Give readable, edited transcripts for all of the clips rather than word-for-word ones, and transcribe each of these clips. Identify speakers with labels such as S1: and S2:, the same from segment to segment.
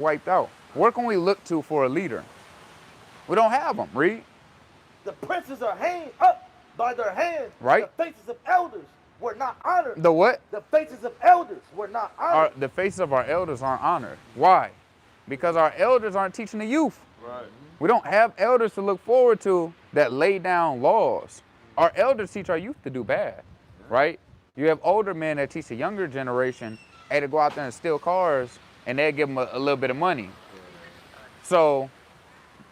S1: wiped out. Where can we look to for a leader? We don't have them. Read.
S2: The princes are hanged up by their hands.
S1: Right.
S2: The faces of elders were not honored.
S1: The what?
S2: The faces of elders were not honored.
S1: The faces of our elders aren't honored. Why? Because our elders aren't teaching the youth.
S3: Right.
S1: We don't have elders to look forward to that lay down laws. Our elders teach our youth to do bad, right? You have older men that teach the younger generation, hey, to go out there and steal cars, and they give them a little bit of money. So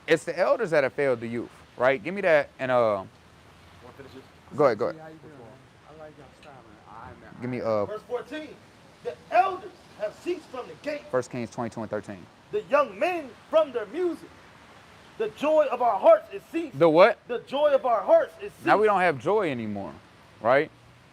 S1: it's the elders that have failed the youth, right? Give me that and go ahead.
S4: How you doing, man? I like y'all style, man.
S1: Give me
S2: Verse 14. The elders have ceased from the gate.
S1: 1 Kings 22 and 13.
S2: The young men from their music. The joy of our hearts is ceased.
S1: The what?
S2: The joy of our hearts is ceased.
S1: Now we don't have joy anymore, right?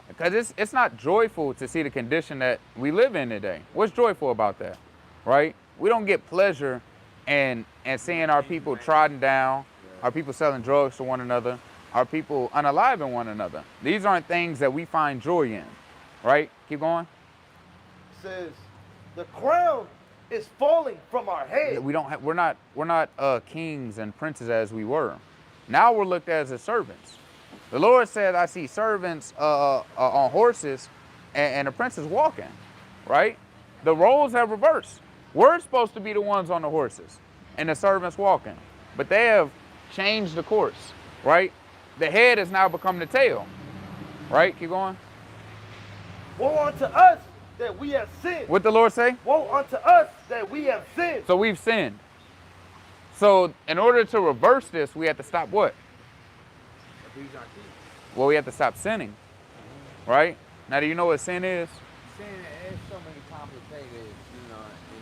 S1: Because it's not joyful to see the condition that we live in today. What's joyful about that, right? We don't get pleasure and seeing our people trodden down, our people selling drugs to one another, our people unaliving one another. These aren't things that we find joy in, right? Keep going.
S2: It says, the crown is falling from our head.
S1: We're not kings and princes as we were. Now we're looked at as servants. The Lord said, I see servants on horses and the princes walking, right? The roles have reversed. We're supposed to be the ones on the horses and the servants walking, but they have changed the course, right? The head has now become the tail, right? Keep going.
S2: Woe unto us that we have sinned.
S1: What the Lord say?
S2: Woe unto us that we have sinned.
S1: So we've sinned. So in order to reverse this, we have to stop what? Well, we have to stop sinning, right? Now, do you know what sin is?
S4: Sin is so many complicated,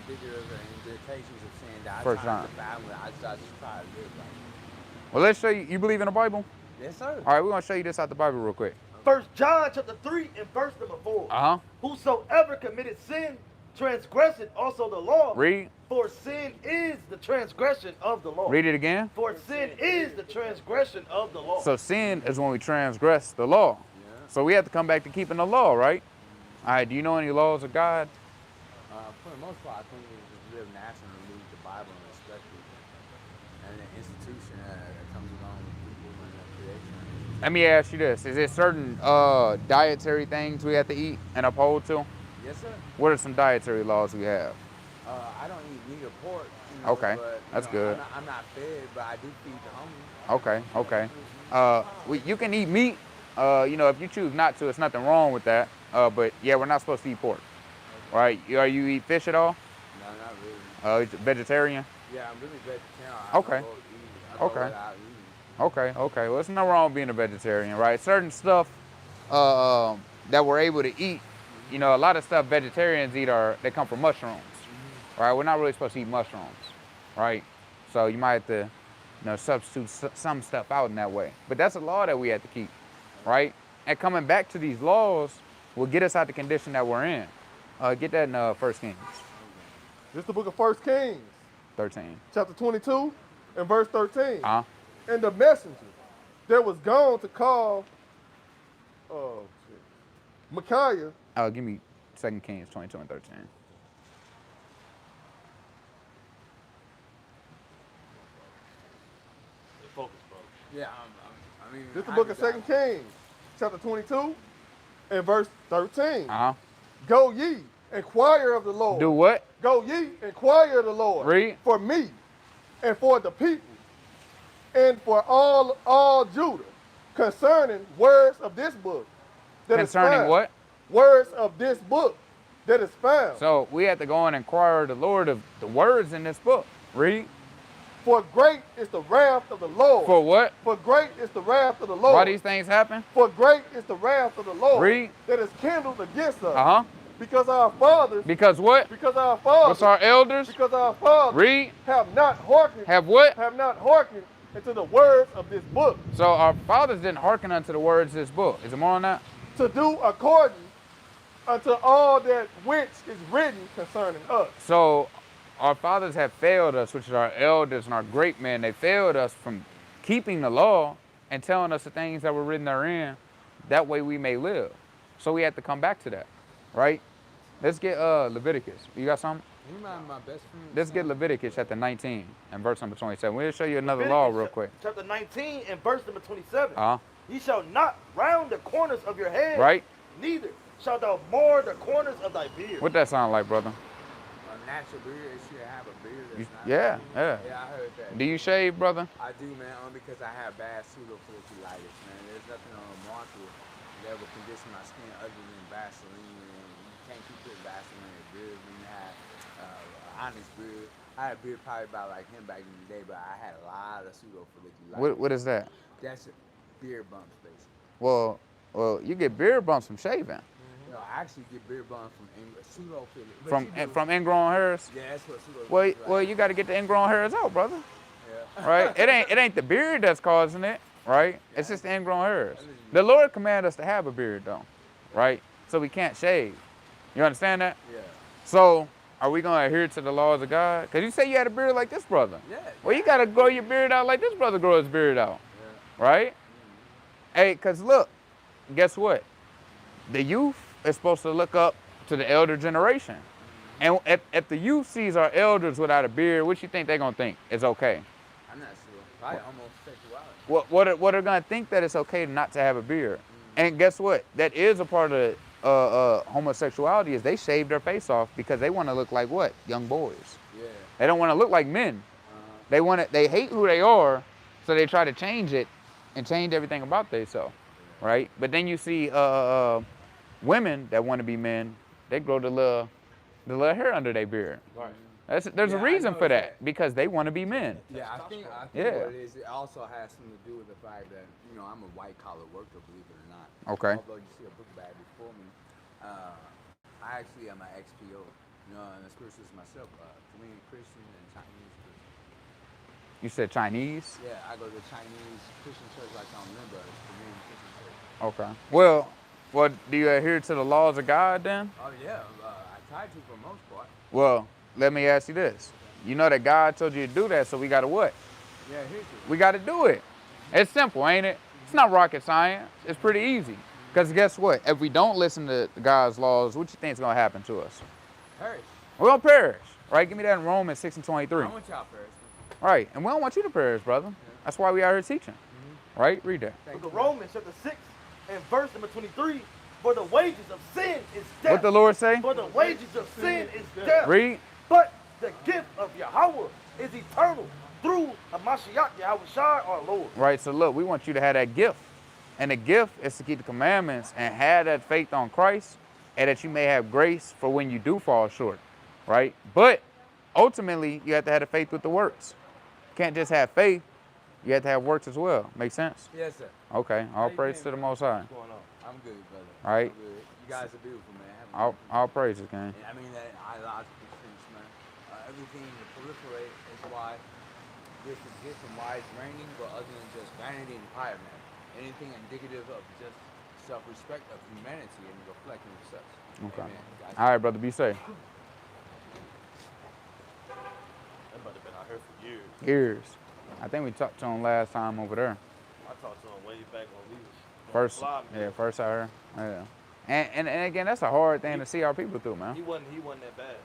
S4: indicators and indications of sin that
S1: First
S4: I try
S1: John.
S4: to battle. I just try to live like.
S1: Well, let's show you. You believe in the Bible?
S4: Yes, sir.
S1: All right, we're going to show you this out the Bible real quick.
S2: 1 John chapter 3 and verse number 4.
S1: Uh-huh.
S2: Whosoever committed sin transgresseth also the law.
S1: Read.
S2: For sin is the transgression of the law.
S1: Read it again.
S2: For sin is the transgression of the law.
S1: So sin is when we transgress the law.
S4: Yeah.
S1: So we have to come back to keeping the law, right? All right, do you know any laws of God?
S4: For the most part, I think we just live naturally, read the Bible and respect people, and the institution that comes along with people and the creation.
S1: Let me ask you this. Is there certain dietary things we have to eat and uphold to?
S4: Yes, sir.
S1: What are some dietary laws we have?
S4: I don't eat meat or pork.
S1: Okay,
S4: but,
S1: that's good.
S4: I'm not fed, but I do feed the hungry.
S1: Okay. You can eat meat. If you choose not to, it's nothing wrong with that. But yeah, we're not supposed to eat pork, right? Are you eat fish at all?
S4: No, not really.
S1: Vegetarian?
S4: Yeah, I'm really vegetarian.
S1: Okay. Okay. Well, there's nothing wrong with being a vegetarian, right? Certain stuff that we're able to eat. A lot of stuff vegetarians eat they come from mushrooms, right? We're not really supposed to eat mushrooms, right? So you might have to, substitute some stuff out in that way. But that's a law that we have to keep, right? And coming back to these laws will get us out the condition that we're in. Get that in 1 Kings
S3: This is the book of 1 Kings,
S1: 13.
S3: chapter 22 and verse 13.
S1: Uh-huh.
S3: And the messenger that was gone to call Micaiah.
S1: Give me 2 Kings 22 and 13.
S2: Focus, bro.
S4: Yeah,
S3: This is the book of 2 Kings, chapter 22 and verse 13.
S1: Uh-huh.
S3: Go ye, inquire of the Lord.
S1: Do what?
S3: Go ye, inquire of the Lord.
S1: Read.
S3: For me, and for the people, and for all Judah, concerning words of this book.
S1: Concerning what?
S3: Words of this book that is found.
S1: So we have to go and inquire of the Lord of the words in this book. Read.
S3: For great is the wrath of the Lord.
S1: For what?
S3: For great is the wrath of the Lord.
S1: Why these things happen?
S3: For great is the wrath of the Lord.
S1: Read.
S3: That is kindled against us.
S1: Uh-huh.
S3: Because our fathers.
S1: Because what?
S3: Because our fathers.
S1: What's our elders?
S3: Because our fathers.
S1: Read.
S3: Have not hearkened.
S1: Have what?
S3: Have not hearkened into the words of this book.
S1: So our fathers didn't hearken unto the words of this book. Is it more on that?
S3: To do according unto all that which is written concerning us.
S1: So our fathers have failed us, which is our elders and our great men. They failed us from keeping the law and telling us the things that were written therein. That way we may live. So we have to come back to that, right? Let's get Leviticus. You got something?
S4: You mind my best friend?
S1: Let's get Leviticus chapter 19 and verse number 27. We'll show you another law real quick.
S2: Chapter 19 and verse number 27.
S1: Uh-huh.
S2: Ye shall not round the corners of your head.
S1: Right?
S2: Neither shalt thou mar the corners of thy beard.
S1: What that sound like, brother?
S4: A natural beard, it should have a beard that's not.
S1: Yeah.
S4: Yeah, I heard that.
S1: Do you shave, brother?
S4: I do, man, only because I have bad pseudofolliculitis, man. There's nothing on the market that will condition my skin other than Vaseline. And you can't keep putting Vaseline in your beard when you have honest beard. I had a beard probably about like him back in the day, but I had a lot of pseudofolliculitis.
S1: What is that?
S4: That's beard bumps, basically.
S1: Well, you get beard bumps from shaving.
S4: No, I actually get beard bumps from pseudofolliculitis.
S1: From ingrown hairs?
S4: Yeah, that's what pseudofolliculitis.
S1: Well, you got to get the ingrown hairs out, brother.
S4: Yeah.
S1: Right? It ain't the beard that's causing it, right? It's just the ingrown hairs. The Lord commanded us to have a beard, though, right? So we can't shave. You understand that?
S4: Yeah.
S1: So are we going to adhere to the laws of God? Because you say you had a beard like this brother.
S4: Yeah.
S1: Well, you got to grow your beard out like this brother grow his beard out,
S4: Yeah.
S1: right? Hey, because look, guess what? The youth is supposed to look up to the elder generation. And if the youth sees our elders without a beard, what you think they're going to think is okay?
S4: I'm not sure. Probably homosexuality.
S1: What they're going to think that it's okay not to have a beard. And guess what? That is a part of homosexuality is they shave their face off because they want to look like what? Young boys.
S4: Yeah.
S1: They don't want to look like men. They hate who they are, so they try to change it and change everything about themselves, right? But then you see women that want to be men, they grow the little hair under their beard.
S2: Right.
S1: There's a reason for that because they want to be men.
S4: Yeah, I think
S1: Yeah.
S4: what it is, it also has something to do with the fact that, I'm a white collar worker, believe it or not.
S1: Okay.
S4: Although you see a book bag before me, I actually am an XPO, and a spiritualist myself, Korean Christian and Chinese Christian.
S1: You said Chinese?
S4: Yeah, I go to the Chinese Christian church like I'm a member of the Korean Christian church.
S1: Okay. Well, do you adhere to the laws of God then?
S4: Oh yeah, I try to for the most part.
S1: Well, let me ask you this. You know that God told you to do that, so we got to what?
S4: Yeah, here's it.
S1: We got to do it. It's simple, ain't it? It's not rocket science. It's pretty easy. Because guess what? If we don't listen to God's laws, what you think is going to happen to us?
S4: Perish.
S1: We're going to perish, right? Give me that in Romans 6 and 23.
S4: I want y'all perish.
S1: Right. And we don't want you to perish, brother.
S4: Yeah.
S1: That's why we out here teaching. Right? Read that.
S2: Book of Romans chapter 6 and verse number 23. For the wages of sin is death.
S1: What the Lord say?
S2: For the wages of sin is death.
S1: Read.
S2: But the gift of Yahweh is eternal through Hamashiach Yahushua our Lord.
S1: Right. So look, we want you to have that gift. And the gift is to keep the commandments and have that faith on Christ and that you may have grace for when you do fall short. Right? But ultimately, you have to have the faith with the works. You can't just have faith. You have to have works as well. Make sense?
S4: Yes, sir.
S1: Okay. All praise to the Most High.
S2: What's going on?
S4: I'm good, brother.
S1: All right.
S4: I'm good. You guys are beautiful, man.
S1: All praises, gang.
S4: I mean, that ideological sense, man. Everything to proliferate is why this exists and why it's reigning, but other than just vanity and pride, man. Anything indicative of just self-respect of humanity and reflecting of such.
S1: Okay.
S4: Amen.
S1: All right, brother. Be safe.
S2: That might have been out here for years.
S1: Years. I think we talked to him last time over there.
S2: I talked to him way back when we was
S1: First,
S2: fly, man.
S1: first out here. Yeah. And again, that's a hard thing to see our people through, man.
S2: He wasn't that bad.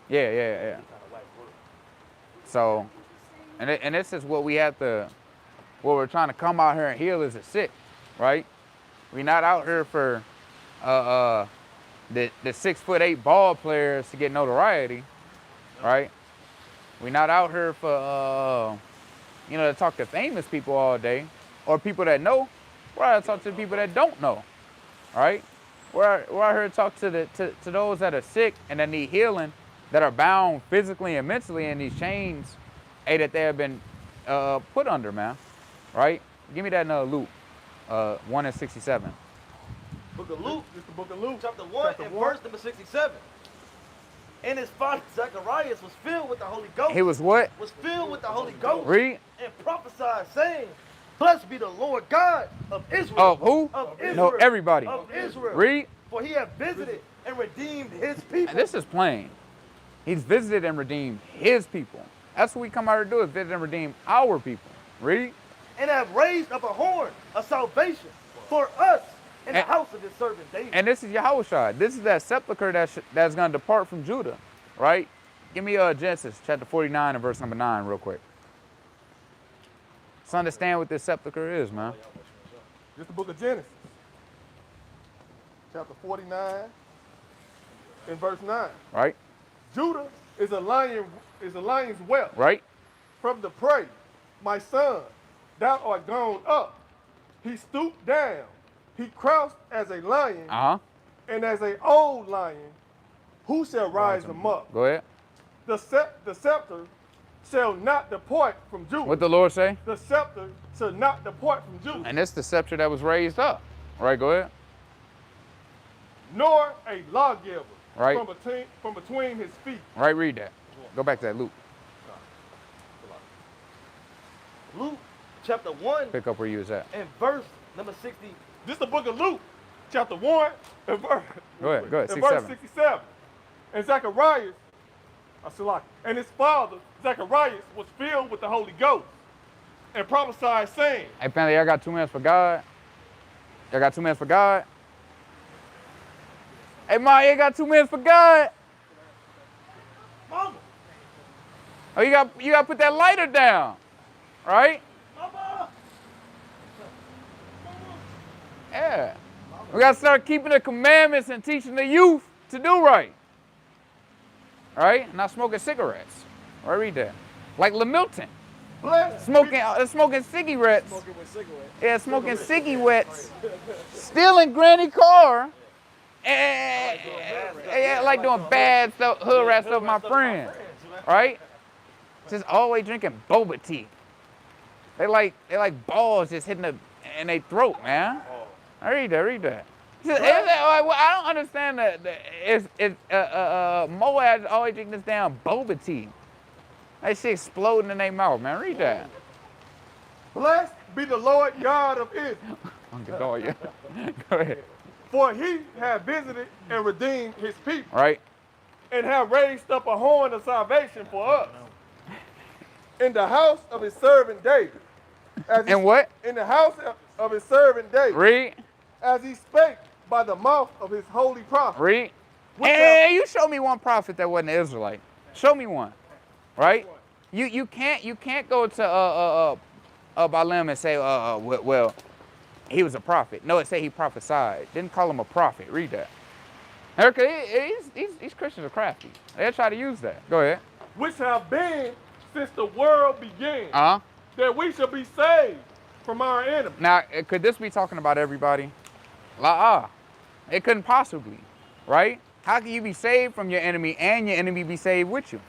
S1: Yeah.
S2: He kind of white work.
S1: So, and this is what we have to, what we're trying to come out here and heal is the sick, right? We're not out here for the 6'8" ball players to get notoriety, right? We're not out here for to talk to famous people all day or people that know. We're out to talk to people that don't know, right? We're out here to talk to those that are sick and that need healing, that are bound physically and mentally in these chains, that they have been put under, man, right? Give me that another Luke, 1 and 67.
S2: Book of Luke.
S3: It's the book of Luke.
S2: Chapter 1 and verse number 67. And his father Zacharias was filled with the Holy Ghost.
S1: He was what?
S2: Was filled with the Holy Ghost.
S1: Read.
S2: And prophesied, saying, Blessed be the Lord God of Israel.
S1: Of who?
S2: Of Israel.
S1: No, everybody.
S2: Of Israel.
S1: Read.
S2: For he hath visited and redeemed his people.
S1: This is plain. He's visited and redeemed his people. That's what we come out here to do, is visit and redeem our people. Read.
S2: And have raised up a horn of salvation for us in the house of his servant David.
S1: And this is Yahushua. This is that sepulcher that's going to depart from Judah, right? Give me Genesis chapter 49 and verse number 9 real quick. Let's understand what this sepulcher is, man.
S3: This is the book of Genesis, chapter 49, and verse 9.
S1: Right?
S3: Judah is a lion's whelp.
S1: Right?
S3: From the prey, my son, thou art gone up. He stooped down. He crouched as a lion,
S1: Uh-huh.
S3: and as an old lion, who shall rise him up?
S1: Go ahead.
S3: The scepter shall not depart from Judah.
S1: What the Lord say?
S3: The scepter shall not depart from Judah,
S1: And it's the scepter that was raised up. Right, go ahead.
S3: nor a lawgiver
S1: Right.
S3: from between his feet.
S1: Right, read that. Go back to that Luke.
S2: Luke chapter 1
S1: Pick up where you was at.
S2: and verse number 60.
S3: This is the book of Luke, chapter 1, and verse,
S1: Go ahead,
S3: and
S1: 67.
S3: verse 67. And Zacharias, and his father, Zacharias, was filled with the Holy Ghost and prophesied, saying,
S1: Hey, family, y'all got 2 minutes for God? Y'all got 2 minutes for God? Hey, Ma, you got 2 minutes for God?
S2: Mama,
S1: Oh, you got to put that lighter down, right?
S2: mama.
S1: Yeah. We got to start keeping the commandments and teaching the youth to do right. Right? Not smoking cigarettes. Right, read that. Like LaMilton.
S3: blessed
S1: Smoking cigarettes.
S4: Smoking with cigarettes.
S1: Yeah, smoking cigarettes. Stealing granny car. And like doing bad stuff, hood rat stuff with my friends. Right? Just always drinking boba tea. They like balls just hitting in their throat, man. Read that. I don't understand that. Moab's always drinking this damn boba tea. That shit exploding in their mouth, man. Read that.
S3: blessed be the Lord God of Israel,
S1: Uncle Dawg, go ahead.
S3: for he hath visited and redeemed his people,
S1: Right?
S3: and have raised up a horn of salvation for us in the house of his servant David.
S1: And what?
S3: In the house of his servant David,
S1: Read.
S3: as he spake by the mouth of his holy prophet.
S1: Read.
S3: What
S1: Hey, you show me one prophet that wasn't an Israelite. Show me one. Right? You can't go to Balaam and say well he was a prophet. No, it said he prophesied. Didn't call him a prophet. Read that. Erica, these Christians are crafty. They'll try to use that. Go ahead.
S3: Which have been since the world began,
S1: Uh-huh.
S3: that we shall be saved from our enemies.
S1: Now, could this be talking about everybody? It couldn't possibly, right? How can you be saved from your enemy and your enemy be saved with you?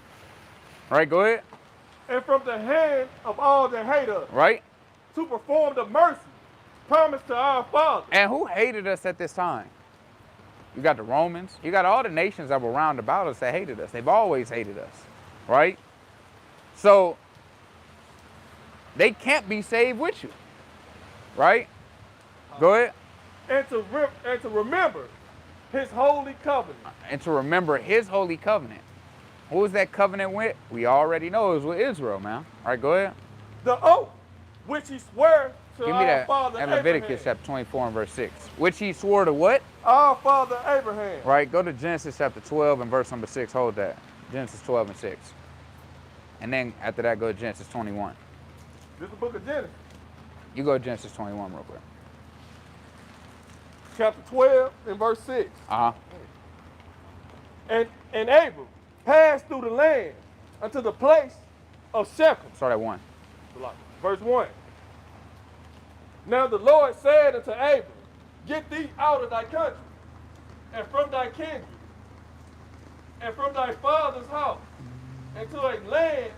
S1: Right, go ahead.
S3: And from the hand of all that hate us,
S1: Right?
S3: to perform the mercy promised to our fathers.
S1: And who hated us at this time? You got the Romans. You got all the nations that were round about us that hated us. They've always hated us, right? So they can't be saved with you, right? Go ahead.
S3: And to remember his holy covenant.
S1: And to remember his holy covenant. Who was that covenant with? We already know it was with Israel, man. All right, go ahead.
S3: The oath which he swore to
S1: Give me
S3: our
S1: that.
S3: father
S1: And Leviticus
S3: Abraham.
S1: chapter 24 and verse 6. Which he swore to what?
S3: Our father Abraham.
S1: Right, go to Genesis chapter 12 and verse number 6. Hold that. Genesis 12 and 6. And then after that, go to Genesis 21.
S3: This is the book of Genesis,
S1: You go to Genesis 21 real quick.
S3: chapter 12 and verse 6.
S1: Uh-huh.
S3: And Abram passed through the land unto the place of Shechem.
S1: Start at 1.
S3: Verse 1. Now the Lord said unto Abram, get thee out of thy country, and from thy kindred, and from thy father's house, into a land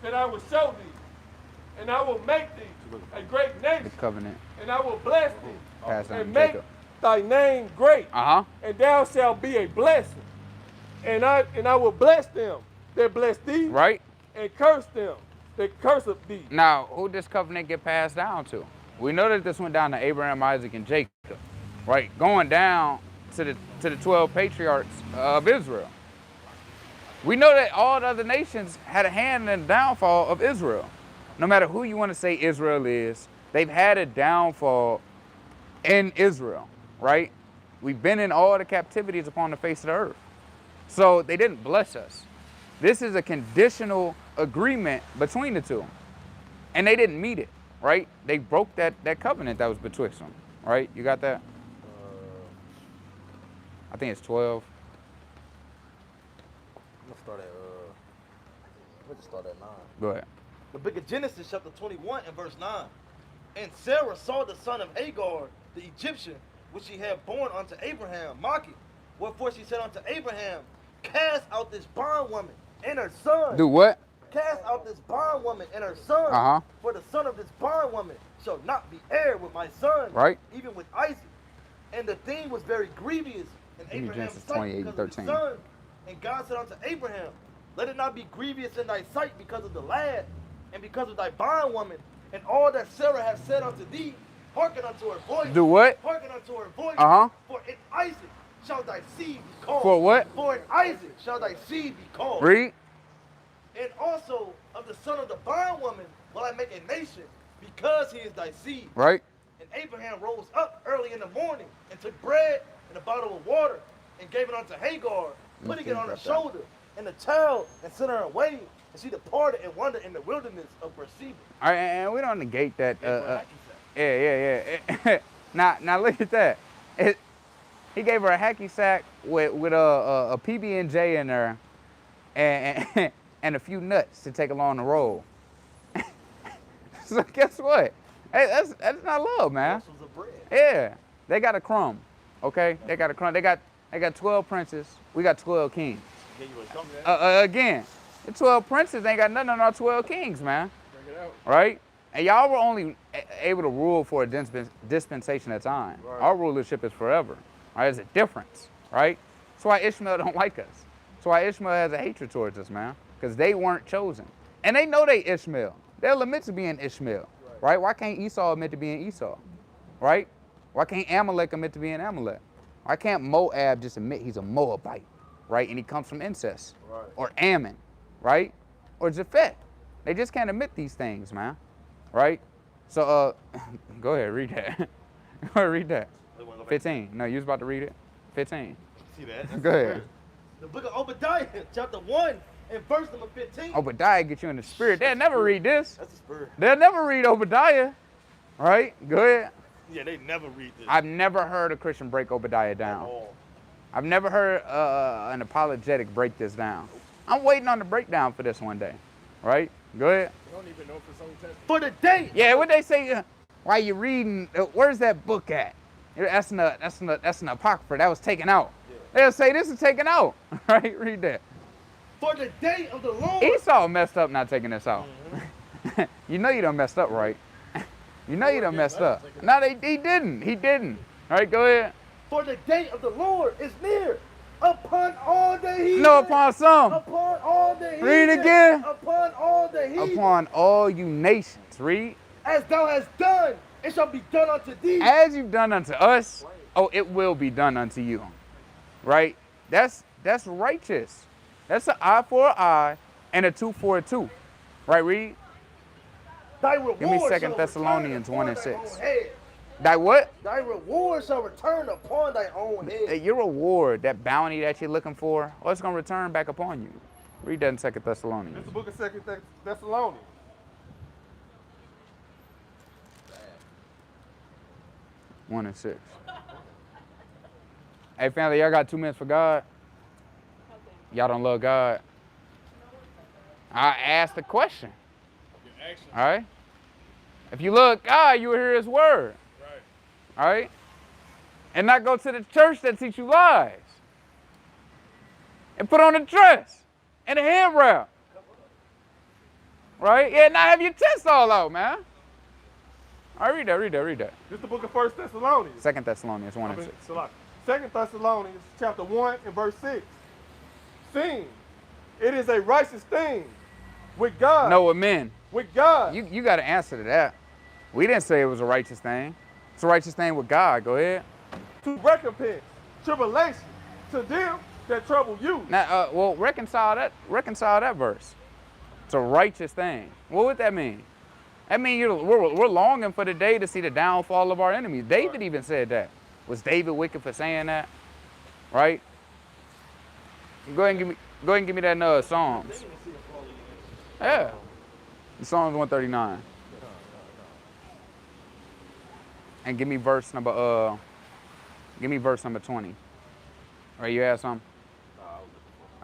S3: that I will show thee, and I will make thee a great
S1: The
S3: nation,
S1: covenant
S3: and I will bless thee,
S1: passed down to
S3: and make
S1: Jacob.
S3: thy name great,
S1: Uh-huh.
S3: and thou shalt be a blessing. And I will bless them that bless thee,
S1: Right?
S3: and curse them that curseth thee.
S1: Now, who did this covenant get passed down to? We know that this went down to Abraham, Isaac, and Jacob. Right? Going down to the 12 patriarchs of Israel. We know that all the other nations had a hand in the downfall of Israel. No matter who you want to say Israel is, they've had a downfall in Israel, right? We've been in all the captivities upon the face of the earth. So they didn't bless us. This is a conditional agreement between the two. And they didn't meet it, right? They broke that covenant that was betwixt them, right? You got that? I think it's 12.
S2: Let's start at 9.
S1: Go ahead.
S2: The book of Genesis, chapter 21 and verse 9. And Sarah saw the son of Hagar, the Egyptian, which she had born unto Abraham, mocking. Wherefore she said unto Abraham, cast out this bondwoman and her son.
S1: Do what?
S2: Cast out this bondwoman and her son. For the son of this bondwoman shall not be heir with my son,
S1: right?
S2: Even with Isaac. And the thing was very grievous in Abraham's sight because of his son. And God said unto Abraham, let it not be grievous in thy sight because of the lad, and because of thy bondwoman, and all that Sarah has said unto thee. Hearken unto her voice.
S1: Do what?
S2: Hearken unto her voice. For in Isaac shall thy seed be called.
S1: For what?
S2: For in Isaac shall thy seed be called.
S1: Read.
S2: And also of the son of the bondwoman will I make a nation, because he is thy seed.
S1: Right.
S2: And Abraham rose up early in the morning and took bread and a bottle of water and gave it unto Hagar, putting it on her shoulder and the child, and sent her away. And she departed and wandered in the wilderness of Beersheba.
S1: All right, and we don't negate that. Yeah. Now look at that. He gave her a hacky sack with a PB&J in there, and a few nuts to take along the road. So guess what? Hey, that's not love, man. Yeah, they got a crumb. Okay, they got a crumb. They got 12 princes. We got 12 kings. Again, the 12 princes ain't got nothing on our 12 kings, man.
S3: Bring it out.
S1: Right? And y'all were only able to rule for a dispensation at time. Right. Our rulership is forever. Right? There's a difference, right? That's why Ishmael don't like us. That's why Ishmael has a hatred towards us, man. Because they weren't chosen. And they know they Ishmael. They'll admit to being Ishmael, right? Why can't Esau admit to being Esau, right? Why can't Amalek admit to being Amalek? Why can't Moab just admit he's a Moabite, right? And he comes from incest, right? Or Ammon, right? Or Japheth. They just can't admit these things, man, right? So, go ahead, read that. Go ahead, read that. 15. No, you was about to read it. 15.
S2: See that?
S1: Go ahead.
S2: The book of Obadiah, chapter 1 and verse number 15.
S1: Obadiah get you in the spirit. They'll never read this.
S2: That's the spirit. They'll
S1: never read Obadiah, right? Go ahead.
S2: Yeah, they never read this.
S1: I've never heard a Christian break Obadiah down. I've never heard an apologetic break this down. I'm waiting on the breakdown for this one day, right? Go ahead.
S3: You don't even know if it's Old Testament.
S2: For the day.
S1: Yeah, what they say? Why you reading? Where's that book at? That's an apocrypha. That was taken out. Yeah. They'll say this is taken out, right? Read that.
S2: For the day of the Lord.
S1: Esau messed up not taking this out. Mm-hmm. You know you done messed up, right? You know you done messed up. No, he didn't. He didn't. All right, go ahead.
S2: For the day of the Lord is near upon all the heathen.
S1: No, upon some.
S2: Upon all the heathen.
S1: Read again.
S2: Upon all the heathen.
S1: Upon all you nations. Read.
S2: As thou hast done, it shall be done unto thee.
S1: As you've done unto us, it will be done unto you. Right? That's righteous. That's an eye for an eye and a tooth for a tooth. Right, read?
S2: Thy reward
S1: Give me 2 Thessalonians 1 and 6.
S2: Thy
S1: what?
S2: Thy reward shall return upon thy own head.
S1: Your reward, that bounty that you're looking for, it's going to return back upon you. Read that in 2 Thessalonians.
S3: It's the book of 2 Thessalonians.
S1: 1 and 6. Hey, family, y'all got 2 minutes for God? Y'all don't love God? I asked the question. All right? If you love God, you will hear his word. Right. All right? And not go to the church that teach you lies. And put on a dress and a head wrap. Right? Yeah, not have your chest all out, man. All right, read that.
S3: This is the book of 1 Thessalonians.
S1: 2 Thessalonians 1 and 6.
S3: 2 Thessalonians chapter 1 and verse 6. Seeing it is a righteous thing with God.
S1: No, with men.
S3: With God.
S1: You got to answer to that. We didn't say it was a righteous thing. It's a righteous thing with God. Go ahead.
S3: To recompense tribulation to them that trouble you.
S1: Now, reconcile that verse. It's a righteous thing. What would that mean? That means we're longing for the day to see the downfall of our enemies. David even said that. Was David wicked for saying that? Right? Go ahead and Go ahead and give me that Psalms. Yeah. Psalms 139. And give me verse number 20. All right, you have something? All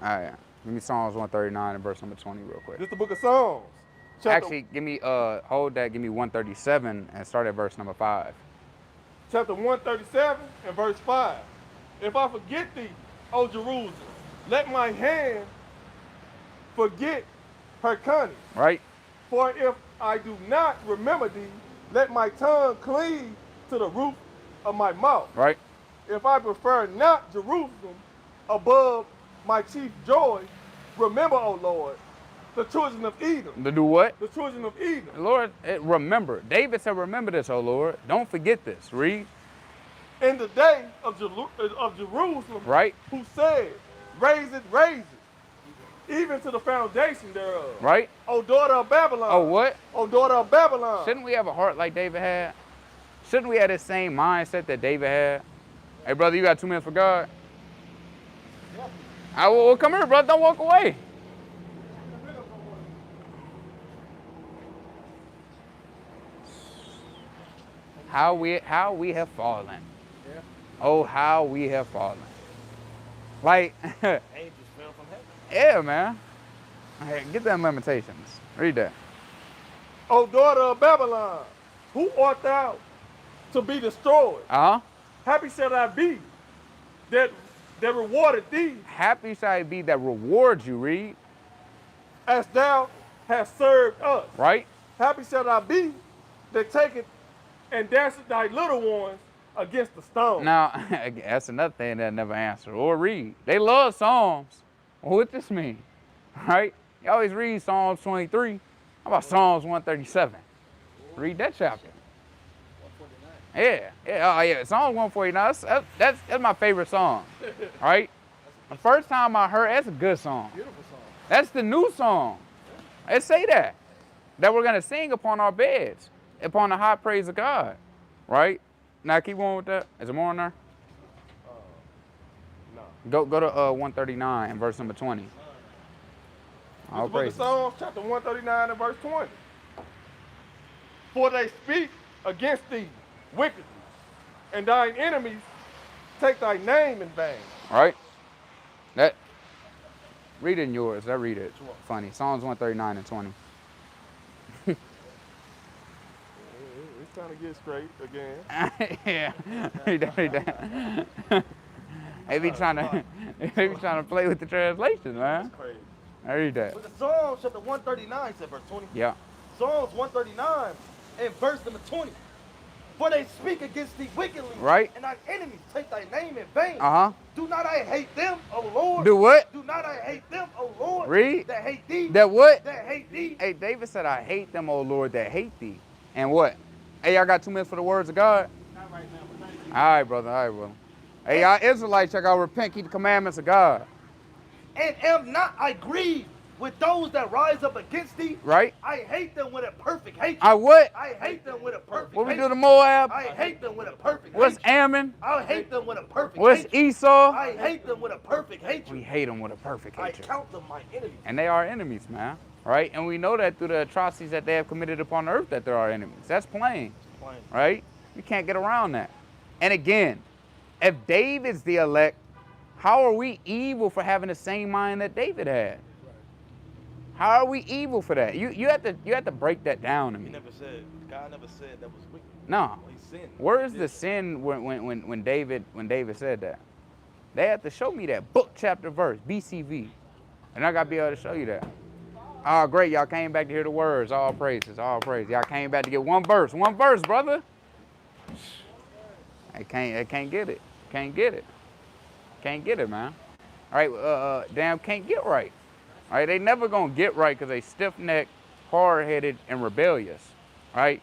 S1: right. Give me Psalms 139 and verse number 20 real quick.
S3: This is the book of Psalms.
S1: Actually, give me hold that, give me 137 and start at verse number 5.
S3: Chapter 137 and verse 5. If I forget thee, O Jerusalem, let my hand forget her cunning.
S1: Right?
S3: For if I do not remember thee, let my tongue cleave to the roof of my mouth.
S1: Right?
S3: If I prefer not Jerusalem above my chief joy, remember, O Lord, the children of Edom.
S1: To do what?
S3: The children of Edom.
S1: Lord, remember. David said, remember this, O Lord. Don't forget this. Read.
S3: In the day of Jerusalem,
S1: Right?
S3: who said, raise it, even to the foundation thereof.
S1: Right?
S3: O daughter of Babylon.
S1: Oh, what?
S3: O daughter of Babylon.
S1: Shouldn't we have a heart like David had? Shouldn't we have the same mindset that David had? Hey, brother, you got 2 minutes for God? I will come here, brother. Don't walk away. How we have fallen. Oh, how we have fallen. Like,
S2: Angels fell from heaven.
S1: yeah, man. Hey, get that Lamentations. Read that.
S3: O daughter of Babylon, who art thou to be destroyed?
S1: Uh-huh.
S3: Happy shall I be that rewarded thee,
S1: Happy shall I be that rewards you, read.
S3: as thou hast served us.
S1: Right?
S3: Happy shall I be that taketh and dasheth thy little ones against the stone.
S1: Now, that's another thing that never answered or read. They love Psalms. What this mean? Right? You always read Psalms 23. How about Psalms 137? Read that chapter. Yeah, oh yeah. Psalms 149. That's my favorite song. Right? The first time I heard, that's a good song.
S3: Beautiful song.
S1: That's the new song. It say that we're gonna sing upon our beds, upon the high praise of God. Right? Now keep going with that. Is there more in there?
S3: No.
S1: Go to 139 and verse number 20.
S3: This
S1: All
S3: is the book of
S1: praises.
S3: Psalms, chapter 139 and verse 20. For they speak against thee wickedly, and thine enemies take thy name in vain.
S1: All right. That. Read it in yours. I read it. Funny. Psalms 139 and 20.
S3: It's trying to get straight again.
S1: Yeah. Read that. They be trying to play with the translation, man.
S3: Crazy.
S1: I read that.
S2: But the Psalms chapter 139 said verse 20.
S1: Yeah.
S2: Psalms 139 and verse number 20. For they speak against thee wickedly,
S1: Right.
S2: and thine enemies take thy name in vain.
S1: Uh-huh.
S2: Do not I hate them, O Lord?
S1: Do what?
S2: Do not I hate them, O Lord?
S1: Read.
S2: That hate thee.
S1: That what?
S2: That hate thee.
S1: Hey, David said, I hate them, O Lord, that hate thee. And what? Hey, y'all got 2 minutes for the words of God?
S2: Not right now, but thank you.
S1: All right, brother. All right, brother. Hey, y'all Israelites, y'all got to repent, keep the commandments of God.
S2: And am not I grieved with those that rise up against thee?
S1: Right?
S2: I hate them with a perfect hatred.
S1: I what?
S2: I hate them with a perfect
S1: What we
S2: hatred.
S1: do to Moab?
S2: I hate them with a perfect
S1: What's
S2: hatred.
S1: Ammon?
S2: I hate them with a perfect
S1: What's
S2: hatred.
S1: Esau?
S2: I hate them with a perfect
S1: We
S2: hatred.
S1: hate them with a perfect
S2: I
S1: hatred.
S2: count them my enemies.
S1: And they are enemies, man. Right? And we know that through the atrocities that they have committed upon the earth that there are enemies. That's plain.
S2: Plain.
S1: Right? You can't get around that. And again, if David's the elect, how are we evil for having the same mind that David had? How are we evil for that? You have to break that down to
S2: He
S1: me.
S2: never said, God never said that was wicked.
S1: No.
S2: Well, he sinned.
S1: Where is
S2: He
S1: the
S2: did.
S1: sin when David said that? They have to show me that book, chapter, verse, BCV. And I gotta be able to show you that. Oh, great, y'all came back to hear the words. All praises, all praise. Y'all came back to get one verse, brother. I can't get it. Can't get it. Can't get it, man. All right, damn, can't get right. All right, they never gonna get right because they stiff-necked, hard-headed, and rebellious. All right,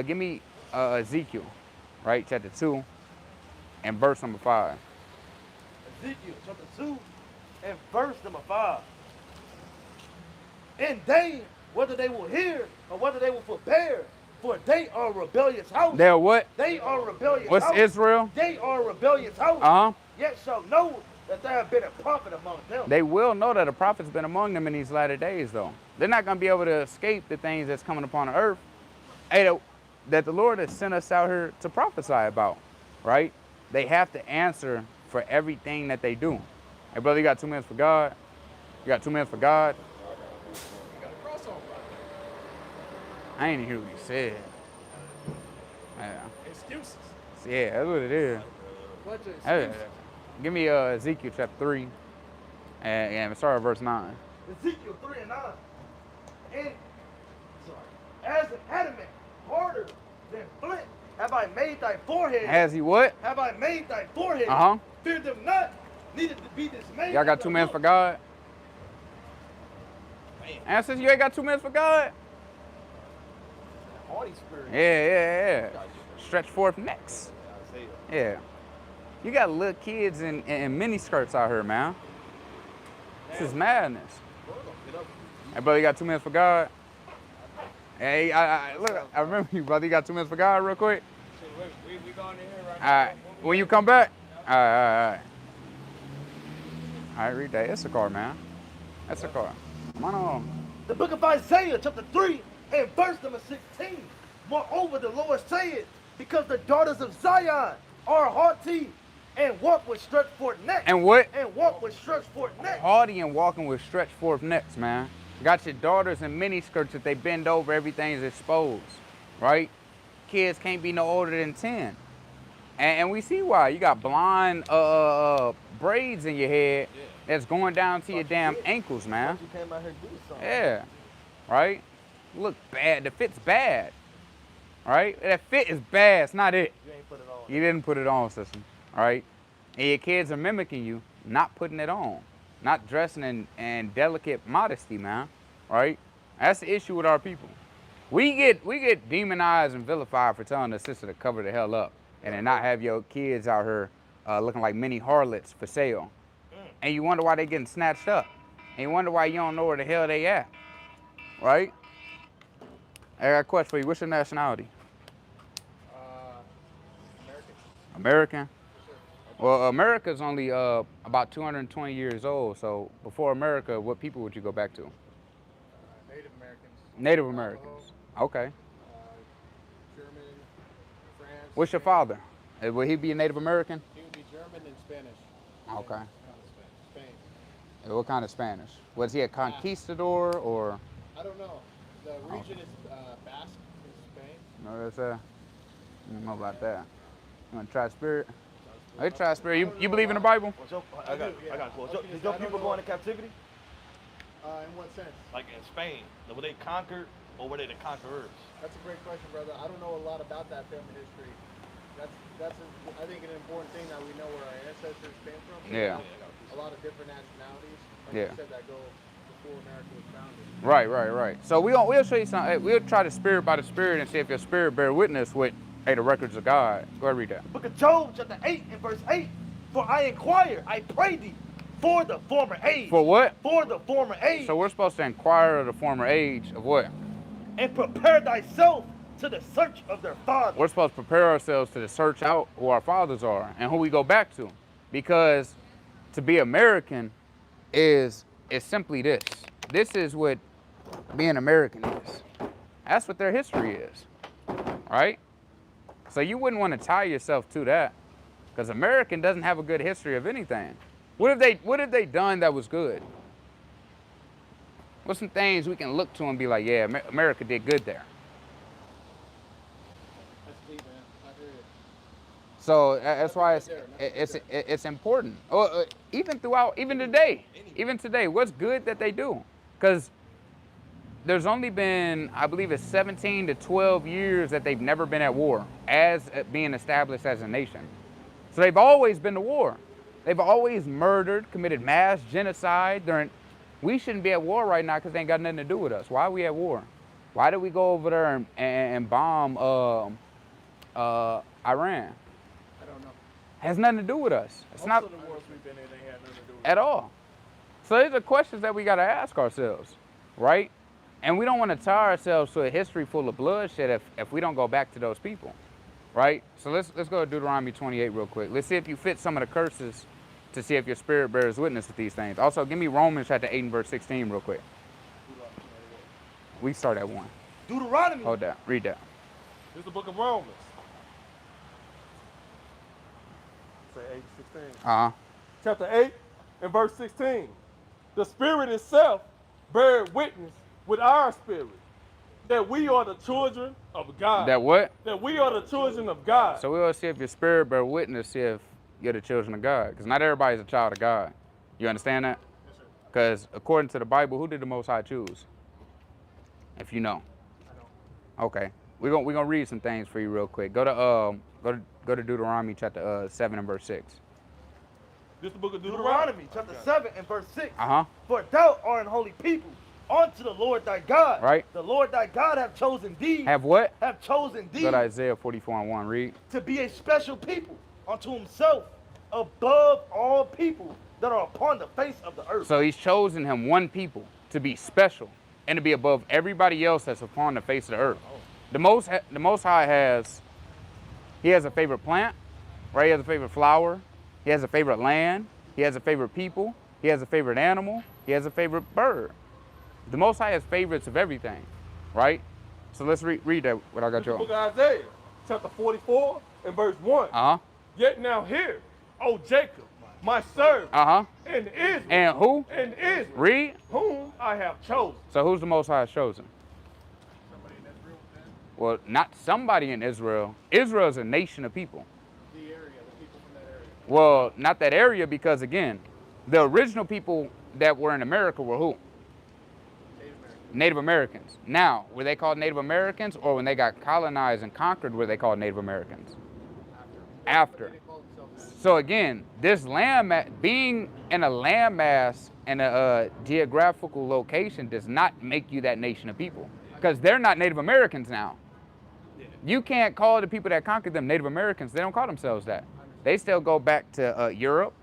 S1: give me Ezekiel, right, chapter 2, and verse number 5.
S2: Ezekiel chapter 2 and verse number 5. And they, whether they will hear or whether they will forbear, for they are a rebellious house.
S1: They're what?
S2: They are a rebellious
S1: What's
S2: house.
S1: Israel?
S2: They are a rebellious house.
S1: Uh-huh.
S2: Yet shall know that there have been a prophet among them.
S1: They will know that a prophet's been among them in these latter days, though. They're not going to be able to escape the things that's coming upon the earth that the Lord has sent us out here to prophesy about, right? They have to answer for everything that they do. Hey, brother, you got 2 minutes for God? You got 2 minutes for God? I ain't even hear what he said. Yeah.
S3: Excuses.
S1: Yeah, that's what it is.
S3: Bunch of
S1: Hey,
S3: excuses.
S1: give me Ezekiel chapter 3, and start at verse 9.
S2: Ezekiel 3 and 9. And, as an adamant, harder than flint, have I made thy forehead.
S1: Has he what?
S2: Have I made thy forehead.
S1: Uh-huh.
S2: Fear them not, neither to be dismayed.
S1: Y'all got 2 minutes for God? And since you ain't got 2 minutes for God?
S2: Holy Spirit.
S1: Yeah. Stretch forth necks. Yeah. You got little kids in mini skirts out here, man. This is madness. Hey, brother, you got 2 minutes for God? Hey, look, I remember you, brother. You got 2 minutes for God real quick?
S3: We going in here right
S1: All right. When you come back? All right. All right, read that. It's a car, man. That's a car. Come on.
S2: The book of Isaiah, chapter 3, and verse number 16. Moreover, the Lord saith, because the daughters of Zion are haughty and walk with stretched forth necks.
S1: And what?
S2: And walk with stretched forth necks.
S1: Haughty and walking with stretched forth necks, man. Got your daughters in mini skirts that they bend over, everything's exposed, right? Kids can't be no older than 10. And we see why. You got blonde braids in your head that's going down to your damn ankles, man.
S2: You came out here to do something.
S1: Yeah, right? Look bad. The fit's bad, right? That fit is bad. It's not it.
S2: You ain't put it on.
S1: You didn't put it on, sister, all right? And your kids are mimicking you, not putting it on, not dressing in delicate modesty, man, right? That's the issue with our people. We get demonized and vilified for telling the sister to cover the hell up and then not have your kids out here looking like mini harlots for sale. And you wonder why they getting snatched up. And you wonder why you don't know where the hell they at, right? I got a question for you. What's your nationality?
S3: American.
S1: American? Well, America's only about 220 years old. So before America, what people would you go back to?
S3: Native Americans.
S1: Native Americans. Okay.
S3: German, France.
S1: What's your father? Would he be a Native American?
S3: He would be German and Spanish.
S1: Okay.
S3: Spain.
S1: What kind of Spanish? Was he a conquistador or?
S3: I don't know. The region is Basque in Spain.
S1: No, that's I don't know about that. You want to try spirit? I try spirit. You believe in the Bible?
S2: I got a question. Did your people go into captivity?
S3: In what sense?
S2: Like in Spain, were they conquered or were they the conquerors?
S3: That's a great question, brother. I don't know a lot about that family history. That's I think an important thing that we know where our ancestors came from.
S1: Yeah.
S3: A lot of different nationalities. Like
S1: Yeah.
S3: you said, that go before America was founded.
S1: Right. So we'll show you something. We'll try the spirit by the spirit and see if your spirit bear witness with the records of God. Go ahead, read that.
S2: Book of Job, chapter 8 and verse 8. For I inquire, I pray thee, for the former age.
S1: For what?
S2: For the former age.
S1: So we're supposed to inquire of the former age of what?
S2: And prepare thyself to the search of their father.
S1: We're supposed to prepare ourselves to search out who our fathers are and who we go back to. Because to be American is simply this. This is what being American is. That's what their history is, right? So you wouldn't want to tie yourself to that, because American doesn't have a good history of anything. What have they done that was good? What's some things we can look to and be like, yeah, America did good there?
S3: That's deep, man. I hear you.
S1: So that's why it's important. Even today, what's good that they do? Because there's only been, I believe it's 17 to 12 years that they've never been at war as being established as a nation. So they've always been to war. They've always murdered, committed mass genocide. We shouldn't be at war right now because they ain't got nothing to do with us. Why are we at war? Why did we go over there and bomb Iran?
S3: I don't know.
S1: Has nothing to do with us. It's not
S3: Most of the wars we've been in ain't had nothing to do with
S1: at all. So these are questions that we got to ask ourselves, right? And we don't want to tie ourselves to a history full of bloodshed if we don't go back to those people, right? So let's go to Deuteronomy 28 real quick. Let's see if you fit some of the curses to see if your spirit bears witness with these things. Also, give me Romans chapter 8 and verse 16 real quick. We start at 1.
S2: Deuteronomy.
S1: Hold that. Read that.
S3: This is the book of Romans. Say 8, 16.
S1: Uh-huh.
S3: Chapter 8 and verse 16. The Spirit itself beareth witness with our spirit that we are the children of God.
S1: That what?
S3: That we are the children of God.
S1: So we will see if your spirit bear witness, see if you're the children of God. Because not everybody's a child of God. You understand that?
S3: Yes, sir.
S1: Because according to the Bible, who did the Most High choose? If you know.
S3: I don't.
S1: Okay. We're gonna read some things for you real quick. Go to Deuteronomy chapter 7 and verse 6.
S3: This is the book of
S2: Deuteronomy chapter 7 and verse 6.
S1: Uh-huh.
S2: For thou art an holy people unto the Lord thy God.
S1: Right.
S2: The Lord thy God have chosen thee.
S1: Have what?
S2: Have chosen thee
S1: Go to Isaiah 44 and 1. Read.
S2: to be a special people unto himself above all people that are upon the face of the earth.
S1: So he's chosen him one people to be special and to be above everybody else that's upon the face of the earth. The Most High has a favorite plant, right? He has a favorite flower. He has a favorite land. He has a favorite people. He has a favorite animal. He has a favorite bird. The Most High has favorites of everything, right? So let's read that. What I got
S3: This is the
S1: you
S3: book
S1: on.
S3: of Isaiah, chapter 44 and verse 1.
S1: Uh-huh.
S3: Yet now hear, O Jacob, my servant,
S1: Uh-huh.
S3: and Israel,
S1: And who?
S3: and Israel,
S1: Read.
S3: whom I have chosen.
S1: So who's the Most High chosen?
S3: Somebody in Israel, then?
S1: Well, not somebody in Israel. Israel is a nation of people.
S3: The area, the people from that area.
S1: Well, not that area because, again, the original people that were in America were who? Native Americans. Now, were they called Native Americans, or when they got colonized and conquered, were they called Native Americans? After. So again, this being in a landmass and a geographical location does not make you that nation of people, because they're not Native Americans now. You can't call the people that conquered them Native Americans. They don't call themselves that. They still go back to Europe,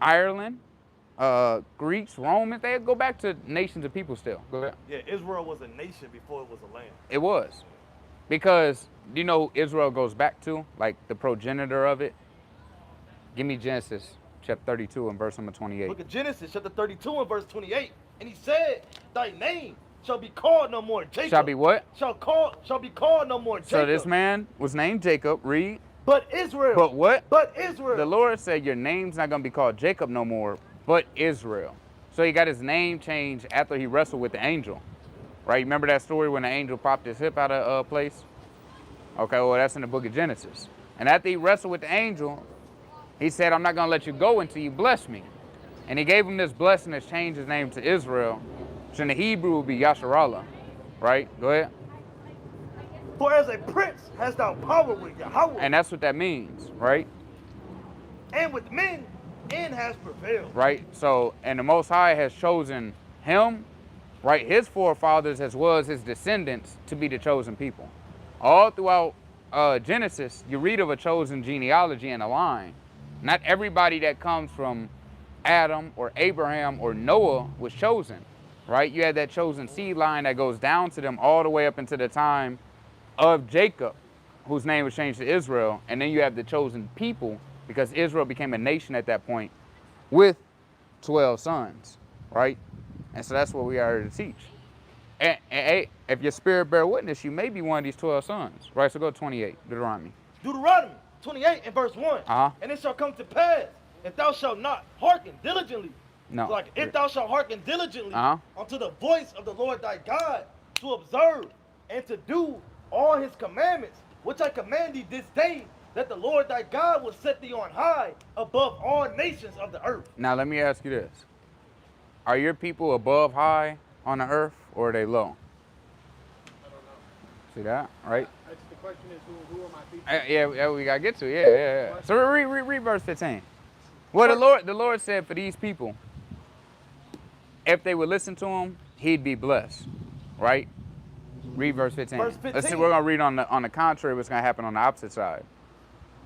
S1: Ireland, Greeks, Romans. They go back to nations of people still. Go ahead.
S2: Yeah, Israel was a nation before it was a land.
S1: It was. Because, do you know who Israel goes back to? Like the progenitor of it? Give me Genesis chapter 32 and verse number 28.
S2: Book of Genesis, chapter 32 and verse 28. And he said, thy name shall be called no more Jacob.
S1: Shall be what?
S2: Shall be called no more Jacob.
S1: So this man was named Jacob. Read.
S2: But Israel.
S1: But what?
S2: But Israel.
S1: The Lord said your name's not going to be called Jacob no more, but Israel. So he got his name changed after he wrestled with the angel. Right? Remember that story when the angel popped his hip out of place? Okay, well, that's in the book of Genesis. And after he wrestled with the angel, he said, I'm not going to let you go until you bless me. And he gave him this blessing that's changed his name to Israel, which in the Hebrew would be Yasharallah. Right? Go ahead.
S2: For as a prince hast thou power with Yahweh.
S1: And that's what that means, right?
S2: And with men, and has prevailed.
S1: Right? So, and the Most High has chosen him, right, his forefathers as well as his descendants to be the chosen people. All throughout Genesis, you read of a chosen genealogy and a line. Not everybody that comes from Adam or Abraham or Noah was chosen, right? You had that chosen seed line that goes down to them all the way up into the time of Jacob, whose name was changed to Israel. And then you have the chosen people, because Israel became a nation at that point with 12 sons, right? And so that's what we are to teach. And if your spirit bear witness, you may be one of these 12 sons, right? So go to 28, Deuteronomy.
S2: Deuteronomy 28 and verse 1.
S1: Uh-huh.
S2: And it shall come to pass, if thou shalt not hearken diligently.
S1: No.
S2: So like, if thou shalt hearken diligently
S1: Uh-huh.
S2: unto the voice of the Lord thy God, to observe and to do all his commandments, which I command thee this day, that the Lord thy God will set thee on high above all nations of the earth.
S1: Now let me ask you this. Are your people above high on the earth, or are they low?
S3: I don't know.
S1: See that, right?
S3: The question is, who are my people?
S1: Yeah, we gotta get to it. Yeah. So read verse 15. Well, the Lord said for these people, if they would listen to him, he'd be blessed, right? Read verse 15.
S2: Verse 15.
S1: Let's see. We're gonna read on the contrary. What's gonna happen on the opposite side?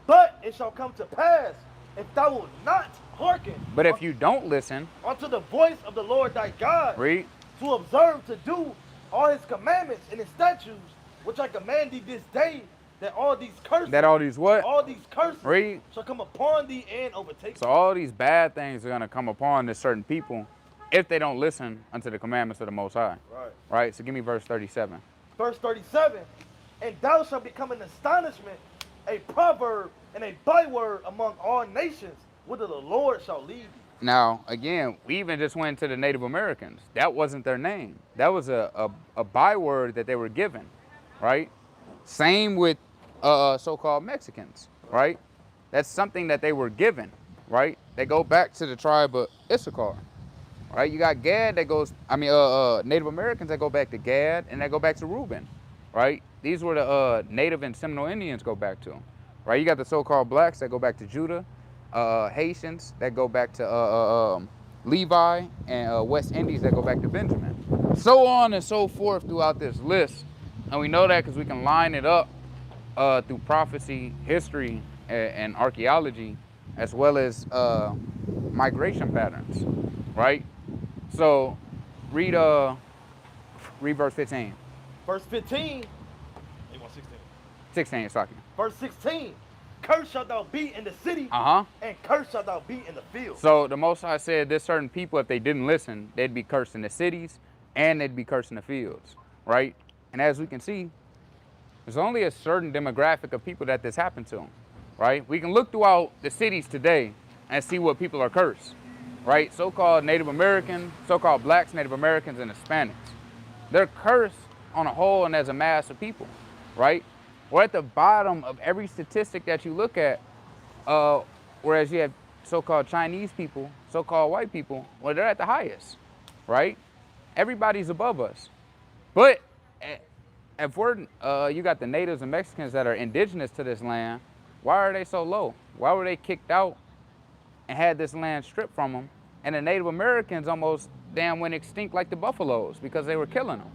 S2: But it shall come to pass, if thou wilt not hearken
S1: But if you don't listen,
S2: unto the voice of the Lord thy God,
S1: read.
S2: to observe to do all his commandments and his statutes, which I command thee this day, that all these curses,
S1: That all these what?
S2: all these curses
S1: Read.
S2: shall come upon thee and overtake
S1: So
S2: thee.
S1: all these bad things are going to come upon this certain people if they don't listen unto the commandments of the Most High.
S2: Right.
S1: Right? So give me verse 37.
S2: Verse 37, and thou shalt become an astonishment, a proverb, and a byword among all nations, whither the Lord shall lead thee.
S1: Now, again, we even just went to the Native Americans. That wasn't their name. That was a byword that they were given, right? Same with so-called Mexicans, right? That's something that they were given, right? They go back to the tribe of Issachar, right? You got Gad that goes, Native Americans that go back to Gad, and that go back to Reuben, right? These were the Native and Seminole Indians go back to, right? You got the so-called blacks that go back to Judah, Haitians that go back to Levi, and West Indies that go back to Benjamin. So on and so forth throughout this list. And we know that because we can line it up through prophecy, history, and archaeology, as well as migration patterns, right? So read verse 15.
S2: Verse 15, you want 16?
S1: 16 is talking.
S2: Verse 16, cursed shalt thou be in the city, and cursed shalt thou be in the field.
S1: So the Most High said there's certain people, if they didn't listen, they'd be cursed in the cities and they'd be cursed in the fields, right? And as we can see, there's only a certain demographic of people that this happened to, right? We can look throughout the cities today and see what people are cursed, right? So-called Native American, so-called blacks, Native Americans, and Hispanics. They're cursed on a whole and as a mass of people, right? We're at the bottom of every statistic that you look at, whereas you have so-called Chinese people, so-called white people, well, they're at the highest, right? Everybody's above us. But if you got the natives and Mexicans that are indigenous to this land, why are they so low? Why were they kicked out and had this land stripped from them? And the Native Americans almost damn went extinct like the buffaloes because they were killing them,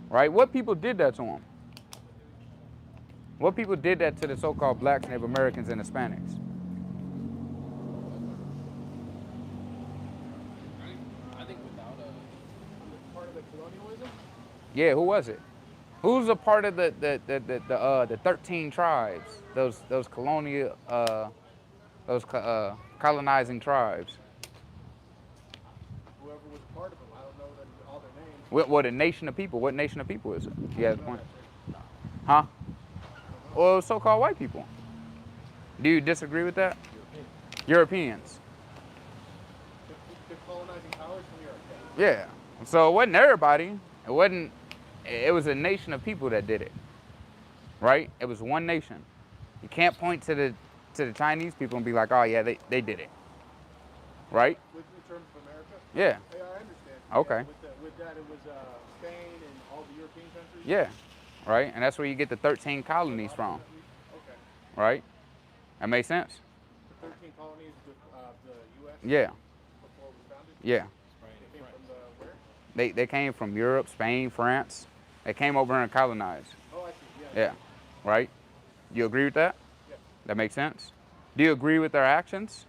S1: right? What people did that to them? What people did that to the so-called blacks, Native Americans, and Hispanics?
S5: I think without part of the colonialism.
S1: Yeah, who was it? Who's a part of the 13 tribes? Those colonial colonizing tribes.
S5: Whoever was part of them, I don't know all their names.
S1: What a nation of people? What nation of people is it? You have a point. Huh? Well, so-called white people. Do you disagree with that? Europeans.
S5: The colonizing powers from Europe.
S1: Yeah. So it wasn't everybody. It was a nation of people that did it. Right? It was one nation. You can't point to the Chinese people and be like, oh yeah, they did it. Right?
S5: In terms of America?
S1: Yeah.
S5: Yeah, I understand.
S1: Okay.
S5: Yeah, with that, it was Spain and all the European countries?
S1: Yeah. Right? And that's where you get the 13 colonies from.
S5: Okay.
S1: Right? That makes sense?
S5: The 13 colonies of the U.S.
S1: Yeah.
S5: Before it was founded?
S1: Yeah.
S5: They came from where?
S1: They came from Europe, Spain, France. They came over here and colonized.
S5: Oh, I see.
S1: Yeah. Right? You agree with that?
S5: Yeah.
S1: That makes sense? Do you agree with their actions?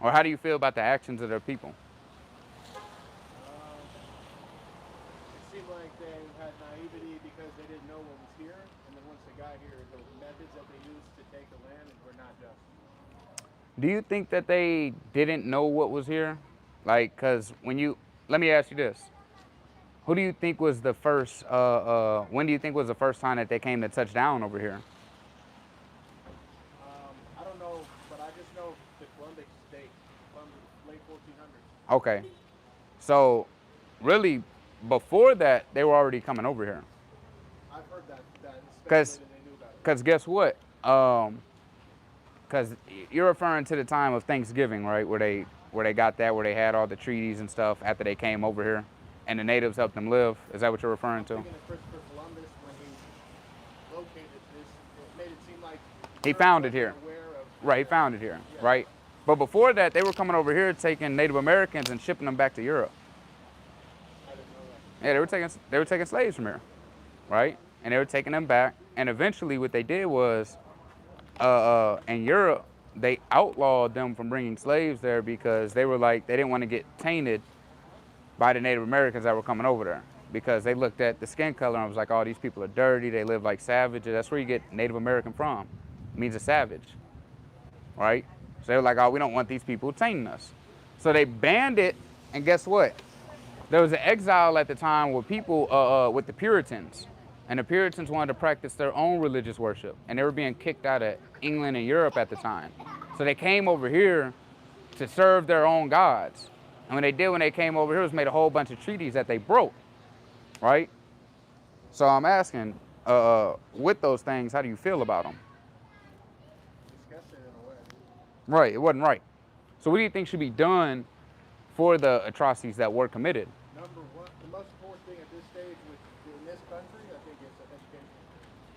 S1: Or how do you feel about the actions of their people?
S5: It seemed like they had naivety because they didn't know what was here, and then once they got here, the methods that they used to take the land were not just.
S1: Do you think that they didn't know what was here? Like, because let me ask you this. Who do you think was the first, when do you think was the first time that they came to touch down over here?
S5: I don't know, but I just know the Columbus date, late 1400s.
S1: Okay. So, really, before that, they were already coming over here.
S5: I've heard that
S1: Because
S5: they knew about it.
S1: guess what? Because you're referring to the time of Thanksgiving, right? Where they got that, where they had all the treaties and stuff after they came over here, and the natives helped them live. Is that what you're referring to?
S5: I'm thinking of Christopher Columbus when he located this. It made it seem like
S1: He found it here.
S5: aware of
S1: Right, he found it here, right? But before that, they were coming over here taking Native Americans and shipping them back to Europe.
S5: I didn't know that.
S1: Yeah, they were taking slaves from here, right? And they were taking them back. And eventually, what they did was, in Europe, they outlawed them from bringing slaves there because they were like they didn't want to get tainted by the Native Americans that were coming over there. because they looked at the skin color and was like, oh, these people are dirty, they live like savages. That's where you get Native American from. It means a savage, right? So they were like, oh, we don't want these people tainting us. So they banned it, and guess what? There was an exile at the time with people, with the Puritans. And the Puritans wanted to practice their own religious worship. And they were being kicked out of England and Europe at the time. So they came over here to serve their own gods. And when they came over here, was made a whole bunch of treaties that they broke, right? So I'm asking, with those things, how do you feel about them?
S5: Disgusting in a way.
S1: Right, it wasn't right. So what do you think should be done for the atrocities that were committed?
S5: Number one, the most important thing at this stage in this country, I think, is education,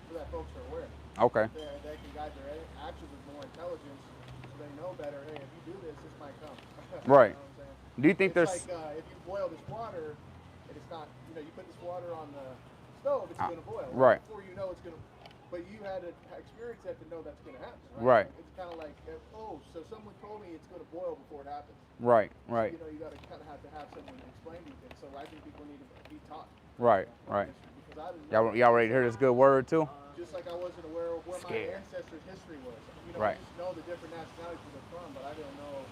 S5: so that folks are aware.
S1: Okay.
S5: They can guide their actions with more intelligence, so they know better. Hey, if you do this, this might come.
S1: Right.
S5: You know what I'm saying?
S1: Do you think
S5: It's
S1: there's...
S5: like if you boil this water, and it's not, you put this water on the stove, it's going to boil.
S1: Right.
S5: Before you know it's going to, but you had to experience that to know that's going to happen.
S1: Right.
S5: It's kind of like, so someone told me it's going to boil before it happens.
S1: Right, right.
S5: You got to kind of have someone explain these things. So I think people need to be taught.
S1: Right, right.
S5: Because I didn't know.
S1: Y'all ready to hear this good word too?
S5: Just like I wasn't aware of where
S1: Scared.
S5: my ancestors' history was.
S1: Right.
S5: I just know the different nationalities they're from, but I didn't know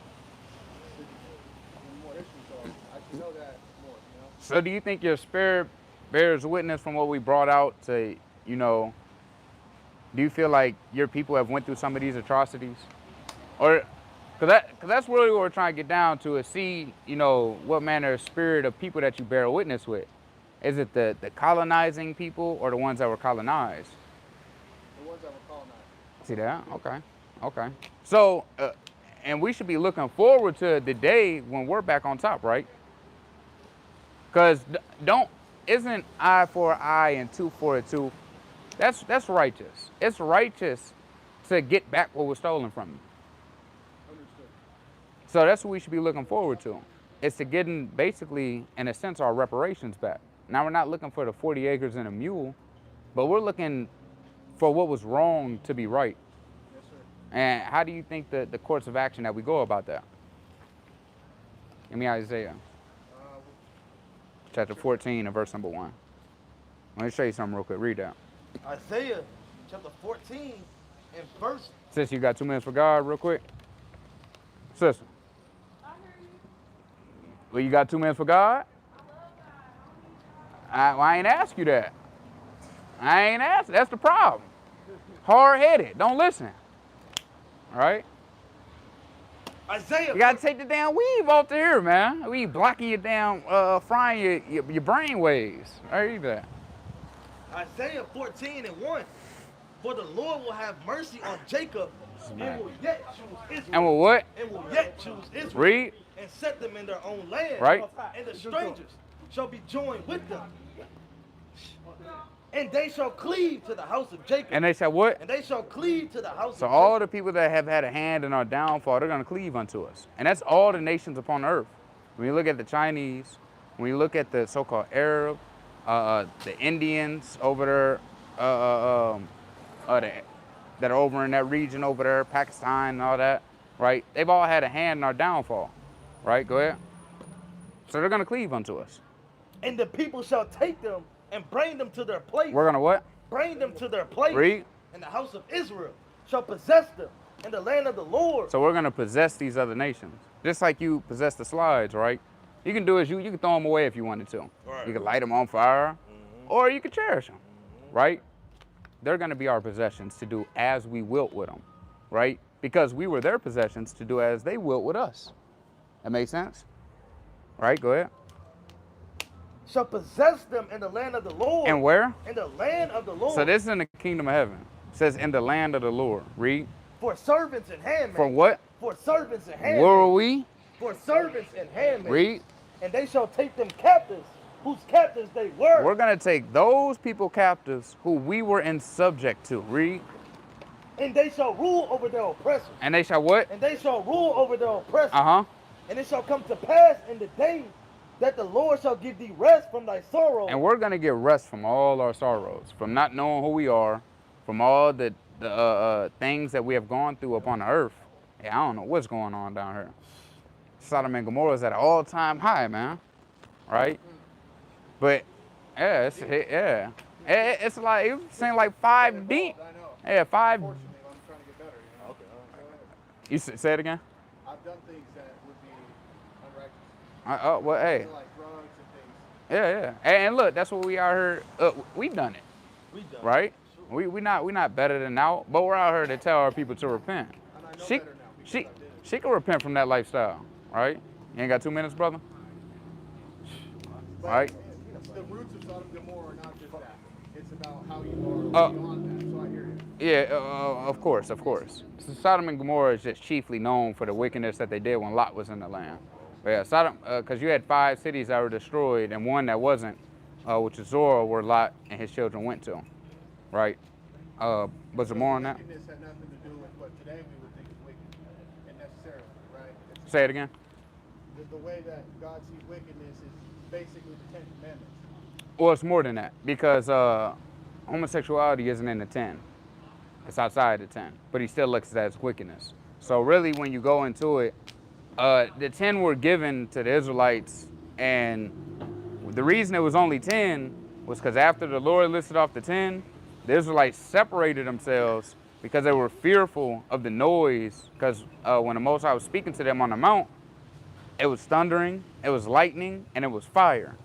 S5: the more history. So I should know that more.
S1: So do you think your spirit bears witness from what we brought out to, do you feel like your people have went through some of these atrocities? Or, because that's really what we're trying to get down to, is see, what manner of spirit of people that you bear witness with. Is it the colonizing people or the ones that were colonized?
S5: The ones that were colonized.
S1: See that? Okay. So, and we should be looking forward to the day when we're back on top, right? Because isn't eye for an eye and tooth for a tooth? That's righteous. It's righteous to get back what was stolen from you.
S5: Understood.
S1: So that's what we should be looking forward to. It's to getting, basically, in a sense, our reparations back. Now, we're not looking for the 40 acres and a mule, but we're looking for what was wrong to be right.
S5: Yes, sir.
S1: And how do you think the course of action that we go about that? Give me Isaiah. Chapter 14 and verse number 1. Let me show you something real quick. Read that.
S2: Isaiah chapter 14 and verse.
S1: Sis, you got 2 minutes for God real quick? Sister. Well, you got 2 minutes for God? I ain't ask you that. I ain't asked. That's the problem. Hard-headed. Don't listen. All right?
S2: Isaiah.
S1: You got to take the damn weave off the here, man. We blocking your damn, frying your brain waves. I read that.
S2: Isaiah 14 and 1. For the Lord will have mercy on Jacob and will yet choose Israel.
S1: And will what?
S2: And will yet choose Israel.
S1: Read.
S2: And set them in their own land.
S1: Right.
S2: And the strangers shall be joined with them. And they shall cleave to the house of Jacob.
S1: And they said what?
S2: And they shall cleave to the house of
S1: So
S2: Jacob.
S1: all the people that have had a hand in our downfall, they're going to cleave unto us. And that's all the nations upon earth. When you look at the Chinese, when you look at the so-called Arab, the Indians over there, that are over in that region over there, Pakistan and all that, right? They've all had a hand in our downfall, right? Go ahead. So they're going to cleave unto us.
S2: And the people shall take them and bring them to their place.
S1: We're going to what?
S2: Bring them to their place.
S1: Read.
S2: And the house of Israel shall possess them in the land of the Lord.
S1: So we're going to possess these other nations. Just like you possess the slides, right? You can do is you can throw them away if you wanted to.
S2: Right.
S1: You can light them on fire, or you can cherish them, right? They're going to be our possessions to do as we wilt with them, right? Because we were their possessions to do as they wilt with us. That makes sense? Right, go ahead.
S2: Shall possess them in the land of the Lord.
S1: And where?
S2: In the land of the Lord.
S1: So this is in the kingdom of heaven. It says in the land of the Lord. Read.
S2: For servants and handmaids.
S1: For what?
S2: For servants and handmaids.
S1: Where are we?
S2: For servants and handmaids.
S1: Read.
S2: And they shall take them captives, whose captives they were.
S1: We're going to take those people captives who we were in subject to. Read.
S2: And they shall rule over their oppressors.
S1: And they shall what?
S2: And they shall rule over their oppressors.
S1: Uh-huh.
S2: And it shall come to pass in the day that the Lord shall give thee rest from thy sorrow.
S1: And we're going to get rest from all our sorrows, from not knowing who we are, from all the things that we have gone through upon the earth. Yeah, I don't know what's going on down here. Sodom and Gomorrah is at an all-time high, man. Right? But Yeah, it's like it seemed like 5 deep.
S5: I know.
S1: Yeah, 5.
S5: Unfortunately, I'm trying to get better. You know?
S2: Okay.
S5: Go ahead.
S1: You say it again.
S5: I've done things that would be unrighteous.
S1: Well, hey,
S5: Things like drugs and things.
S1: yeah. And look, that's what we out here. We've done it,
S2: We done.
S1: right?
S2: Sure.
S1: We not better than out, but we're out here to tell our people to repent.
S5: And I know
S1: She
S5: better now because
S1: she
S5: I did it.
S1: she can repent from that lifestyle, right? You ain't got 2 minutes, brother.
S5: But
S1: Right.
S5: the roots of Sodom and Gomorrah are not just that. It's about how you are
S1: Uh,
S5: beyond that. So I hear you.
S1: Yeah, of course. So Sodom and Gomorrah is just chiefly known for the wickedness that they did when Lot was in the land. But yeah, Sodom, because you had 5 cities that were destroyed and one that wasn't, which is Zorah, where Lot and his children went to, right? Was there more on that?
S5: Wickedness had nothing to do with what today we would think is wicked, and necessarily, right?
S1: Say it again.
S5: The way that God sees wickedness is basically the 10 Commandments.
S1: Well, it's more than that because homosexuality isn't in the 10. It's outside the 10, but he still looks at it as wickedness. So really, when you go into it, the 10 were given to the Israelites, and the reason it was only 10 was because after the Lord listed off the 10, the Israelites separated themselves because they were fearful of the noise. Because when the Most High was speaking to them on the mount, it was thundering, it was lightning, and it was fire.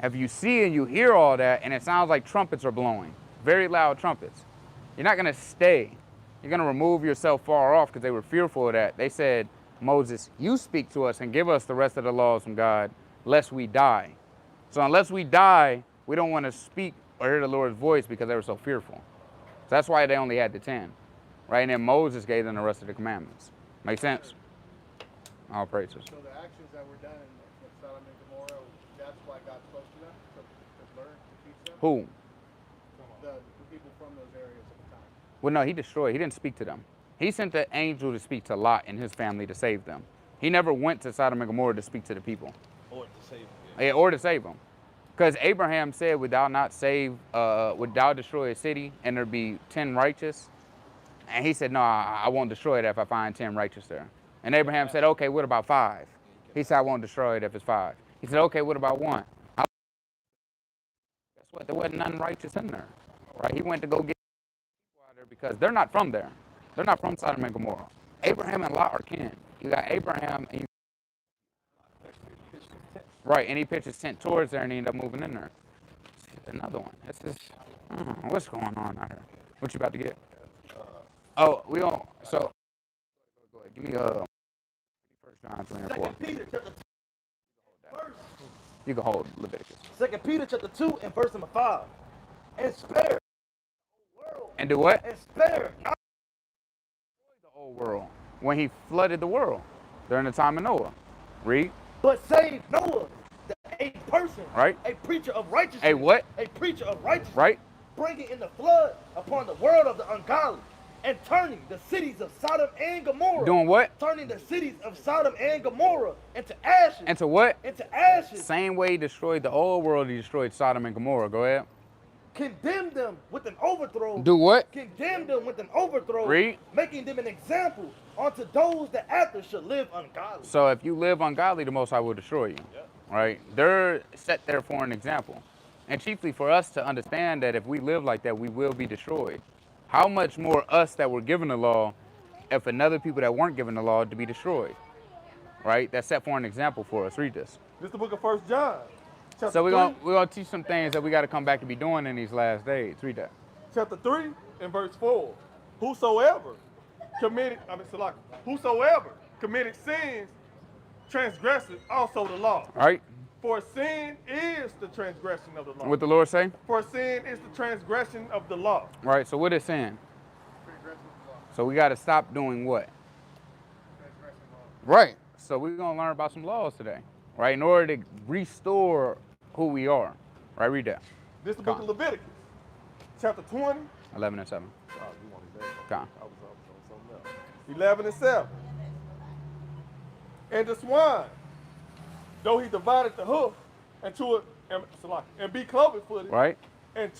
S1: If you see and you hear all that, and it sounds like trumpets are blowing, very loud trumpets, you're not going to stay. You're going to remove yourself far off because they were fearful of that. They said, Moses, you speak to us and give us the rest of the laws from God, lest we die. So unless we die, we don't want to speak or hear the Lord's voice because they were so fearful. So that's why they only had the 10, right? And then Moses gave them the rest of the commandments. Make sense? All praises.
S5: So the actions that were done in Sodom and Gomorrah, that's why God spoke to them, to learn, to teach them?
S1: Who?
S5: The people from those areas at the time.
S1: Well, no, he destroyed. He didn't speak to them. He sent the angel to speak to Lot and his family to save them. He never went to Sodom and Gomorrah to speak to the people.
S2: Or to save them.
S1: Yeah, or to save them. Because Abraham said, would thou destroy a city and there be 10 righteous? And he said, no, I won't destroy it if I find 10 righteous there. And Abraham said, okay, what about 5? He said, I won't destroy it if it's 5. He said, okay, what about 1? Guess what? There wasn't none righteous in there. Right? He went to go get people out there because they're not from there. They're not from Sodom and Gomorrah. Abraham and Lot are kin. You got Abraham and you right, and he pitched his tent towards there and he ended up moving in there. Another one. That's just, what's going on out here? What you about to get? We don't. So, go ahead. Give me 1 John 3 and 4.
S2: 2 Peter chapter 2, verse.
S1: You can hold Leviticus.
S2: 2 Peter chapter 2 and verse number 5. And spare the world.
S1: And do what?
S2: And spare not
S1: The whole world. When he flooded the world during the time of Noah. Read.
S2: but save Noah, a person,
S1: Right.
S2: a preacher of righteousness.
S1: A what?
S2: A preacher of righteousness.
S1: Right.
S2: Bringing in the flood upon the world of the ungodly, and turning the cities of Sodom and Gomorrah.
S1: Doing what?
S2: Turning the cities of Sodom and Gomorrah into ashes.
S1: Into what?
S2: Into ashes.
S1: Same way he destroyed the whole world, he destroyed Sodom and Gomorrah. Go ahead.
S2: Condemn them with an overthrow.
S1: Do what?
S2: Condemn them with an overthrow.
S1: Read.
S2: Making them an example unto those that after should live ungodly.
S1: So if you live ungodly, the Most High will destroy you.
S2: Yep.
S1: Right? They're set there for an example. And chiefly for us to understand that if we live like that, we will be destroyed. How much more us that were given the law, if another people that weren't given the law to be destroyed? Right? That's set for an example for us. Read this.
S3: This is the book of 1 John. Chapter
S1: So we're
S3: 3,
S1: gonna teach some things that we got to come back and be doing in these last days. Read that.
S3: chapter 3 and verse 4. Whosoever committed sins transgresseth also the law.
S1: All right?
S3: For sin is the transgression of the law.
S1: What the Lord say?
S3: For sin is the transgression of the law.
S1: Right? So what is sin?
S5: Transgressing the law.
S1: So we got to stop doing what?
S5: Transgressing the law.
S1: Right. So we're going to learn about some laws today. Right? In order to restore who we are. Right? Read that.
S3: This is the book of Leviticus, chapter 20,
S1: 11 and 7. Come.
S3: 11 and 7. And the swine, though he divided the hoof, and be cloven-footed,
S1: Right?
S3: and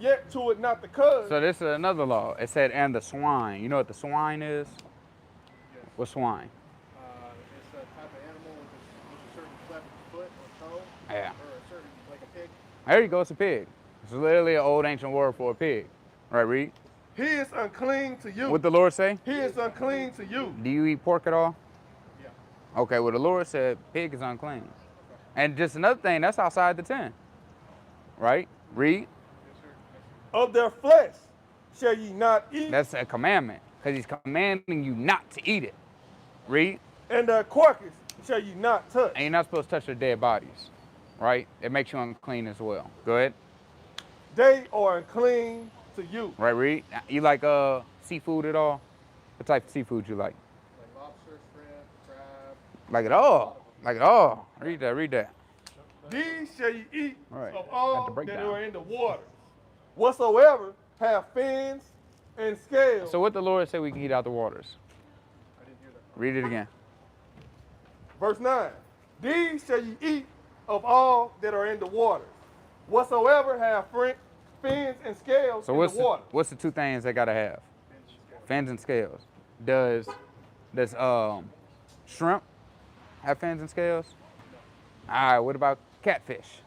S3: yet to it not the cud.
S1: So this is another law. It said, and the swine. You know what the swine is? What swine?
S5: It's a type of animal with a certain cleft foot or toe.
S1: Yeah.
S5: Or a certain, like a pig.
S1: There you go, it's a pig. It's literally an old ancient word for a pig. Right, read.
S3: He is unclean to you.
S1: What the Lord say?
S3: He is unclean to you.
S1: Do you eat pork at all?
S5: Yeah.
S1: Okay, well the Lord said pig is unclean. And just another thing, that's outside the 10. Right? Read.
S5: Yes, sir.
S3: Of their flesh shall ye not eat,
S1: That's a commandment. Because he's commanding you not to eat it. Read.
S3: and their carcass shall ye not touch.
S1: And you're not supposed to touch their dead bodies. Right? It makes you unclean as well. Go ahead.
S3: They are unclean to you.
S1: Right, read. You like seafood at all? What type of seafood you like?
S5: Like lobster, shrimp, crab.
S1: Like it all. Like it all. Read that, read that.
S3: These shall ye eat
S1: All right.
S3: of
S1: Got
S3: all
S1: the
S3: that
S1: breakdown.
S3: are in the waters, whatsoever have fins and scales.
S1: So what the Lord said we can eat out the waters?
S5: I didn't hear that.
S1: Read it again.
S3: Verse 9. These shall ye eat of all that are in the waters, whatsoever have fins and scales
S1: So
S3: in the water.
S1: what's the two things they gotta have? Fins and scales. Does shrimp have fins and scales? All right, what about catfish?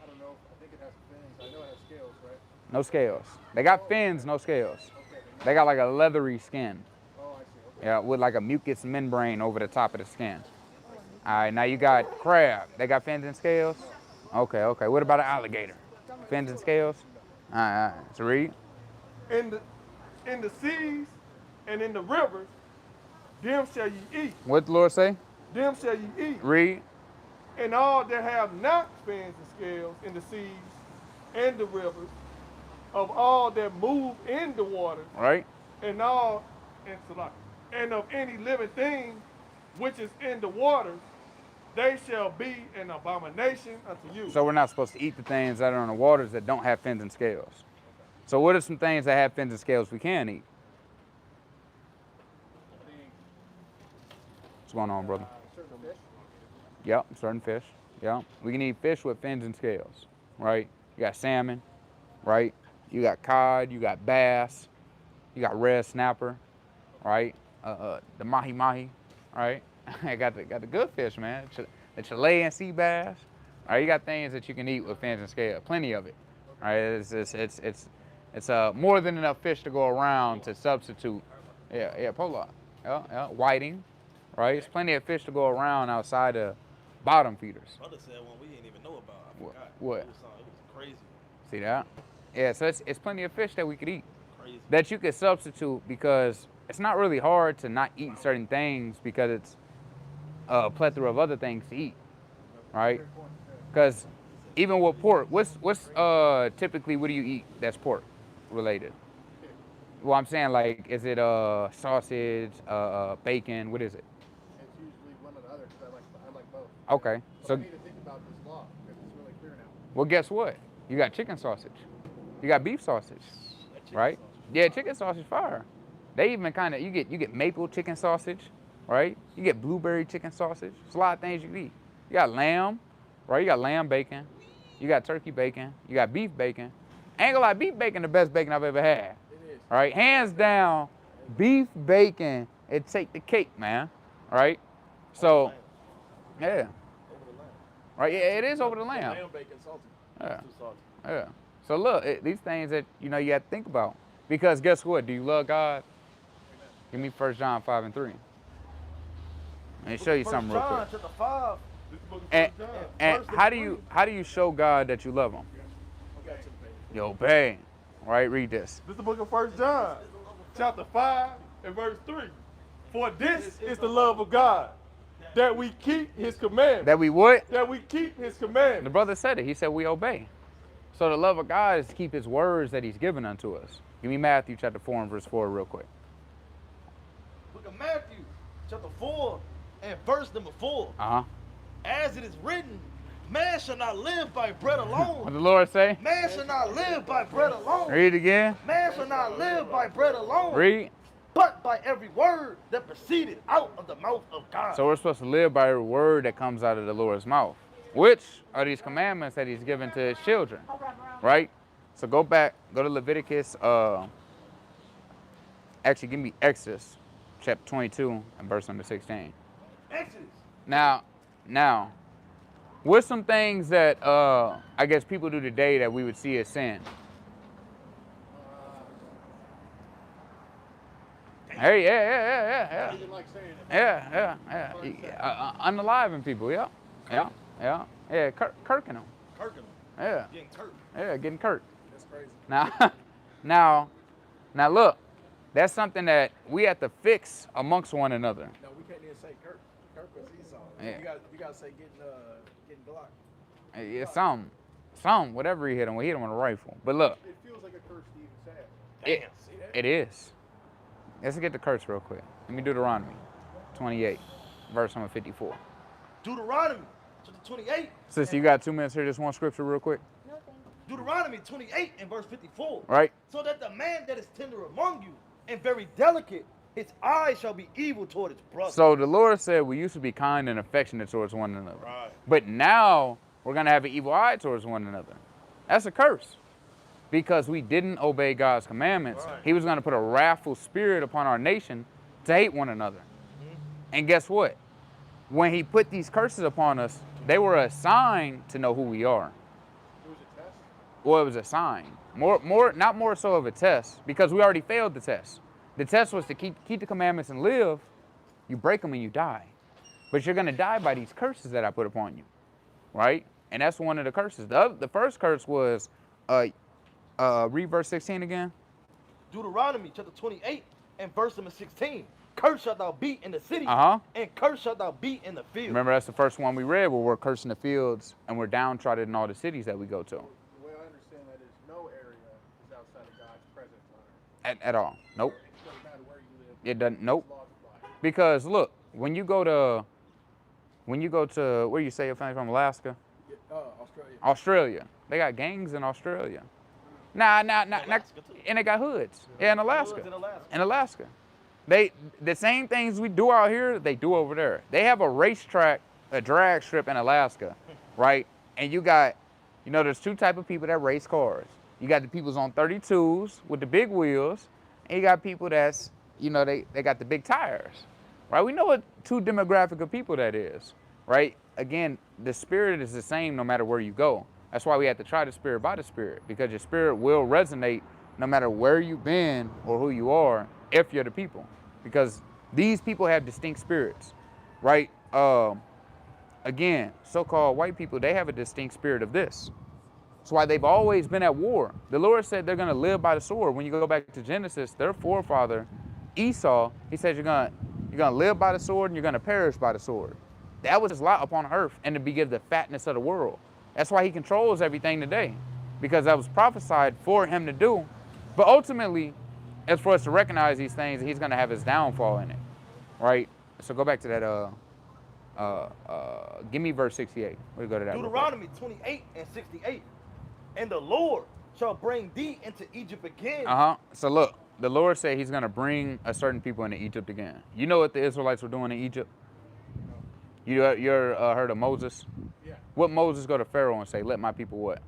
S5: I don't know. I think it has fins. I know it has scales, right?
S1: No scales. They got fins, no scales.
S5: Okay.
S1: They got like a leathery skin.
S5: Oh, I see. Okay.
S1: Yeah, with like a mucus membrane over the top of the skin. All right, now you got crab. They got fins and scales? Okay, okay. What about an alligator? Fins and scales? All right, all right. So read.
S3: In the seas and in the rivers, them shall ye eat.
S1: What the Lord say?
S3: Them shall ye eat.
S1: Read.
S3: And all that have not fins and scales in the seas and the rivers, of all that move in the waters,
S1: Right?
S3: and all and of any living thing which is in the waters, they shall be an abomination unto you.
S1: So we're not supposed to eat the things that are in the waters that don't have fins and scales. So what are some things that have fins and scales we can eat?
S5: I think
S1: What's going on, brother?
S5: certain fish.
S1: Yep, certain fish. Yep. We can eat fish with fins and scales, right? You got salmon, right? You got cod, you got bass, you got red snapper, right? The mahi-mahi, right? I got the good fish, man. The Chilean sea bass. All right, you got things that you can eat with fins and scales, plenty of it. All right, it's more than enough fish to go around to substitute. Yeah, polar. Yeah, whiting, right? There's plenty of fish to go around outside of bottom feeders.
S2: Brother said one we didn't even know about. I
S1: What?
S2: forgot.
S1: What?
S2: It was crazy.
S1: See that? Yeah, so it's plenty of fish that we could eat
S2: Crazy.
S1: that you could substitute because it's not really hard to not eat certain things because it's a plethora of other things to eat, right? Because even with pork, what's typically what do you eat that's pork related? Well, I'm saying like, is it sausage, bacon? What is it?
S5: It's usually one or the other because I like both.
S1: Okay,
S5: So
S1: so
S5: I need to think about this law because it's really clear now.
S1: well, guess what? You got chicken sausage, you got beef sausage, right? Yeah, chicken sausage fire. They even kind of you get maple chicken sausage, right? You get blueberry chicken sausage. There's a lot of things you can eat. You got lamb, right? You got lamb bacon. You got turkey bacon. You got beef bacon. Ain't gonna lie, beef bacon the best bacon I've ever had.
S5: It is.
S1: All right, hands down, beef bacon, it take the cake, man. All right, so yeah,
S2: Over the lamb.
S1: right, yeah, it is over the lamb.
S3: Lamb bacon salty.
S1: Yeah,
S2: Too salty.
S1: yeah. So look, these things that you have to think about because guess what? Do you love God? Give me 1 John 5:3. Let me show you something real quick.
S2: Chapter 5.
S3: This book of
S1: And,
S3: 1 John.
S1: and how do you show God that you love Him?
S5: Okay.
S1: You obey. Right? Read this.
S3: This is the book of 1 John, chapter 5 and verse 3. For this is the love of God, that we keep his commandments.
S1: That we would.
S3: That we keep his
S1: The
S3: commandments.
S1: brother said it. He said we obey. So the love of God is to keep His words that He's given unto us. Give me Matthew chapter 4 and verse 4 real quick.
S2: Book of Matthew, chapter 4, and verse number 4.
S1: Uh-huh.
S2: As it is written, man shall not live by bread
S1: What
S2: alone.
S1: the Lord say?
S2: Man shall not live by bread alone.
S1: Read it again.
S2: Man shall not live by bread alone.
S1: Read.
S2: But by every word that proceeded out of the mouth of God.
S1: So we're supposed to live by every word that comes out of the Lord's mouth, which are these commandments that He's given to His children, right? So go to Leviticus. Actually, give me Exodus, chapter 22 and verse number 16.
S2: Exodus.
S1: Now, What's some things that I guess people do today that we would see as sin? Hey, yeah.
S5: He didn't like saying it.
S1: Yeah. Unaliving people, yeah. Yeah, kirking them.
S2: Kirking them.
S1: Yeah.
S2: Getting kirked.
S1: Yeah, getting kirked.
S3: That's crazy.
S1: Now, look, that's something that we have to fix amongst one another.
S3: No, we can't even say Kirk. Kirk was Esau.
S1: Yeah.
S3: You gotta say getting Glock.
S1: It's some, whatever he hit him with a rifle. But look,
S5: It feels like a curse to even say it.
S2: Damn. See that?
S1: it is. Let's get the curse real quick. Let me Deuteronomy 28, verse number 54.
S2: Deuteronomy chapter 28.
S1: Sis, you got 2 minutes here, just one scripture real quick,
S6: No, thank you.
S2: Deuteronomy 28 and verse 54.
S1: right?
S2: So that the man that is tender among you and very delicate, his eyes shall be evil toward his brother.
S1: So the Lord said we used to be kind and affectionate towards one another.
S2: Right.
S1: But now we're going to have an evil eye towards one another. That's a curse. Because we didn't obey God's commandments.
S2: Right.
S1: He was going to put a wrathful spirit upon our nation to hate one another. And guess what? When he put these curses upon us, they were a sign to know who we are.
S5: It was a test.
S1: Well, it was a sign. Not more so of a test, because we already failed the test. The test was to keep the commandments and live. You break them and you die. But you're going to die by these curses that I put upon you, right? And that's one of the curses. The first curse was, read verse 16 again.
S2: Deuteronomy chapter 28 and verse number 16. Curse shalt thou be in the city,
S1: Uh-huh.
S2: and curse shalt thou be in the field.
S1: Remember, that's the first one we read, where we're cursing the fields and we're downtrodden in all the cities that we go to.
S5: The way I understand that is no area is outside of God's presence on earth.
S1: At all. Nope.
S5: It doesn't matter where you live.
S1: It doesn't. Nope.
S5: Laws apply.
S1: Because look, when you go to where you say your family from, Alaska,
S3: Australia.
S1: Australia, they got gangs in Australia. Nah,
S2: Alaska too.
S1: and they got hoods. Yeah, in Alaska.
S2: Hoods in Alaska.
S1: In Alaska. The same things we do out here, they do over there. They have a racetrack, a drag strip in Alaska, right? And you got, there's two type of people that race cars. You got the peoples on 32s with the big wheels, and you got people that's, they got the big tires, right? We know what two demographic of people that is, right? Again, the spirit is the same no matter where you go. That's why we have to try the spirit by the spirit, because your spirit will resonate no matter where you've been or who you are, if you're the people. Because these people have distinct spirits, right? Again, so-called white people, they have a distinct spirit of this. That's why they've always been at war. The Lord said they're going to live by the sword. When you go back to Genesis, their forefather, Esau, he said you're going to live by the sword and you're going to perish by the sword. That was his lot upon earth, and to be given the fatness of the world. That's why he controls everything today, because that was prophesied for him to do. But ultimately, it's for us to recognize these things, and he's going to have his downfall in it, right? So go back to that, give me verse 68. We'll go to that.
S2: Deuteronomy 28 and 68. And the Lord shall bring thee into Egypt again.
S1: So look, the Lord said he's going to bring a certain people into Egypt again. You know what the Israelites were doing in Egypt? You heard of Moses?
S5: Yeah.
S1: What Moses go to Pharaoh and say, let my people what?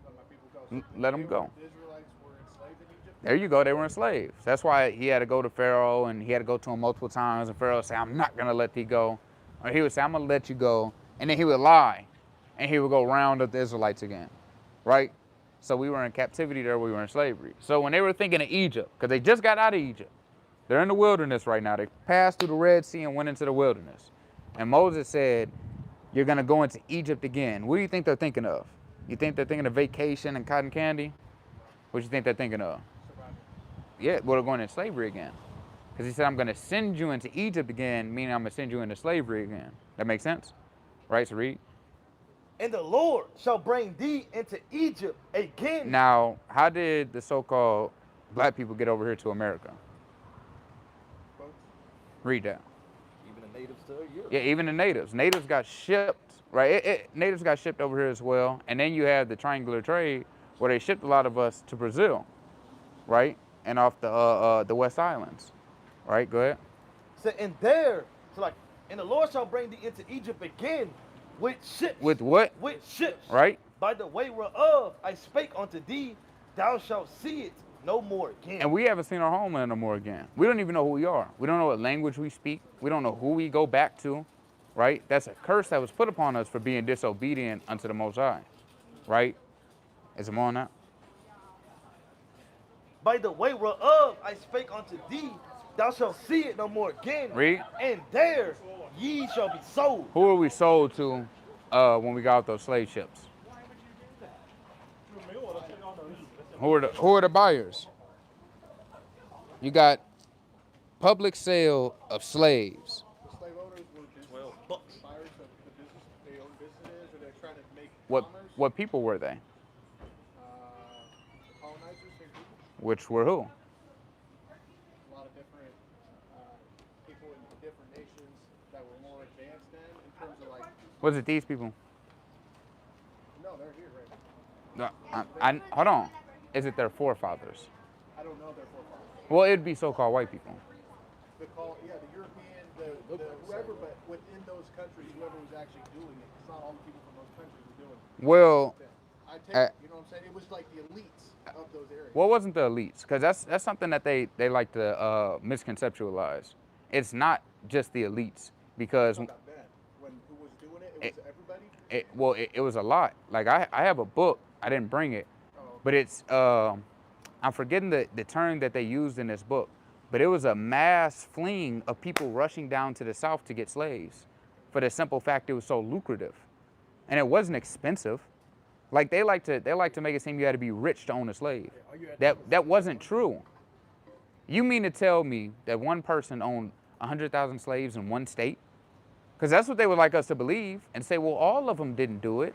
S5: Let my people go.
S1: Let them go.
S5: The Israelites were enslaved in Egypt.
S1: There you go, they were enslaved. That's why he had to go to Pharaoh, and he had to go to him multiple times, and Pharaoh would say, I'm not going to let thee go. Or he would say, I'm going to let you go. And then he would lie, and he would go round up the Israelites again, right? So we were in captivity there, we were in slavery. So when they were thinking of Egypt, because they just got out of Egypt, they're in the wilderness right now. They passed through the Red Sea and went into the wilderness. And Moses said, you're going to go into Egypt again. What do you think they're thinking of? You think they're thinking of vacation and cotton candy? What do you think they're thinking of?
S5: Surviving.
S1: Yeah, well, they're going into slavery again. Because he said, I'm going to send you into Egypt again, meaning I'm going to send you into slavery again. That makes sense? Right, so read.
S2: And the Lord shall bring thee into Egypt again.
S1: Now, how did the so-called black people get over here to America?
S5: Boats.
S1: Read that.
S2: Even the natives to Europe.
S1: Yeah, even the natives. Natives got shipped, right? Natives got shipped over here as well. And then you have the triangular trade, where they shipped a lot of us to Brazil, right? And off the West Islands, right? Go ahead.
S2: So and the Lord shall bring thee into Egypt again with ships.
S1: With what?
S2: With ships.
S1: Right?
S2: By the way whereof I spake unto thee, thou shalt see it no more again.
S1: And we haven't seen our homeland no more again. We don't even know who we are. We don't know what language we speak. We don't know who we go back to. right? That's a curse that was put upon us for being disobedient unto the Most High, right? Is it more on that?
S2: By the way whereof I spake unto thee, thou shalt see it no more again.
S1: Read.
S2: And there ye shall be sold.
S1: Who were we sold to when we got off those slave ships? Who are the buyers? You got public sale of slaves.
S5: The slave owners were business
S2: Bucks.
S5: buyers of the business. They own businesses, or they're trying to make
S1: What
S5: commerce.
S1: people were they?
S5: The colonizers, same people.
S1: Which were who?
S5: A lot of different people in different nations that were more advanced then in terms of like.
S1: Was it these people?
S5: No, they're here right now.
S1: No, hold on. Is it their forefathers?
S5: I don't know their forefathers.
S1: Well, it'd be so-called white people.
S5: The European, the whoever, but within those countries, whoever was actually doing it. It's not all the people from those countries were doing it.
S1: Well,
S5: I take, you know what I'm saying? It was like the elites of those areas.
S1: well, it wasn't the elites, because that's something that they like to misconceptualize. It's not just the elites, because
S5: When who was doing it, it was everybody?
S1: it was a lot. Like I have a book. I didn't bring it, but it's I'm forgetting the term that they used in this book, but it was a mass fleeing of people rushing down to the South to get slaves, for the simple fact it was so lucrative, and it wasn't expensive. Like they like to make it seem you had to be rich to own a slave. That wasn't true. You mean to tell me that one person owned 100,000 slaves in one state? Because that's what they would like us to believe, and say, well, all of them didn't do it.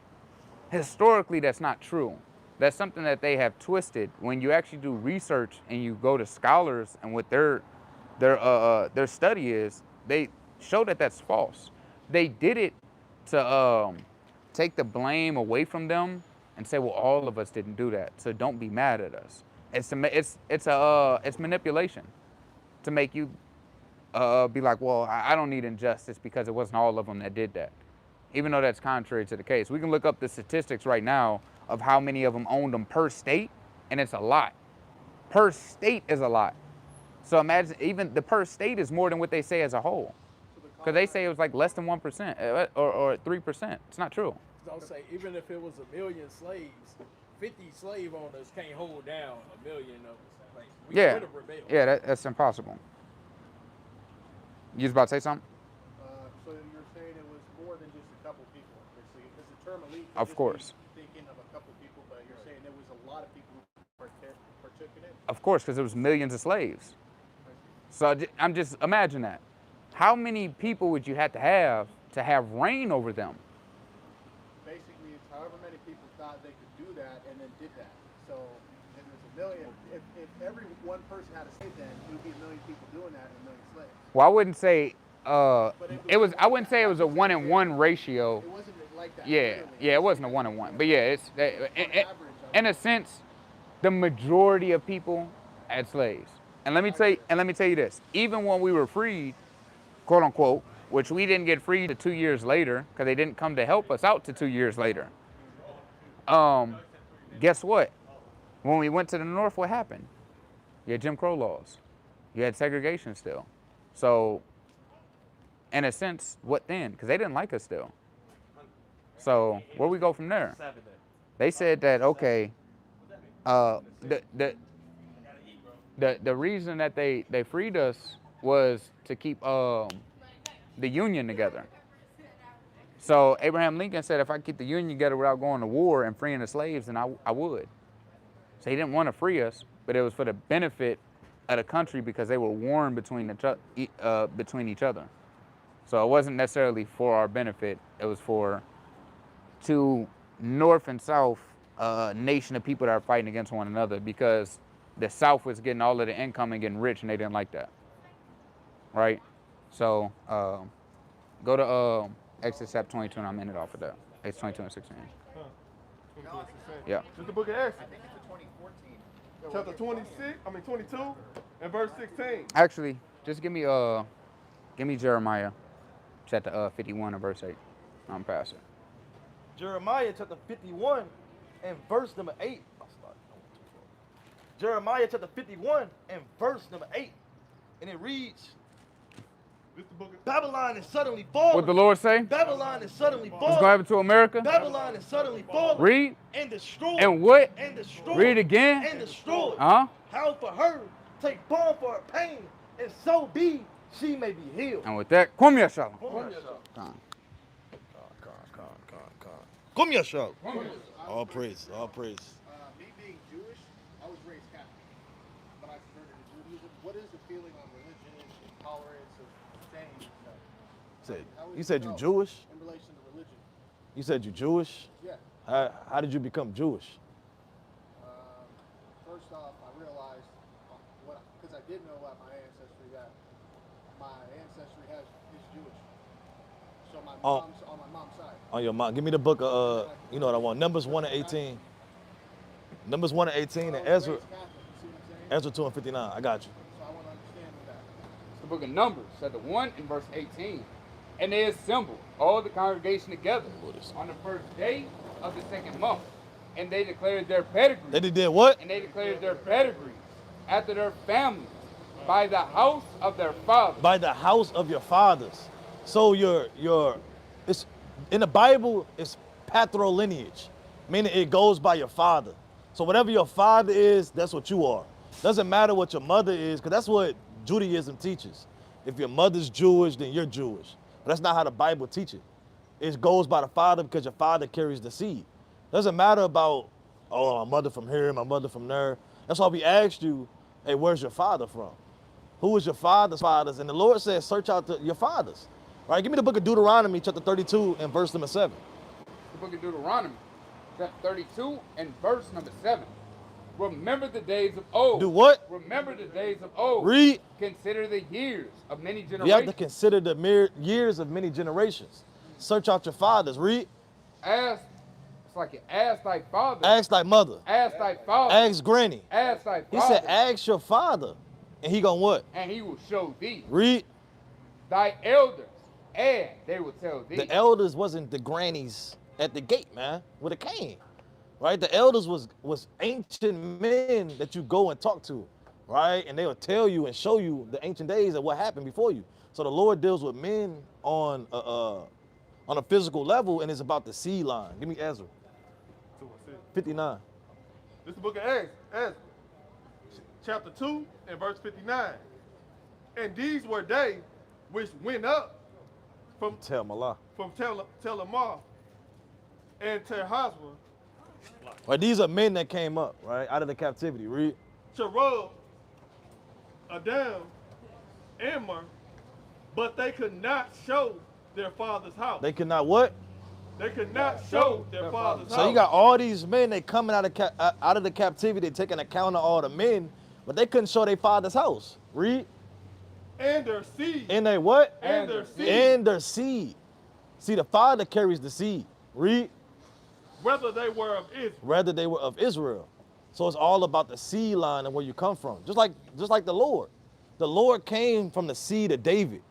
S1: Historically, that's not true. That's something that they have twisted. When you actually do research and you go to scholars and what their study is, they show that that's false. They did it to take the blame away from them and say, well, all of us didn't do that, so don't be mad at us. It's manipulation to make you be like, well, I don't need injustice because it wasn't all of them that did that. Even though that's contrary to the case. We can look up the statistics right now of how many of them owned them per state, and it's a lot. Per state is a lot. So imagine, even the per state is more than what they say as a whole. Because they say it was like less than 1% or 3%. It's not true.
S6: Don't say, even if it was 1 million slaves, 50 slave owners can't hold down 1 million of us. Like, we would have rebelled.
S1: Yeah, that's impossible. You was about to say something?
S5: So you're saying it was more than just a couple people, basically, because the term elite.
S1: Of course.
S5: Thinking of a couple people, but you're saying there was a lot of people who partook in it.
S1: Of course, because there was millions of slaves. So I'm just, imagine that. How many people would you have reign over them?
S5: Basically, it's however many people thought they could do that and then did that. So if there's 1 million, if every one person had a slave, then it would be 1 million people doing that and 1 million slaves.
S1: Well, I wouldn't say I wouldn't say it was a 1-in-1 ratio.
S5: It wasn't like that.
S1: Yeah, it wasn't a 1-in-1. But yeah, in a sense, the majority of people had slaves. And let me tell you this: even when we were freed, quote unquote, which we didn't get freed to 2 years later, because they didn't come to help us out to 2 years later. Guess what? When we went to the North, what happened? You had Jim Crow laws. You had segregation still. So, in a sense, what then? Because they didn't like us still. So, where we go from there? They said that, okay, the reason that they freed us was to keep the Union together. So Abraham Lincoln said, if I keep the Union together without going to war and freeing the slaves, then I would. So he didn't want to free us, but it was for the benefit of the country because they were warring between each other. So it wasn't necessarily for our benefit. It was for two North and South nation of people that are fighting against one another, because the South was getting all of the income and getting rich, and they didn't like that. Right? So go to Exodus chapter 22, and I'm ending it off of that. Exodus 22 and 16. Yeah.
S3: Just the book of Exodus.
S7: I think it's a 2014.
S3: Chapter 22 and verse 16.
S1: Actually, just give me Jeremiah chapter 51 and verse 8. I'm past it.
S2: Jeremiah chapter 51 and verse number 8. Jeremiah chapter 51 and verse number 8. And it reads,
S3: This the book of
S2: Babylon is suddenly
S1: What the
S2: falling.
S1: Lord say?
S2: Babylon is suddenly
S1: What's going to
S2: falling.
S1: happen to America?
S2: Babylon is suddenly falling.
S1: Read.
S2: And destroyed.
S1: And what?
S2: And destroyed.
S1: Read again.
S2: And destroyed.
S1: Huh?
S2: How for her take balm for her pain, and so be she may be healed.
S1: And with that, come here, Shalom.
S2: Come here, show. All praise. All praise.
S5: Me being Jewish, I was raised Catholic, but I converted to Judaism. What is the feeling on religion, intolerance of change and stuff?
S8: You said you Jewish?
S5: In relation to religion.
S8: You said you Jewish?
S5: Yeah.
S8: How did you become Jewish?
S5: First off, I realized, because I did know about my ancestry, that my ancestry is Jewish. So my mom's on my mom's side.
S8: On your mom. Give me the book of, you know what I want. Numbers 1 and 18. Numbers 1 and 18 and Ezra. Ezra 2 and 59. I got you.
S5: So I want to understand that.
S1: It's the book of Numbers, chapter 1 and verse 18. And they assembled all the congregation together on the first day of the second month. And they declared their pedigrees.
S8: They did what?
S1: And they declared their pedigrees after their families by the house of their fathers.
S8: By the house of your fathers. So it's in the Bible, it's patrilineage, meaning it goes by your father. So whatever your father is, that's what you are. Doesn't matter what your mother is, because that's what Judaism teaches. If your mother's Jewish, then you're Jewish. But that's not how the Bible teaches it. It goes by the father because your father carries the seed. Doesn't matter about, oh, my mother from here, my mother from there. That's why we asked you, hey, where's your father from? Who is your father's fathers? And the Lord says, search out your fathers. All right, give me the book of Deuteronomy, chapter 32 and verse number 7.
S1: The book of Deuteronomy, chapter 32 and verse number 7. Remember the days of old.
S8: Do what?
S1: Remember the days of old.
S8: Read.
S1: Consider the years of many generations.
S8: We have to consider the years of many generations. Search out your fathers. Read.
S1: Ask, it's like you ask thy father.
S8: Ask thy mother.
S1: Ask thy father.
S8: Ask granny.
S1: Ask thy father.
S8: He said, ask your father. And he gonna what?
S1: And he will show thee.
S8: Read.
S1: Thy elders, and they will tell thee.
S8: The elders wasn't the grannies at the gate, man, with a cane. Right? The elders was ancient men that you go and talk to, right? And they will tell you and show you the ancient days of what happened before you. So the Lord deals with men on a physical level, and it's about the seed line. Give me Ezra. 59.
S3: This is the book of Ezra, chapter 2 and verse 59. And these were they which went up from
S8: Telmalah.
S3: Telamar and Terhazra
S8: Right, these are men that came up, right, out of the captivity. Read.
S3: Cherub, Adam, Immer, but they could not show their father's house.
S8: They could not what?
S3: They could not show their father's house.
S8: So you got all these men, they coming out of the captivity, they taking account of all the men, but they couldn't show their father's house. Read.
S3: And their seed.
S8: And they what?
S3: And their seed.
S8: And their seed. See, the father carries the seed. Read.
S3: Whether they were of Israel.
S8: Whether they were of Israel. So it's all about the seed line and where you come from. Just like the Lord. The Lord came from the seed of David.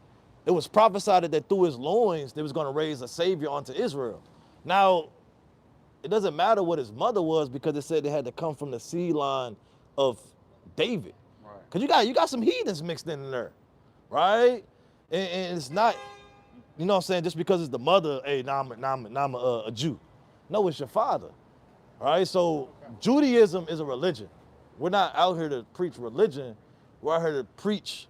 S8: It was prophesied that through his loins, they was going to raise a savior unto Israel. Now, it doesn't matter what his mother was because it said they had to come from the seed line of David. Right. Because you got some heathens mixed in there, right? And it's not, you know what I'm saying, just because it's the mother, hey, now I'm a Jew. No, it's your father, right? So Judaism is a religion. We're not out here to preach religion. We're out here to preach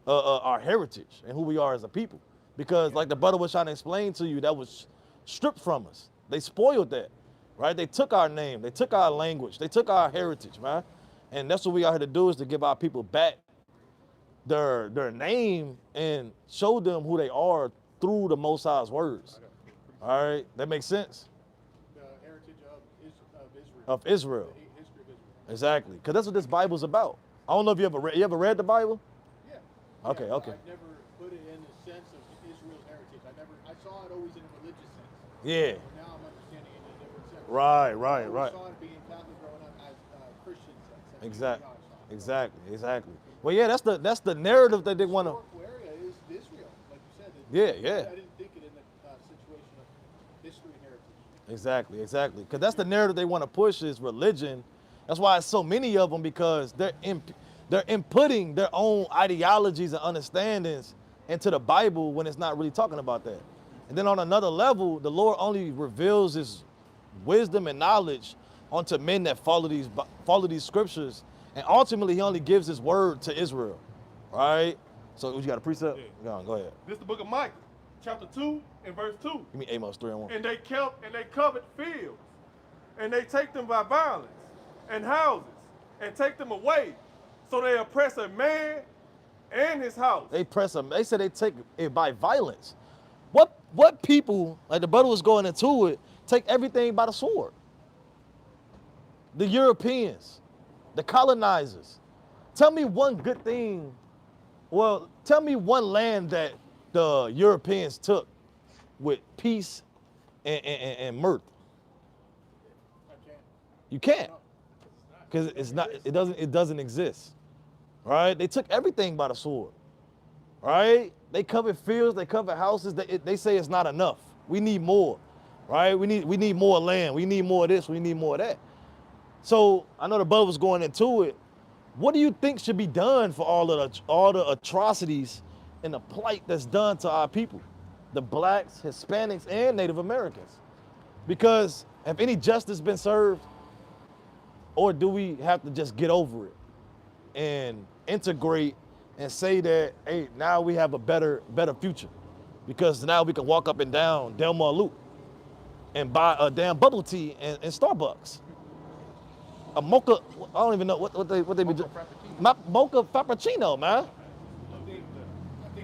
S8: our heritage and who we are as a people. Because like the brother was trying to explain to you, that was stripped from us. They spoiled that, right? They took our name. They took our language. They took our heritage, man. And that's what we out here to do, is to give our people back their name and show them who they are through the Most High's words. All right, that makes sense?
S5: The heritage of Israel.
S8: Of Israel.
S5: The history of Israel.
S8: Exactly, because that's what this Bible's about. I don't know if you ever read the Bible?
S5: Yeah.
S8: Okay,
S5: yeah,
S8: okay.
S5: I've never put it in the sense of Israel's heritage. I saw it always in a religious sense.
S8: Yeah.
S5: But now I'm understanding it in a different sense.
S8: Right.
S5: I saw it being Catholic growing up as Christian sense.
S8: Exactly. Well, yeah, that's the narrative that they want to.
S5: The area is Israel, like you said.
S8: Yeah.
S5: I didn't think it in the situation of history and heritage.
S8: Exactly. Because that's the narrative they want to push, is religion. That's why it's so many of them, because they're inputting their own ideologies and understandings into the Bible when it's not really talking about that. And then on another level, the Lord only reveals his wisdom and knowledge onto men that follow these scriptures. And ultimately, he only gives his word to Israel, right? So you got a precept?
S3: Yeah.
S8: Go ahead.
S3: This is the book of Micah, chapter 2 and verse 2.
S8: Give me Amos 3:1.
S3: And they covered fields, and they take them by violence, and houses, and take them away. So they oppress a man and his house.
S8: They press them. They said they take it by violence. What people, like the brother was going into it, take everything by the sword? The Europeans, the colonizers. Tell me one good thing. Well, tell me one land that the Europeans took with peace and mirth. You can't, because it doesn't exist. Right? They took everything by the sword. Right? They covered fields, they covered houses. They say it's not enough. We need more. Right? We need more land. We need more of this. We need more of that. So I know the brother was going into it. What do you think should be done for all the atrocities and the plight that's done to our people, the blacks, Hispanics, and Native Americans? Because have any justice been served, or do we have to just get over it and integrate and say that, hey, now we have a better future, because now we can walk up and down Delmar Loop and buy a damn bubble tea in Starbucks. A mocha, I don't even know what they be doing. Mocha frappuccino, man.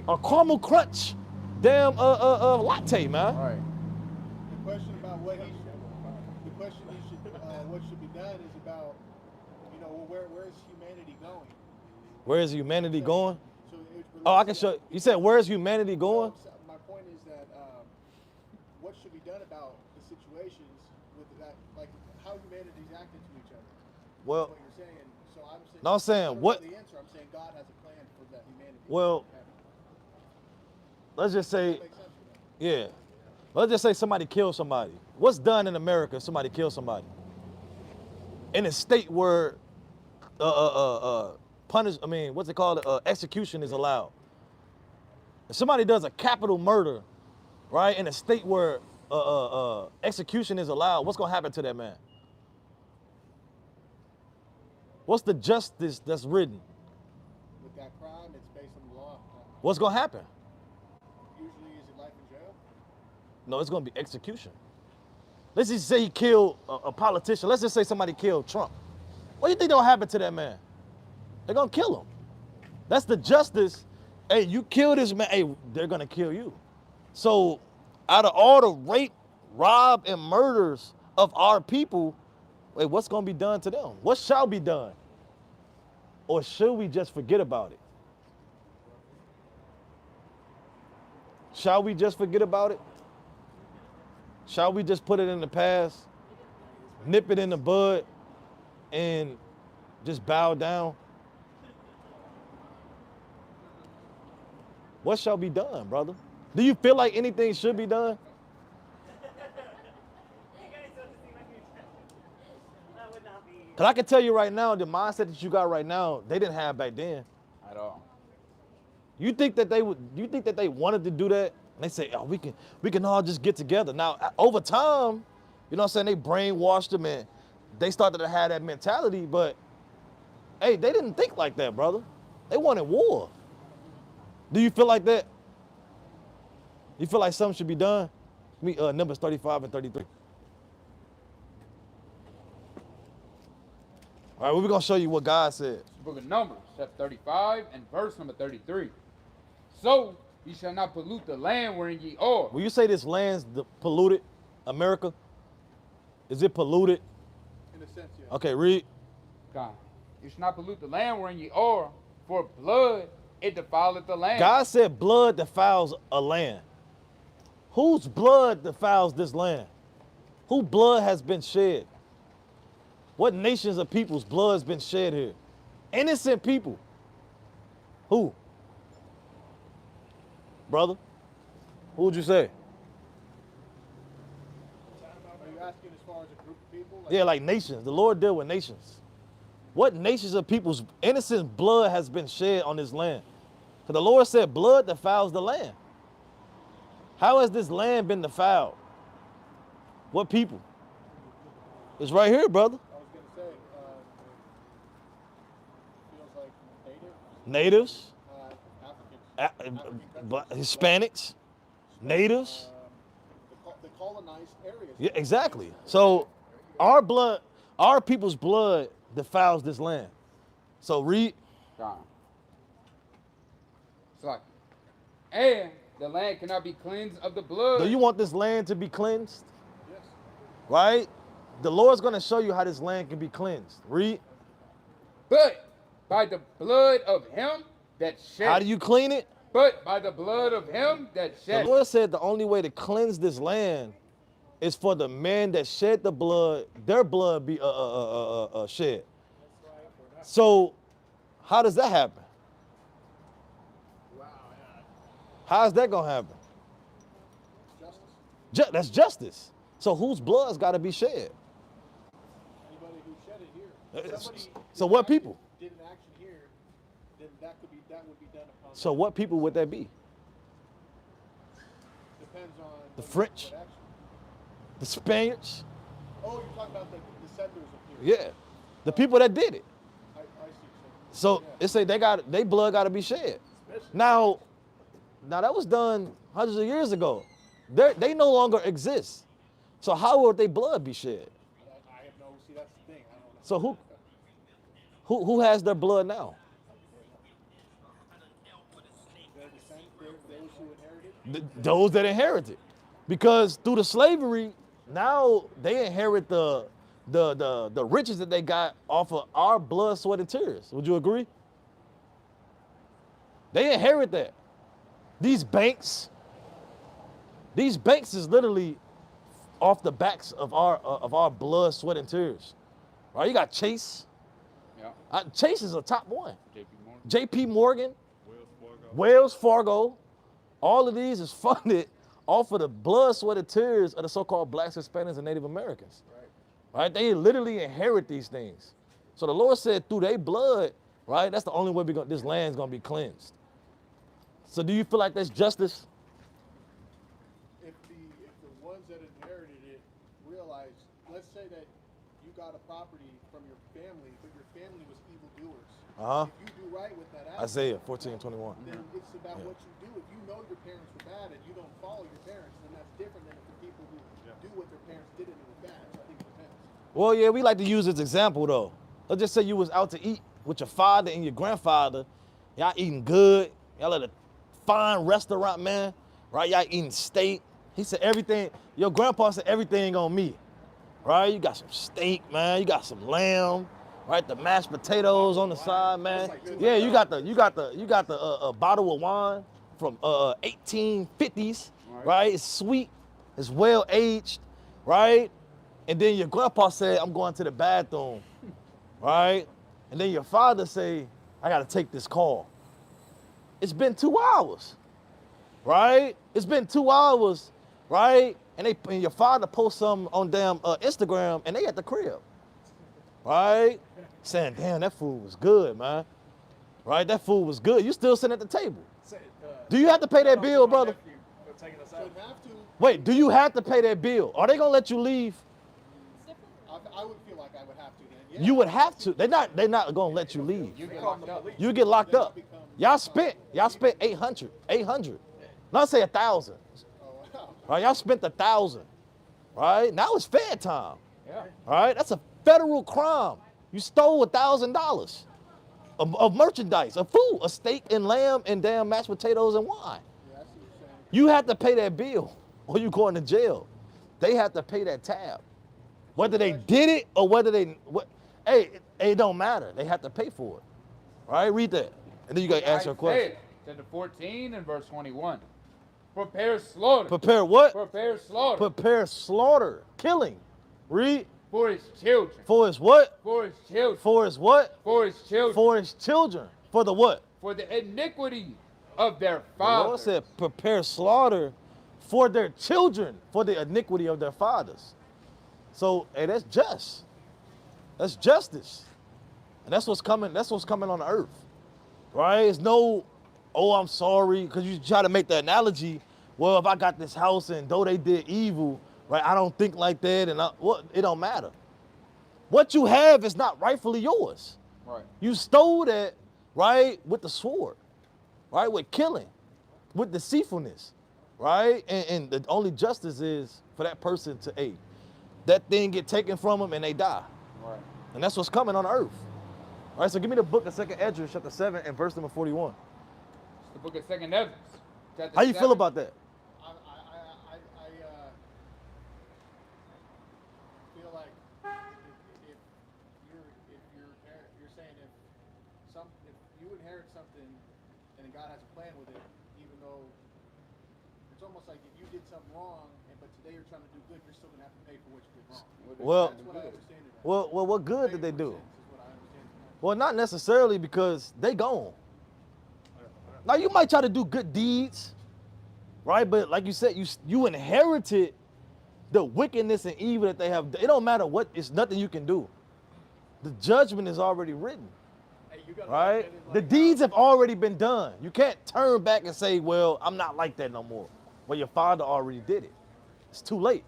S8: A caramel crunch, damn latte, man.
S1: Right.
S5: The question about what should be done is about, where is humanity going?
S8: Where is humanity going?
S5: So
S8: Oh, I can show. You said where is humanity going?
S5: My point is that what should be done about the situations with that, like how humanity's acting to each other.
S8: Well,
S5: What you're saying. So I'm saying.
S8: No, I'm saying
S5: I don't
S8: what-
S5: know the answer. I'm saying God has a plan for that humanity.
S8: Well, let's just say,
S5: That makes sense to me.
S8: yeah. Let's just say somebody kills somebody. What's done in America if somebody kills somebody? In a state where execution is allowed. If somebody does a capital murder, right, in a state where execution is allowed, what's gonna happen to that man? What's the justice that's written?
S5: With that crime, it's based on the law.
S8: What's gonna happen?
S5: Usually, is it life in jail?
S8: No, it's gonna be execution. Let's just say he killed a politician. Let's just say somebody killed Trump. What do you think gonna happen to that man? They're gonna kill him. That's the justice. Hey, you kill this man, hey, they're gonna kill you. So out of all the rape, rob, and murders of our people, wait, what's gonna be done to them? What shall be done? Or should we just forget about it? Shall we just forget about it? Shall we just put it in the past, nip it in the bud, and just bow down? What shall be done, brother? Do you feel like anything should be done? Because I can tell you right now, the mindset that you got right now, they didn't have back then.
S1: At all.
S8: You think that they wanted to do that? And they say, oh, we can all just get together. Now, over time, you know what I'm saying, they brainwashed them and they started to have that mentality, but hey, they didn't think like that, brother. They wanted war. Do you feel like that? You feel like something should be done? Numbers 35 and 33. All right, we're going to show you what God said.
S1: Book of Numbers, chapter 35 and verse number 33. So ye shall not pollute the land wherein ye are.
S8: Will you say this land's polluted, America? Is it polluted?
S5: In a sense, yes.
S8: Okay, read.
S1: God. You shall not pollute the land wherein ye are, for blood it defileth the land.
S8: God said blood defiles a land. Whose blood defiles this land? Whose blood has been shed? What nations of people's blood has been shed here? Innocent people. Who? Brother? Who would you say?
S5: Are you asking as far as a group of people?
S8: Yeah, like nations. The Lord deal with nations. What nations of people's innocent blood has been shed on this land? So the Lord said blood defiles the land. How has this land been defiled? What people? It's right here, brother.
S5: I was gonna say, feels like natives,
S8: Natives,
S5: Africans,
S8: Hispanics, natives.
S5: the colonized areas.
S8: Yeah, exactly. So our blood, our people's blood defiles this land. So read.
S1: Gone. It's like, and the land cannot be cleansed of the blood.
S8: Do you want this land to be cleansed?
S5: Yes.
S8: Right? The Lord's going to show you how this land can be cleansed. Read.
S1: But by the blood of him that shed.
S8: How do you clean it?
S1: But by the blood of him that
S8: The
S1: shed.
S8: Lord said the only way to cleanse this land is for the men that shed the blood, their blood be shed. So how does that happen? How's that going to happen?
S5: Justice.
S8: That's justice. So whose blood's got to be shed?
S5: Anybody who shed it here. Somebody
S8: So what people?
S5: did an action here, then that would be done upon.
S8: So what people would that be?
S5: Depends on
S8: The French?
S5: what action.
S8: The Spaniards?
S5: Oh, you're talking about the settlers of here.
S8: Yeah. The people that did it.
S5: I see what you're saying.
S8: So
S5: Yeah.
S8: it say they blood got to be shed. Now that was done hundreds of years ago. They no longer exist. So how would their blood be shed?
S5: I have no. See, that's the thing. I don't know.
S8: So who has their blood now?
S5: Their those who inherited.
S8: Those that inherited. Because through the slavery, now they inherit the riches that they got off of our blood, sweat, and tears. Would you agree? They inherit that. These banks is literally off the backs of our blood, sweat, and tears. Right? You got Chase.
S1: Yeah.
S8: Chase is a top one.
S1: JP Morgan.
S8: JP Morgan, Wells Fargo, all of these is funded off of the blood, sweat, and tears of the so-called blacks, Hispanics, and Native Americans. Right? They literally inherit these things. So the Lord said through their blood, right, that's the only way this land's gonna be cleansed. So do you feel like that's justice?
S5: If the ones that inherited it realize, let's say that you got a property from your family, but your family was evildoers.
S8: Uh-huh.
S5: If you do right with that asset,
S8: Isaiah 14:21.
S5: then it's about what you do. If you know your parents were bad and you don't follow your parents, then that's different than if the people who do what their parents did and it was bad. So I think it depends.
S8: Well, yeah, we like to use this example though. Let's just say you was out to eat with your father and your grandfather. Y'all eating good. Y'all at a fine restaurant, man. Right? Y'all eating steak. He said everything. Your grandpa said everything on me. Right? You got some steak, man. You got some lamb. Right? The mashed potatoes on the side, man. Yeah, you got the bottle of wine from 1850s. Right? It's sweet. It's well aged. Right? And then your grandpa said, I'm going to the bathroom, right? And then your father say, I gotta take this call. It's been 2 hours, right? It's been 2 hours, right? And your father posts something on damn Instagram and they at the crib, right? Saying, damn, that food was good, man. Right, that food was good. You still sitting at the table. Do you have to pay that bill, brother?
S5: Shouldn't have to.
S8: Wait, do you have to pay that bill? Are they gonna let you leave?
S5: I would feel like I would have to then. Yeah.
S8: You would have to. They're not gonna let you leave.
S1: You get locked up.
S8: You get locked up. Y'all spent 800. Not say 1,000.
S5: Oh, wow.
S8: Right? Y'all spent 1,000. Right? Now it's fair time.
S1: Yeah.
S8: Right? That's a federal crime. You stole $1,000 of merchandise, of food, a steak and lamb and damn mashed potatoes and wine.
S5: Yeah, I see what you're saying.
S8: You have to pay that bill or you going to jail. They have to pay that tab. Whether they did it or whether it don't matter. They have to pay for it. All right, read that. And then you got to answer a question.
S1: Chapter 14 and verse 21. Prepare slaughter.
S8: Prepare what?
S1: Prepare slaughter.
S8: Prepare slaughter. Killing. Read.
S1: For his children.
S8: For his what?
S1: For his children.
S8: For his what?
S1: For his children.
S8: For his children. For the what?
S1: For the iniquity of their
S8: The Lord
S1: fathers.
S8: said prepare slaughter for their children, for the iniquity of their fathers. So, hey, that's just. That's justice. And that's what's coming on the earth. Right? It's no, oh, I'm sorry, because you try to make the analogy, well, if I got this house and though they did evil, right, I don't think like that, and well, it don't matter. What you have is not rightfully yours.
S1: Right.
S8: You stole that, right, with the sword, right, with killing, with deceitfulness, right? And the only justice is for that person to, hey, that thing get taken from them and they die.
S1: Right.
S8: And that's what's coming on earth. All right, so give me the book of 2nd Ezra, chapter 7 and verse number 41.
S1: It's the book of 2nd Ezra.
S8: How you feel about that?
S5: I feel like if you're saying if you inherit something and God has a plan with it, even though it's almost like if you did something wrong, but today you're trying to do good, you're still gonna have to pay for what you did wrong.
S8: Well,
S5: That's what I understand it as.
S8: well, what good did they do?
S5: Is what I understand it as.
S8: Well, not necessarily, because they gone. Now you might try to do good deeds, right? But like you said, you inherited the wickedness and evil that they have. It don't matter what, it's nothing you can do. The judgment is already written,
S6: Hey, you gotta
S8: right?
S6: look at it
S8: The
S6: like
S8: deeds have already been done. You can't turn back and say, well, I'm not like that no more. Well, your father already did it. It's too late.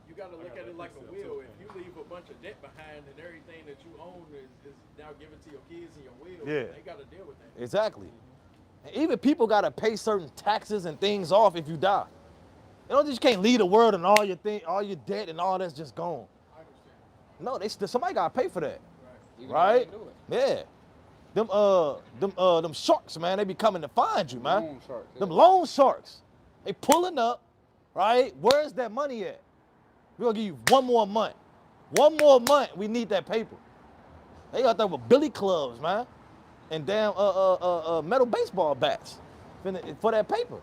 S6: You gotta look at it like a will. If you leave a bunch of debt behind and everything that you own is now given to your kids in your will,
S8: Yeah.
S6: they gotta deal with that.
S8: Exactly. And even people gotta pay certain taxes and things off if you die. You know, you just can't leave the world and all your debt and all that's just gone.
S5: I understand.
S8: No, somebody gotta pay for that,
S1: You can
S8: right?
S1: do it.
S8: Yeah. Them sharks, man, they be coming to find you, man.
S1: Loan sharks, yeah.
S8: Them loan sharks, they pulling up, right? Where's that money at? We're gonna give you one more month. One more month, we need that paper. They got there with billy clubs, man, and damn metal baseball bats for that paper.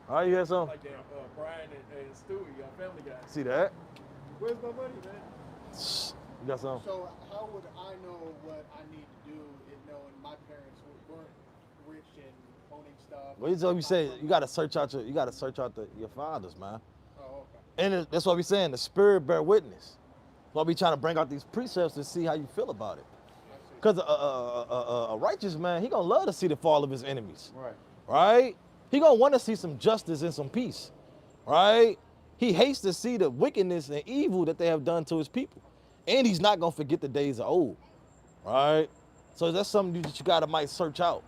S8: All right, you hear something?
S6: Like that, Brian and Stewie, your Family Guy.
S8: See that?
S6: Where's my money, man?
S8: You got something?
S5: So how would I know what I need to do in knowing my parents weren't rich and owning stuff?
S8: Well, you say you gotta search out your fathers, man.
S5: Oh, okay.
S8: And that's what we saying. The spirit bear witness. That's why we trying to bring out these precepts to see how you feel about it. Because a righteous man, he gonna love to see the fall of his enemies.
S1: Right.
S8: Right? He gonna want to see some justice and some peace. Right? He hates to see the wickedness and evil that they have done to his people. And he's not gonna forget the days of old. Right? So that's something that you gotta might search out.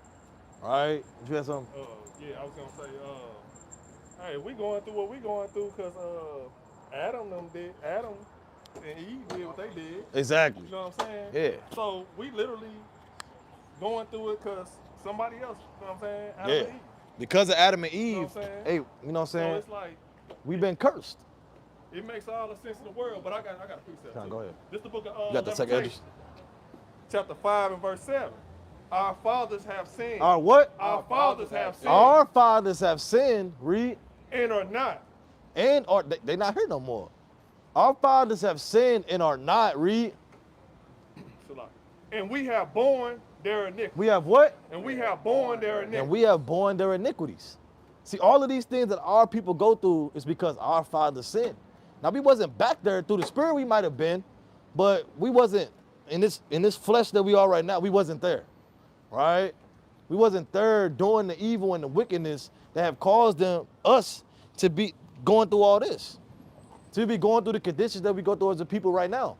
S8: Right? You have something?
S3: Yeah, I was gonna say, hey, we going through what we going through because Adam and Eve did what they did.
S8: Exactly.
S3: You know what I'm saying?
S8: Yeah.
S3: So we literally going through it because somebody else, you know what I'm saying? Adam
S8: Yeah.
S3: and Eve.
S8: Because of Adam and
S3: know
S8: Eve,
S3: what I'm saying?
S8: hey, you know what I'm
S3: So
S8: saying?
S3: it's like,
S8: We've been cursed.
S3: it makes all the sense in the world, but I got a precept.
S8: Nah,
S3: too.
S8: go ahead.
S3: This the book of
S8: You got the second
S3: Lamentation, chapter 5 and verse 7. Our fathers have sinned.
S8: Our what?
S3: Our fathers have sinned.
S8: Our fathers have sinned, read,
S3: And are not.
S8: and are they not here no more. Our fathers have sinned and are not, read.
S3: And we have borne their iniquity.
S8: We have what?
S3: And we have borne their iniquity.
S8: And we have borne their iniquities. See, all of these things that our people go through is because our fathers sinned. Now, we wasn't back there through the spirit, we might have been, but we wasn't in this flesh that we are right now, we wasn't there, right? We wasn't there doing the evil and the wickedness that have caused us to be going through all this, to be going through the conditions that we go through as a people right now.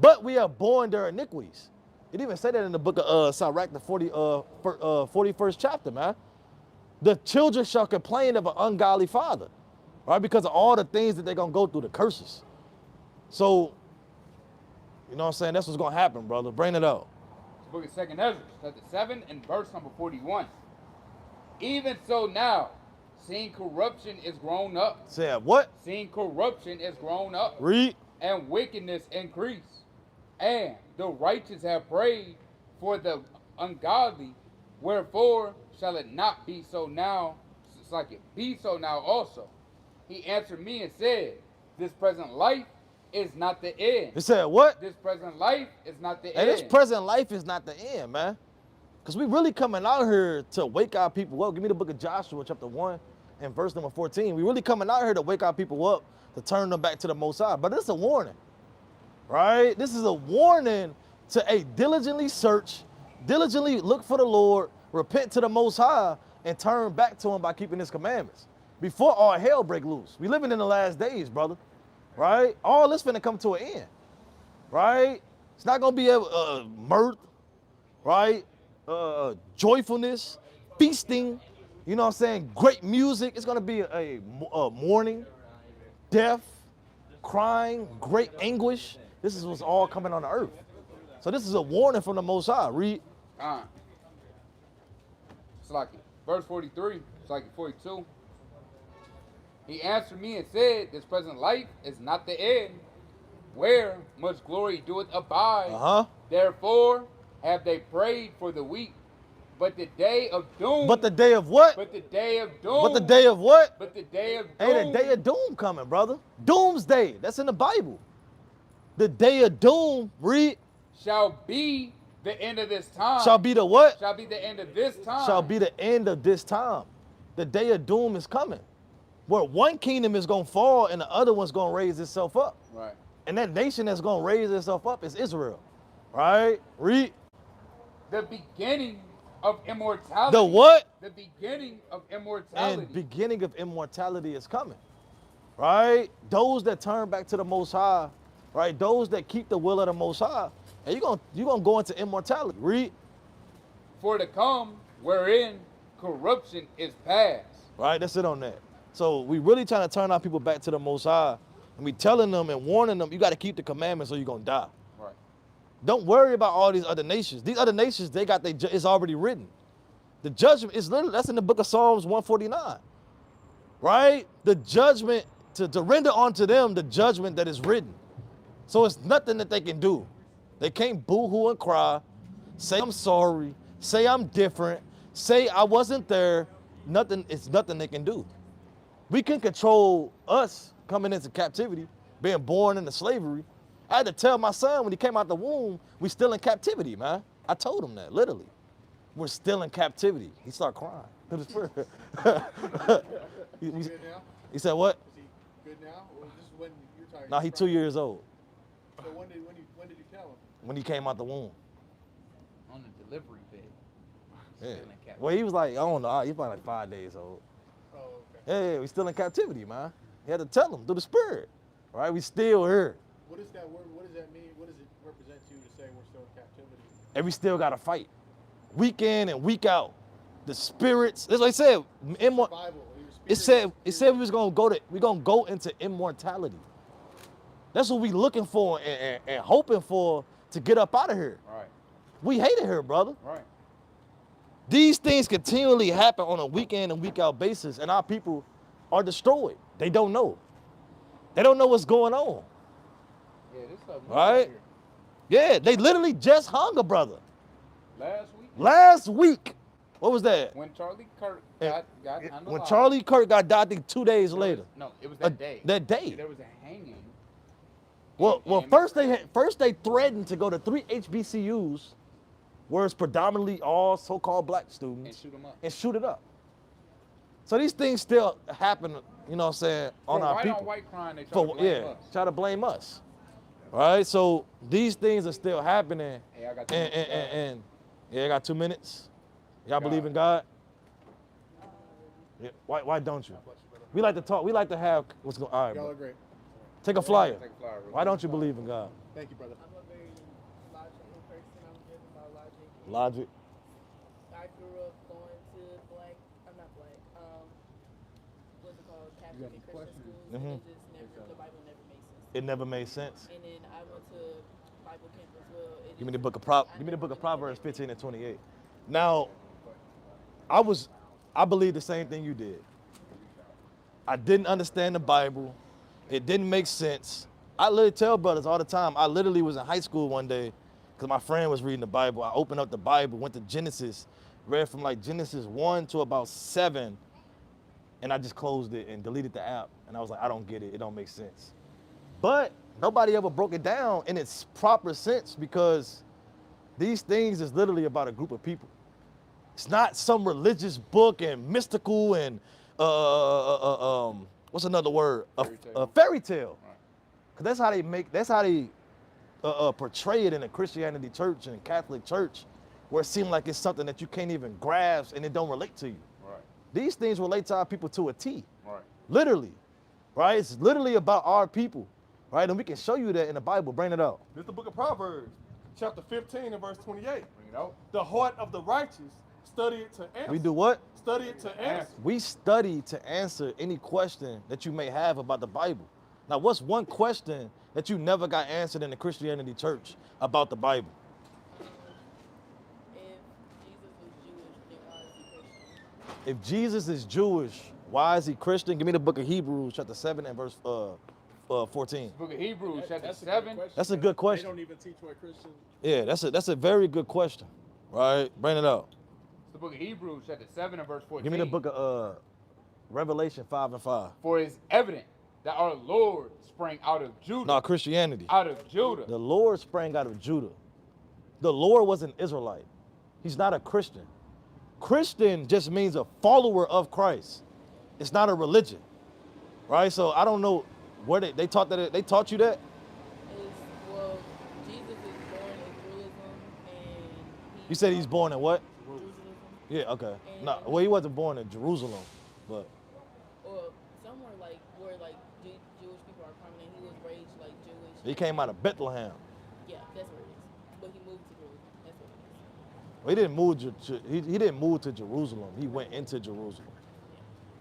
S8: But we have borne their iniquities. It even said that in the book of Sirach, the 41st chapter, man. The children shall complain of an ungodly father, right? Because of all the things that they're going to go through, the curses. So, you know what I'm saying? That's what's going to happen, brother. Bring it out.
S1: The book of 2nd Ezra, chapter 7 and verse number 41. Even so now, seeing corruption is grown up.
S8: Say what?
S1: Seeing corruption is grown up.
S8: Read.
S1: And wickedness increase. And the righteous have prayed for the ungodly. Wherefore shall it not be so now? It's like it be so now also. He answered me and said, this present life is not the end.
S8: It said what?
S1: This present life is not the
S8: And
S1: end.
S8: this present life is not the end, man. Because we really coming out here to wake our people up. Give me the book of Joshua, chapter 1 and verse number 14. We really coming out here to wake our people up, to turn them back to the Most High. But this is a warning, right? This is a warning to diligently search, diligently look for the Lord, repent to the Most High, and turn back to him by keeping his commandments. Before all hell break loose. We living in the last days, brother. Right? All this finna come to an end. Right? It's not gonna be a mirth, right? Joyfulness, feasting, you know what I'm saying? Great music. It's gonna be a mourning, death, crying, great anguish. This is what's all coming on the earth. So this is a warning from the Most High. Read.
S1: It's like verse 43, it's like 42. He answered me and said, this present life is not the end, where much glory doeth abide. Therefore have they prayed for the weak. But the day of doom.
S8: But the day of what?
S1: But the day of doom.
S8: But the day of what?
S1: But the day of doom.
S8: Ain't a day of doom coming, brother. Doomsday. That's in the Bible. The day of doom, read.
S1: Shall be the end of this time.
S8: Shall be the what?
S1: Shall be the end of this time.
S8: Shall be the end of this time. The day of doom is coming. Where one kingdom is going to fall and the other one's going to raise itself up.
S1: Right.
S8: And that nation that's going to raise itself up is Israel. Right? Read.
S1: The beginning of immortality.
S8: The what?
S1: The beginning of immortality.
S8: And beginning of immortality is coming. Right? Those that turn back to the Most High, right? Those that keep the will of the Most High, and you're gonna go into immortality. Read.
S1: For to come wherein corruption is past.
S8: Right? That's it on that. So we really trying to turn our people back to the Most High, and we telling them and warning them, you got to keep the commandments or you're gonna die.
S1: Right.
S8: Don't worry about all these other nations. These other nations, they got it's already written. The judgment is literally, that's in the book of Psalms 149. Right? The judgment, to render unto them the judgment that is written. So it's nothing that they can do. They can't boo-hoo and cry, say I'm sorry, say I'm different, say I wasn't there. Nothing, it's nothing they can do. We can control us coming into captivity, being born into slavery. I had to tell my son when he came out the womb, we still in captivity, man. I told him that, literally. We're still in captivity. He started crying. He said what?
S5: Is he good now? Or this is when you're talking?
S8: No, he's 2 years old.
S5: So when did you tell him?
S8: When he came out the womb.
S1: On the delivery bed.
S8: Yeah. Well, he was like, I don't know, he's probably like 5 days old.
S5: Oh, okay.
S8: Yeah, we still in captivity, man. He had to tell him through the Spirit. Right? We still here.
S5: What is that word? What does that mean? What does it represent to you to say we're still in captivity?
S8: And we still gotta fight. Week in and week out. The spirits, that's what I said. It said we was gonna go into immortality. That's what we looking for and hoping for to get up out of here.
S1: Right.
S8: We hate it here, brother.
S1: Right.
S8: These things continually happen on a week in and week out basis, and our people are destroyed. They don't know. They don't know what's going on.
S1: Yeah, this stuff.
S8: Right? Yeah, they literally just hung a brother.
S1: Last week.
S8: Last week. What was that?
S1: When Charlie Kirk got
S8: When Charlie Kirk got died, I think 2 days later.
S1: No, it was that day.
S8: That day.
S1: There was a hanging.
S8: Well, first they threatened to go to 3 HBCUs, where it's predominantly all so-called black students,
S1: and shoot them up.
S8: it up. So these things still happen, you know what I'm saying, on our people.
S1: On white crime, they try to blame us.
S8: Try to blame us. All right, so these things are still happening.
S1: Hey, I got 2 minutes.
S8: I got 2 minutes. Y'all believe in God? Yeah. Why don't you? We like to talk. We like to have what's going on. All right,
S5: Y'all
S8: bro.
S5: are great.
S8: Take a flyer.
S1: Take a flyer, bro.
S8: Why don't you believe in God?
S5: Thank you, brother.
S9: I'm a very logical person. I'm good about logic.
S8: Logic.
S9: I grew up going to I'm not black, what's it called, Catholic and Christian schools, and it just never, the Bible never made sense.
S8: It never made sense.
S9: And then I went to Bible camp as well.
S8: Give me the book of Proverbs 15 and 28. Now, I believe the same thing you did. I didn't understand the Bible. It didn't make sense. I literally tell brothers all the time, I literally was in high school one day because my friend was reading the Bible. I opened up the Bible, went to Genesis, read from like Genesis 1 to about 7, and I just closed it and deleted the app. And I was like, I don't get it. It don't make sense. But nobody ever broke it down in its proper sense, because these things is literally about a group of people. It's not some religious book and mystical and what's another word? A fairy tale. Cause that's how they portray it in a Christianity church and Catholic church, where it seems like it's something that you can't even grasp and it don't relate to you.
S1: Right.
S8: These things relate to our people to a T.
S1: Right.
S8: Literally, right? It's literally about our people, right? And we can show you that in the Bible. Bring it out.
S3: This is the book of Proverbs, chapter 15 and verse 28.
S1: Bring it out.
S3: The heart of the righteous, study it to answer.
S8: We do what?
S3: Study it to answer.
S8: We study to answer any question that you may have about the Bible. Now, what's one question that you never got answered in the Christianity church about the Bible?
S9: If Jesus was Jewish, then why is he Christian?
S8: If Jesus is Jewish, why is he Christian? Give me the book of Hebrews, chapter 7 and verse 14.
S1: Book of Hebrews, chapter
S6: That's a good
S1: 7.
S6: question.
S8: That's a good question.
S6: They don't even teach what Christians.
S8: Yeah, that's a very good question. Right? Bring it out.
S1: It's the book of Hebrews, chapter 7 and verse 14.
S8: Give me the book of Revelation 5 and 5.
S1: For it is evident that our Lord sprang out of Judah.
S8: No, Christianity.
S1: Out of Judah.
S8: The Lord sprang out of Judah. The Lord was an Israelite. He's not a Christian. Christian just means a follower of Christ. It's not a religion, right? So I don't know where they taught that. They taught you that?
S9: Well, Jesus is born in Jerusalem, and
S8: You said he's born in what?
S9: Jerusalem,
S8: Yeah, okay.
S9: And-
S8: No, well, he wasn't born in Jerusalem, but
S9: or somewhere like where like Jewish people are prominent. He was raised like Jewish.
S8: he came out of Bethlehem.
S9: Yeah, that's where it is. But he moved to Jerusalem. That's what it is.
S8: Well, he didn't move he didn't move to Jerusalem. He went into Jerusalem.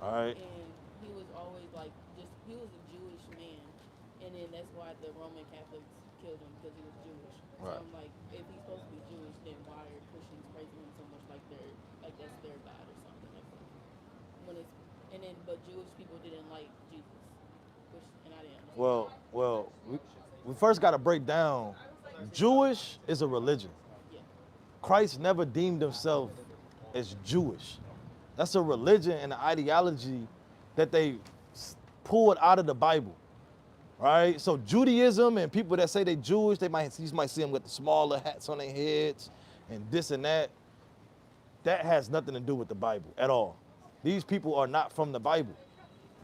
S8: All right.
S9: And he was always like he was a Jewish man, and then that's why the Roman Catholics killed him because he was Jewish.
S8: Right.
S9: So I'm like, if he's supposed to be Jewish, then why are Christians praising him so much like that's their God or something like that? But Jewish people didn't like Jesus, and I didn't understand.
S8: Well, we first got to break down. Jewish is a religion.
S9: Yeah.
S8: Christ never deemed himself as Jewish. That's a religion and an ideology that they pulled out of the Bible, right? So Judaism and people that say they're Jewish, you might see them with the smaller hats on their heads and this and that. That has nothing to do with the Bible at all. These people are not from the Bible.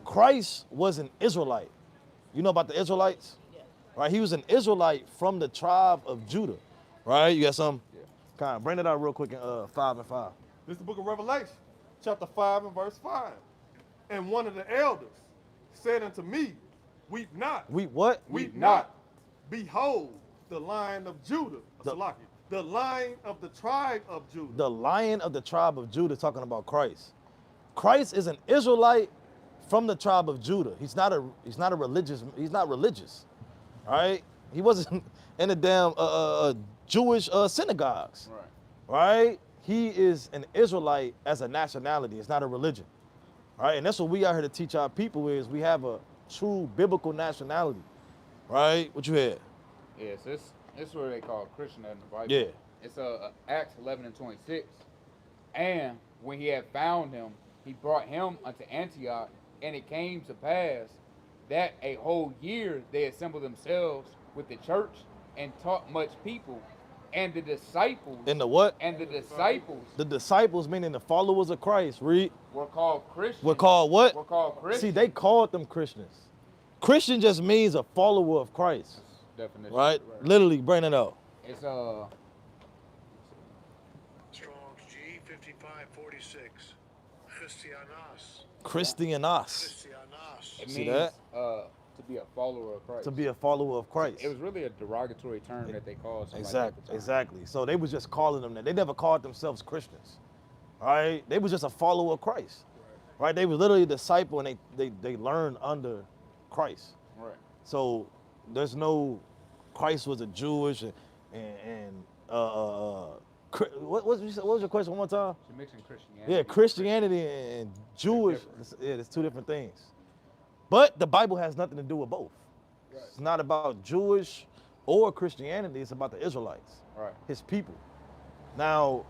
S8: Christ was an Israelite. You know about the Israelites?
S9: Yeah.
S8: Right? He was an Israelite from the tribe of Judah, right? You got some? Yeah. Kind of bring it out real quick in 5 and 5.
S3: This is the book of Revelation, chapter 5 and verse 5. And one of the elders said unto me, weep not.
S8: Weep what?
S3: Weep not. Behold, the Lion of Judah, the Lion of the tribe of Judah.
S8: The Lion of the tribe of Judah, talking about Christ. Christ is an Israelite from the tribe of Judah. He's not religious. All right? He wasn't in the damn Jewish synagogues.
S1: Right.
S8: Right? He is an Israelite as a nationality. It's not a religion. Right? And that's what we out here to teach our people is we have a true biblical nationality. Right? What you had?
S1: Yes, it's what they call Christian in the Bible.
S8: Yeah.
S1: It's Acts 11 and 26. And when he had found him, he brought him unto Antioch, and it came to pass that a whole year they assembled themselves with the church and taught much people. And the disciples.
S8: In the what?
S1: And the disciples.
S8: The disciples, meaning the followers of Christ, read.
S1: Were called Christians.
S8: Were called what?
S1: Were called Christians.
S8: See, they called them Christians. Christian just means a follower of Christ.
S1: Definition.
S8: Right? Literally, bring it out.
S1: It's
S10: Strong's G 5546. Christianos.
S8: Christianos.
S1: It
S8: See
S1: means,
S8: that?
S1: To be a follower of Christ.
S8: To be a follower of Christ.
S1: It was really a derogatory term that they called somebody.
S8: Exactly. So they was just calling them that. They never called themselves Christians. Right? They was just a follower of Christ. Right? They were literally a disciple and they learned under Christ.
S1: Right.
S8: So there's no Christ was a Jewish what was your question one more time?
S1: You're mixing Christianity.
S8: Yeah, Christianity and Jewish. It's two different things. But the Bible has nothing to do with both. Right. It's not about Jewish or Christianity. It's about the Israelites,
S1: right? His people.
S8: Now,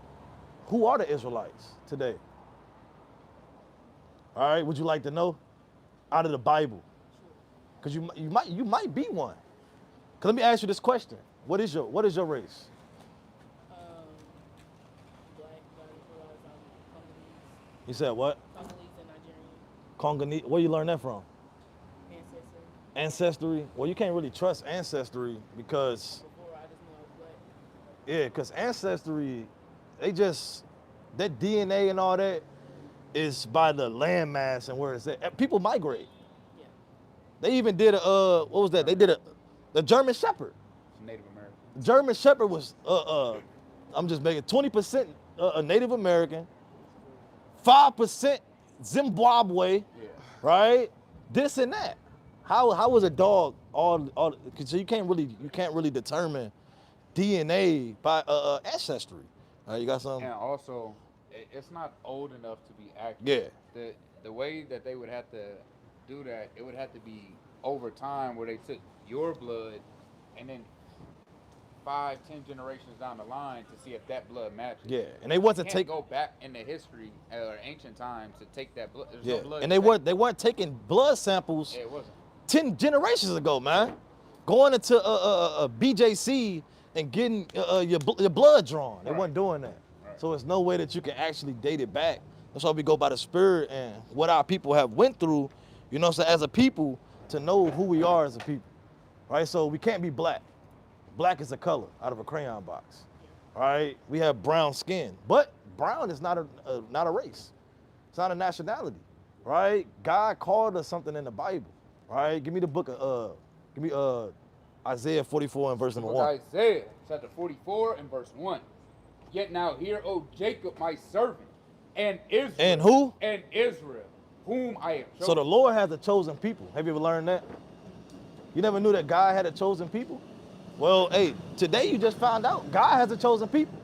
S8: who are the Israelites today? All right, would you like to know? Out of the Bible, because you might be one. Cause let me ask you this question: What is your race?
S9: Black,
S8: You said what?
S9: Congolese and Nigerian.
S8: Congolese. Where you learn that from?
S9: Ancestry.
S8: Ancestry. Well, you can't really trust ancestry because.
S9: Before I just knew I was black.
S8: Yeah, because ancestry, that DNA and all that, is by the landmass and where it's at. People migrate.
S9: Yeah.
S8: They even did what was that? They did the German Shepherd.
S1: Native American.
S8: German Shepherd was I'm just making 20% Native American, 5% Zimbabwe, right? This and that. How was a dog all? So you can't really determine DNA by ancestry. You got something?
S1: And also, it's not old enough to be accurate.
S8: Yeah.
S1: The way that they would have to do that, it would have to be over time where they took your blood and then 5, 10 generations down the line to see if that blood matches.
S8: Yeah, and they wasn't
S1: taking go back into history or ancient times to take that blood. There's no blood.
S8: And they weren't taking blood samples.
S1: Yeah, it wasn't.
S8: 10 generations ago, man. Going into a BJC and getting your blood drawn. They weren't doing that. Right. So there's no way that you can actually date it back. That's why we go by the spirit and what our people have went through, you know, so as a people to know who we are as a people, right? So we can't be black. Black is a color out of a crayon box, right? We have brown skin, but brown is not a race. It's not a nationality, right? God called us something in the Bible, right? Give me the book of, Isaiah 44 and verse number 1.
S1: Isaiah chapter 44 and verse 1. Yet now hear, O Jacob, my servant, and Israel.
S8: And who?
S1: And Israel, whom I have chosen.
S8: So the Lord has a chosen people. Have you ever learned that? You never knew that God had a chosen people? Well, hey, today you just found out God has a chosen people.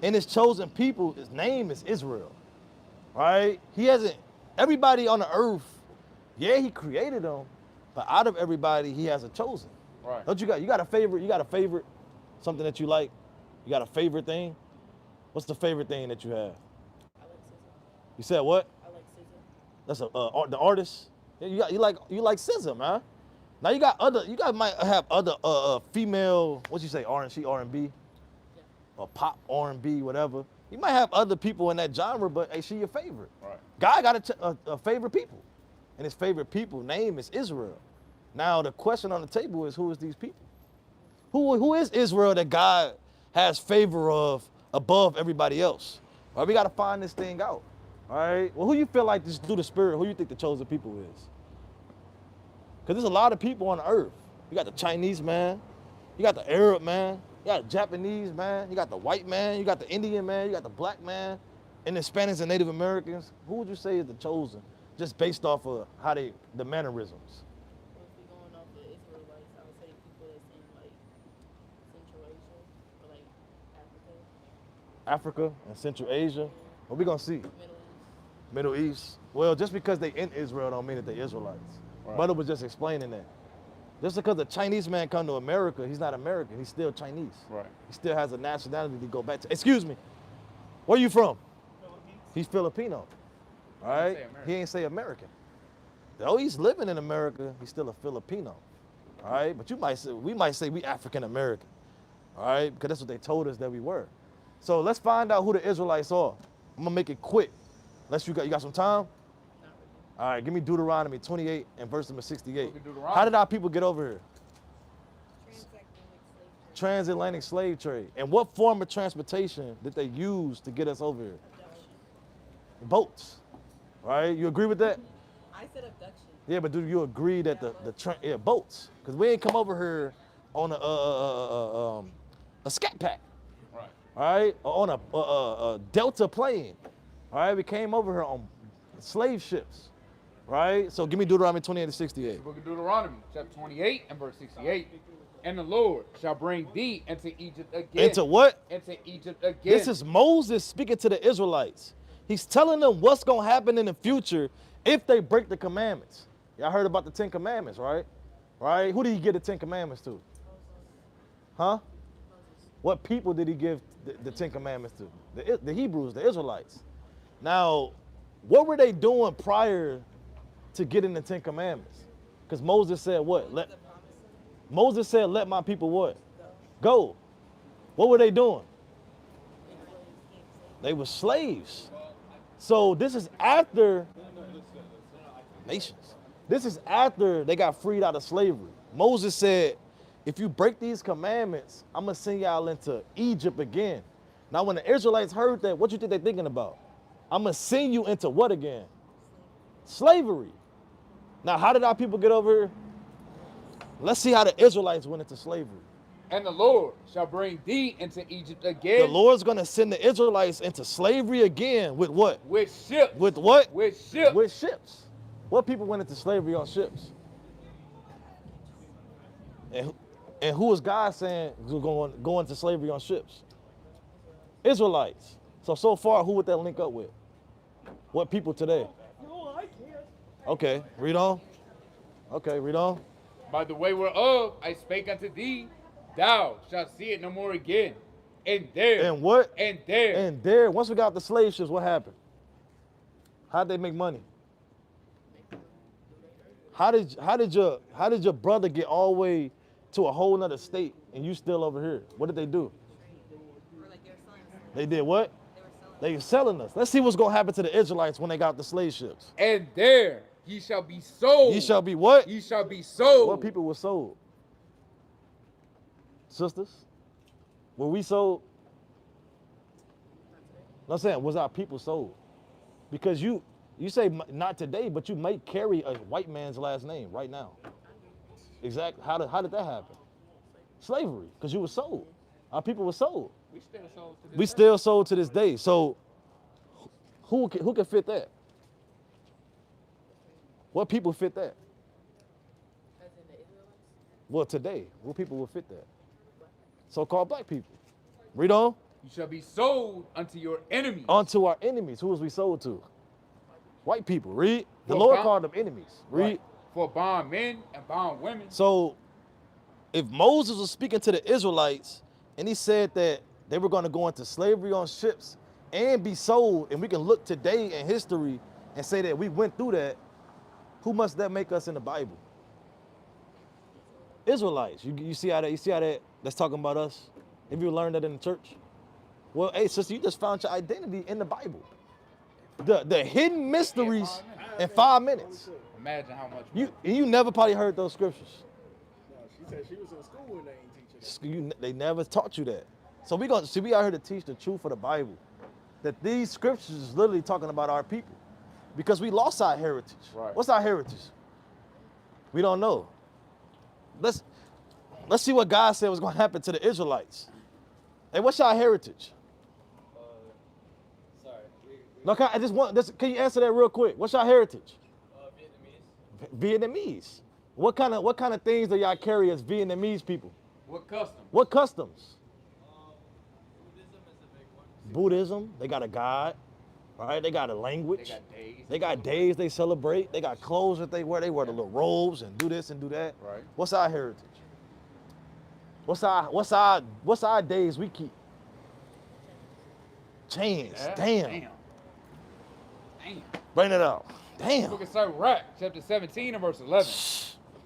S8: And his chosen people, his name is Israel, right? He hasn't, everybody on the earth, yeah, he created them, but out of everybody, he has a chosen.
S1: Right.
S8: Don't you got a favorite, something that you like? You got a favorite thing? What's the favorite thing that you have?
S9: I like SZA.
S8: You said what?
S9: I like SZA.
S8: That's the artist? Yeah, you like SZA, man. Now you guys might have other female, what you say, R&B,
S9: Yeah.
S8: or pop R&B, whatever. You might have other people in that genre, but hey, she your favorite.
S1: Right.
S8: God got a favorite people, and his favorite people name is Israel. Now the question on the table is, who is these people? Who is Israel that God has favor of above everybody else? All right, we got to find this thing out. All right. Well, who you feel like just through the spirit? Who you think the chosen people is? Because there's a lot of people on the earth. You got the Chinese man, you got the Arab man, you got the Japanese man, you got the white man, you got the Indian man, you got the black man, and the Hispanics and Native Americans. Who would you say is the chosen, just based off of the mannerisms?
S9: Well, if we're going off the Israelites, I would say people that's in like Central Asia or like Africa.
S8: Africa and Central Asia. What we gonna see?
S9: Middle East.
S8: Middle East. Well, just because they in Israel don't mean that they Israelites.
S1: Right.
S8: Brother was just explaining that. Just because a Chinese man come to America, he's not American. He's still Chinese.
S1: Right.
S8: He still has a nationality to go back to. Excuse me. Where you from?
S5: Philippines.
S8: He's Filipino. All right. He ain't say American. Though he's living in America, he's still a Filipino. All right. But we might say we African American. All right. Because that's what they told us that we were. So let's find out who the Israelites are. I'm gonna make it quick. Unless you got some time. All right, give me Deuteronomy 28 and verse number 68. How did our people get over here? Transatlantic slave trade. And what form of transportation did they use to get us over here? Boats. All right, you agree with that?
S9: I said abduction.
S8: Yeah, but do you agree that boats? Because we ain't come over here on a scat pack.
S1: Right.
S8: All right, or on a Delta plane. All right, we came over here on slave ships. Right? So give me Deuteronomy 28 and 68.
S1: The book of Deuteronomy, chapter 28 and verse 68. And the Lord shall bring thee into Egypt again.
S8: Into what?
S1: Into Egypt again.
S8: This is Moses speaking to the Israelites. He's telling them what's going to happen in the future if they break the commandments. Y'all heard about the 10 commandments, right? Right? Who did he give the 10 commandments to? Huh? What people did he give the 10 commandments to? The Hebrews, the Israelites. Now, what were they doing prior to getting the 10 commandments? Because Moses said what? Moses said, let my people what? Go. What were they doing? They were slaves. So this is after nations. This is after they got freed out of slavery. Moses said, if you break these commandments, I'm going to send y'all into Egypt again. Now, when the Israelites heard that, what you think they're thinking about? I'm going to send you into what again? Slavery. Now, how did our people get over here? Let's see how the Israelites went into slavery.
S1: And the Lord shall bring thee into Egypt again.
S8: The Lord's going to send the Israelites into slavery again with what?
S1: With ships.
S8: With what?
S1: With ships.
S8: With ships. What people went into slavery on ships? And who is God saying go into slavery on ships? Israelites. So far, who would that link up with? What people today? Okay, read on. Okay, read on.
S1: By the way whereof I spake unto thee, thou shalt see it no more again. And there.
S8: And what?
S1: And there.
S8: And there. Once we got the slave ships, what happened? How'd they make money? How did your brother get all the way to a whole nother state and you still over here? What did they do? They did what? They were selling us. Let's see what's gonna happen to the Israelites when they got the slave ships.
S1: And there ye shall be sold.
S8: Ye shall be what?
S1: Ye shall be sold.
S8: What people were sold? Sisters? Were we sold? I'm saying, was our people sold? Because you say not today, but you may carry a white man's last name right now. Exactly. How did that happen? Slavery, because you were sold. Our people were sold. We still sold to this day. So who can fit that? What people fit that? Well, today, what people will fit that? So-called black people. Read on.
S1: You shall be sold unto your enemies.
S8: Unto our enemies. Who was we sold to? White people. Read. The Lord called them enemies. Read.
S1: Right. For bond men and bond women.
S8: So if Moses was speaking to the Israelites and he said that they were going to go into slavery on ships and be sold, and we can look today in history and say that we went through that, who must that make us in the Bible? Israelites. You see how that's talking about us? Have you learned that in the church? Well, hey, sister, you just found your identity in the Bible. The hidden mysteries in 5 minutes.
S1: Imagine how much.
S8: You never probably heard those scriptures.
S6: No, she said she was in school and they ain't teaching that.
S8: They never taught you that. So we out here to teach the truth of the Bible. That these scriptures is literally talking about our people. Because we lost our heritage.
S1: Right.
S8: What's our heritage? We don't know. Let's see what God said was going to happen to the Israelites. Hey, what's your heritage?
S11: Sorry.
S8: No, can you answer that real quick? What's your heritage? Vietnamese. What kind of things do y'all carry as Vietnamese people?
S1: What customs?
S8: What customs?
S11: Buddhism is a big one.
S8: Buddhism. They got a god, right? They got a language.
S1: They got days.
S8: They got days they celebrate. They got clothes that they wear. They wear the little robes and do this and do that.
S1: Right.
S8: What's our heritage? What's our days we keep? Chains.
S1: Yeah.
S8: Damn.
S1: Damn.
S8: Bring it out. Damn.
S1: Book of Sirach, chapter 17 and verse 11.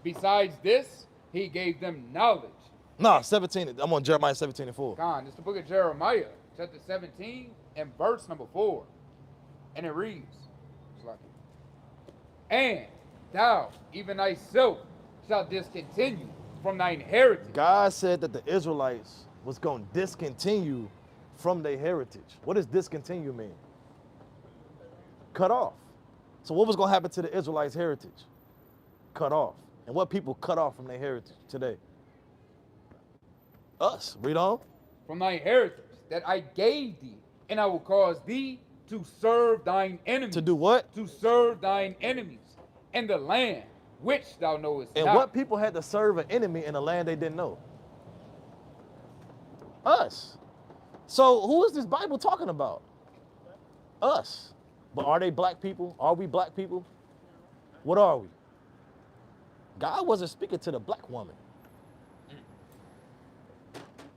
S1: Besides this, he gave them knowledge.
S8: No, 17. I'm on Jeremiah 17 and 4.
S1: God, it's the book of Jeremiah, chapter 17 and verse number 4. And it reads, and thou, even thyself, shalt discontinue from thine heritage.
S8: God said that the Israelites was going to discontinue from their heritage. What does discontinue mean? Cut off. So what was going to happen to the Israelites' heritage? Cut off. And what people cut off from their heritage today? Us. Read on.
S1: From thy heritage that I gave thee, and I will cause thee to serve thine enemies.
S8: To do what?
S1: To serve thine enemies in the land which thou knowest
S8: and
S1: not.
S8: What people had to serve an enemy in a land they didn't know? Us. So who is this Bible talking about? Us. But are they black people? Are we black people? What are we? God wasn't speaking to the black woman.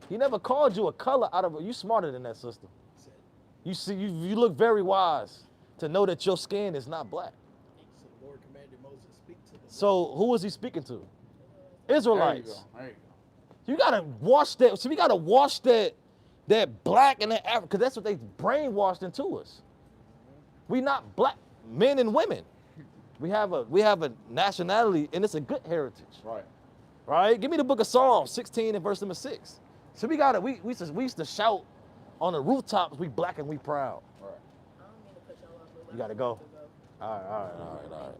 S8: He never called you a color out of it. You smarter than that, sister. You see, you look very wise to know that your skin is not black.
S6: So the Lord commanded Moses to speak to them.
S8: So who was he speaking to? Israelites.
S1: There you go.
S8: You gotta wash that. So we gotta wash that black and that African, because that's what they brainwashed into us. We not black men and women. We have a nationality, and it's a good heritage.
S1: Right.
S8: Right? Give me the book of Psalms 16 and verse number 6. So we used to shout on the rooftops, we black and we proud.
S1: Right.
S9: I don't mean to cut but
S8: You gotta
S9: I'm
S8: go.
S9: supposed to
S8: All right.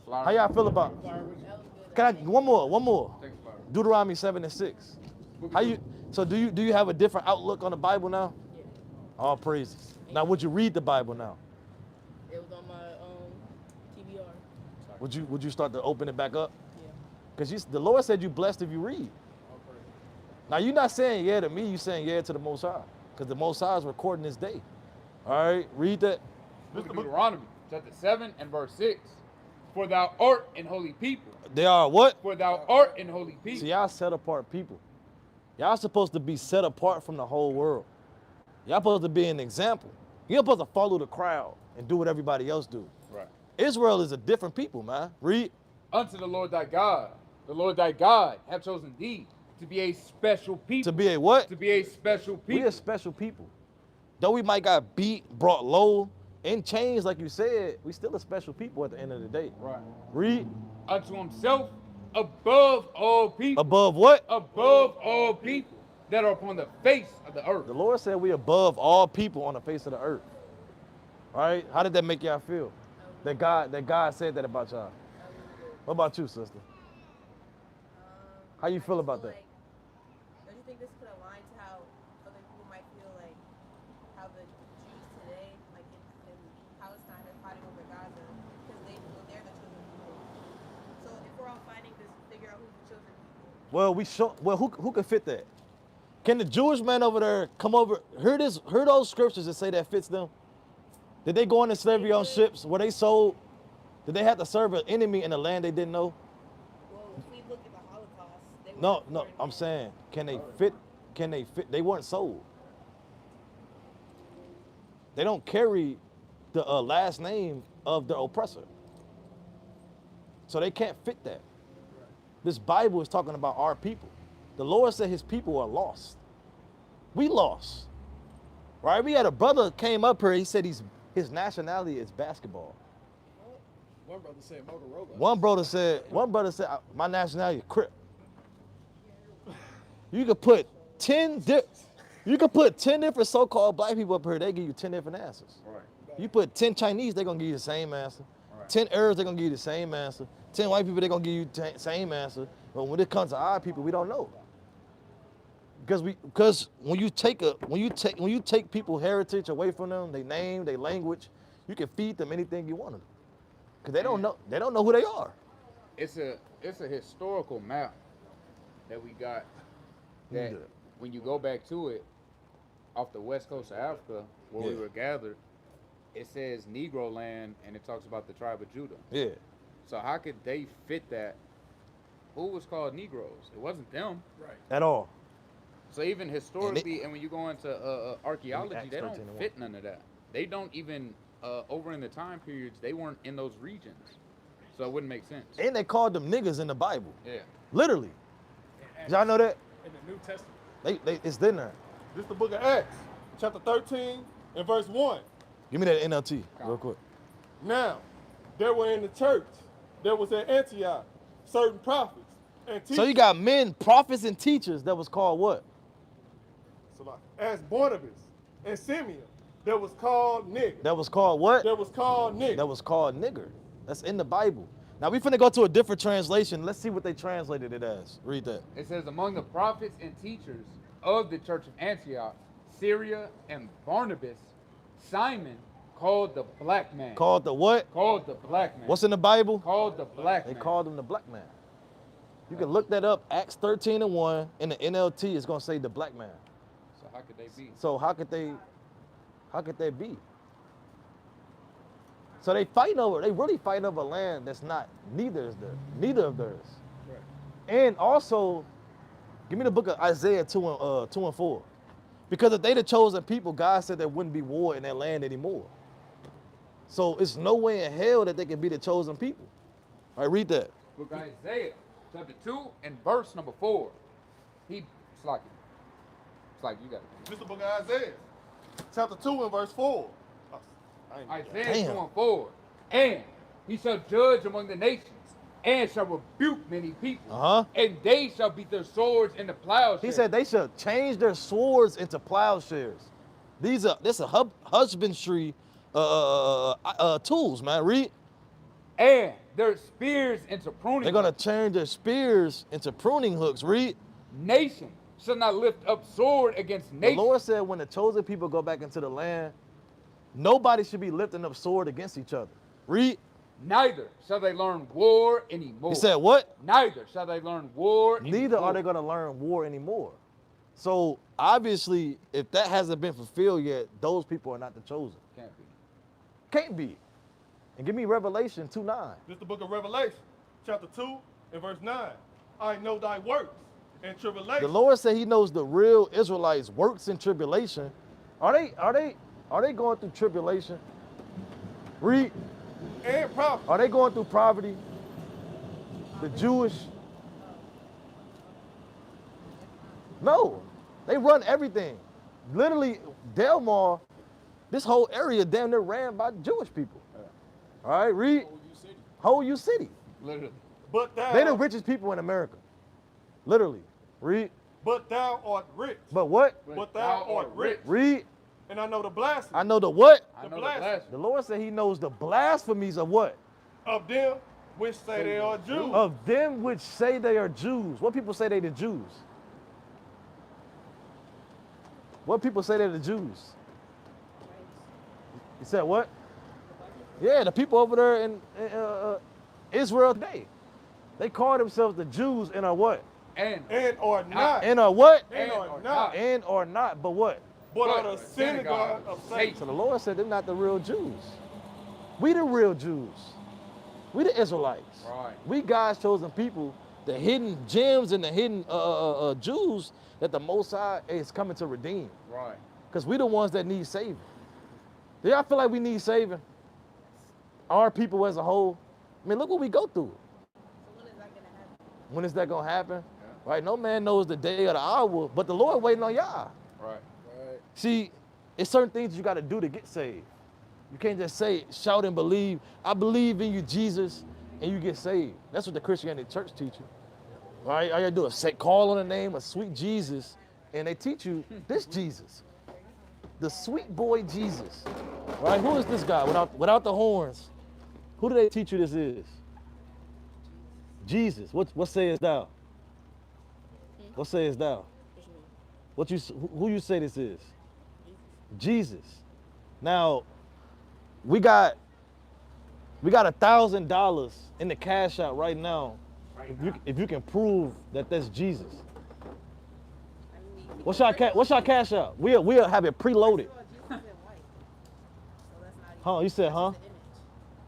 S9: So
S8: How y'all feel about?
S9: that was good.
S8: Can I one more?
S1: Take a flower.
S8: Deuteronomy 7:6. How you? So do you have a different outlook on the Bible now?
S9: Yeah.
S8: All praises. Now, would you read the Bible now?
S9: It was on my TBR.
S8: Would you start to open it back up?
S9: Yeah.
S8: Because the Lord said you blessed if you read. Now you're not saying yeah to me, you're saying yeah to the Most High. Because the Most High is recording this day. All right, read that.
S1: Book of Deuteronomy, chapter 7 and verse 6. For thou art an holy people.
S8: They are what?
S1: For thou art an holy people.
S8: See, y'all set apart people. Y'all supposed to be set apart from the whole world. Y'all supposed to be an example. You're supposed to follow the crowd and do what everybody else do.
S1: Right.
S8: Israel is a different people, man. Read.
S1: Unto the Lord thy God. The Lord thy God have chosen thee to be a special people.
S8: To be a what?
S1: To be a special people.
S8: We a special people. Though we might got beat, brought low, and changed, like you said, we still a special people at the end of the day.
S1: Right.
S8: Read.
S1: Unto himself above all people.
S8: Above what?
S1: Above all people that are upon the face of the earth.
S8: The Lord said we above all people on the face of the earth. All right? How did that make y'all feel? That God said that about y'all. What about you, sister? How you feel about that?
S12: Don't you think this could align to how other people might feel like how the Jews today, like in Palestine, are fighting over Gaza because they're the chosen people. So if we're all fighting to figure out who's the chosen people.
S8: Well, who could fit that? Can the Jewish man over there come over? Hear those scriptures that say that fits them? Did they go into slavery on ships? Were they sold? Did they have to serve an enemy in a land they didn't know?
S12: Well, if we look at the Holocaust, they were
S8: No, I'm saying, can they fit? Can they fit? They weren't sold. They don't carry the last name of the oppressor. So they can't fit that. This Bible is talking about our people. The Lord said his people are lost. We lost. Right? We had a brother came up here, he said his nationality is basketball.
S6: One brother said Motorola.
S8: One brother said, my nationality is Crip. You could put 10 different so-called black people up here, they give you 10 different answers.
S1: Right.
S8: You put 10 Chinese, they're gonna give you the same answer.
S1: Right.
S8: 10 Arabs, they're gonna give you the same answer. 10 white people, they're gonna give you the same answer. But when it comes to our people, we don't know. Because when you take people's heritage away from them, their name, their language, you can feed them anything you want them. Because they don't know who they are.
S1: It's a historical map that we got that when you go back to it off the west coast of Africa where we were gathered, it says Negro land and it talks about the tribe of Judah.
S8: Yeah.
S1: So how could they fit that? Who was called Negroes? It wasn't them.
S6: Right.
S8: At all.
S1: So even historically, and when you go into archaeology, they don't fit none of that. They don't even, over in the time periods, they weren't in those regions. So it wouldn't make sense.
S8: And they called them niggas in the Bible.
S1: Yeah.
S8: Literally. Y'all know that?
S6: In the New Testament.
S8: It's in there.
S3: This is the book of Acts, chapter 13 and verse 1.
S8: Give me that NLT real quick.
S3: Now, there were in the church, there was at Antioch, certain prophets and teachers.
S8: So you got men, prophets, and teachers that was called what?
S3: As Barnabas and Simeon, that was called nigger.
S8: That was called what?
S3: That was called nigger.
S8: That was called nigger. That's in the Bible. Now we finna go to a different translation. Let's see what they translated it as. Read that.
S1: It says, among the prophets and teachers of the church of Antioch, Syria and Barnabas, Simon called the black man.
S8: Called the what?
S1: Called the black man.
S8: What's in the Bible?
S1: Called the black man.
S8: They called him the black man. You can look that up. Acts 13 and 1 in the NLT is gonna say the black man.
S1: So how could they be?
S8: So how could they be? So they really fighting over land that's not neither of theirs.
S6: Right.
S8: And also, give me the book of Isaiah 2 and 4. Because if they the chosen people, God said there wouldn't be war in that land anymore. So it's no way in hell that they can be the chosen people. All right, read that.
S1: Book of Isaiah, chapter 2 and verse number 4. It's like you got it.
S3: This is the book of Isaiah, chapter 2 and verse 4.
S1: Isaiah 2 and 4. And he shall judge among the nations, and shall rebuke many people. And they shall beat their swords into plowshares.
S8: He said they shall change their swords into plowshares. This is a husbandry tools, man. Read.
S1: And their spears into pruning.
S8: They're gonna turn their spears into pruning hooks. Read.
S1: Nation shall not lift up sword against nation.
S8: The Lord said when the chosen people go back into the land, nobody should be lifting up sword against each other. Read.
S1: Neither shall they learn war anymore.
S8: He said what?
S1: Neither shall they learn war anymore.
S8: Neither are they going to learn war anymore. So obviously, if that hasn't been fulfilled yet, those people are not the chosen.
S1: Can't be.
S8: Can't be. And give me Revelation 2:9.
S3: This is the book of Revelation, chapter 2 and verse 9. I know thy works and tribulation.
S8: The Lord said he knows the real Israelites' works in tribulation. Are they going through tribulation? Read.
S3: And poverty.
S8: Are they going through poverty? The Jewish? No. They run everything. Literally, Delmar, this whole area damn near ran by Jewish people. All right, read. Whole U City.
S1: Literally.
S3: But thou,
S8: They're the richest people in America. Literally. Read.
S3: But thou art rich.
S8: But what?
S3: But thou art rich.
S8: Read.
S3: And I know the blasphemy.
S8: I know the what?
S1: I know the blasphemy.
S8: The Lord said he knows the blasphemies of what?
S3: Of them which say they are Jews.
S8: Of them which say they are Jews. What people say they the Jews? What people say they're the Jews? You said what? Yeah, the people over there in Israel today. They call themselves the Jews and are what?
S3: And or not.
S8: And are what?
S3: And or not.
S8: And or not, but what?
S3: But are the synagogue of Satan.
S8: So the Lord said they're not the real Jews. We the real Jews. We the Israelites.
S1: Right.
S8: We God's chosen people, the hidden gems and the hidden Jews that the Most High is coming to redeem.
S1: Right.
S8: Because we the ones that need saving. Do y'all feel like we need saving? Our people as a whole? I mean, look what we go through.
S12: So when is that gonna happen?
S8: When is that gonna happen? Yeah. Right? No man knows the day or the hour, but the Lord waiting on y'all.
S1: Right.
S8: See, it's certain things you got to do to get saved. You can't just say, shout and believe, I believe in you, Jesus, and you get saved. That's what the Christianity church teach you. Right? All you got to do is say, call on the name of sweet Jesus, and they teach you this Jesus. The sweet boy Jesus. Right? Who is this guy without the horns? Who do they teach you this is? Jesus. What sayest thou? What sayest thou? Who you say this is? Jesus. Now, we got $1,000 in the cash out right now. If you can prove that that's Jesus. What's your cash out? We'll have it preloaded. Huh? You said, huh?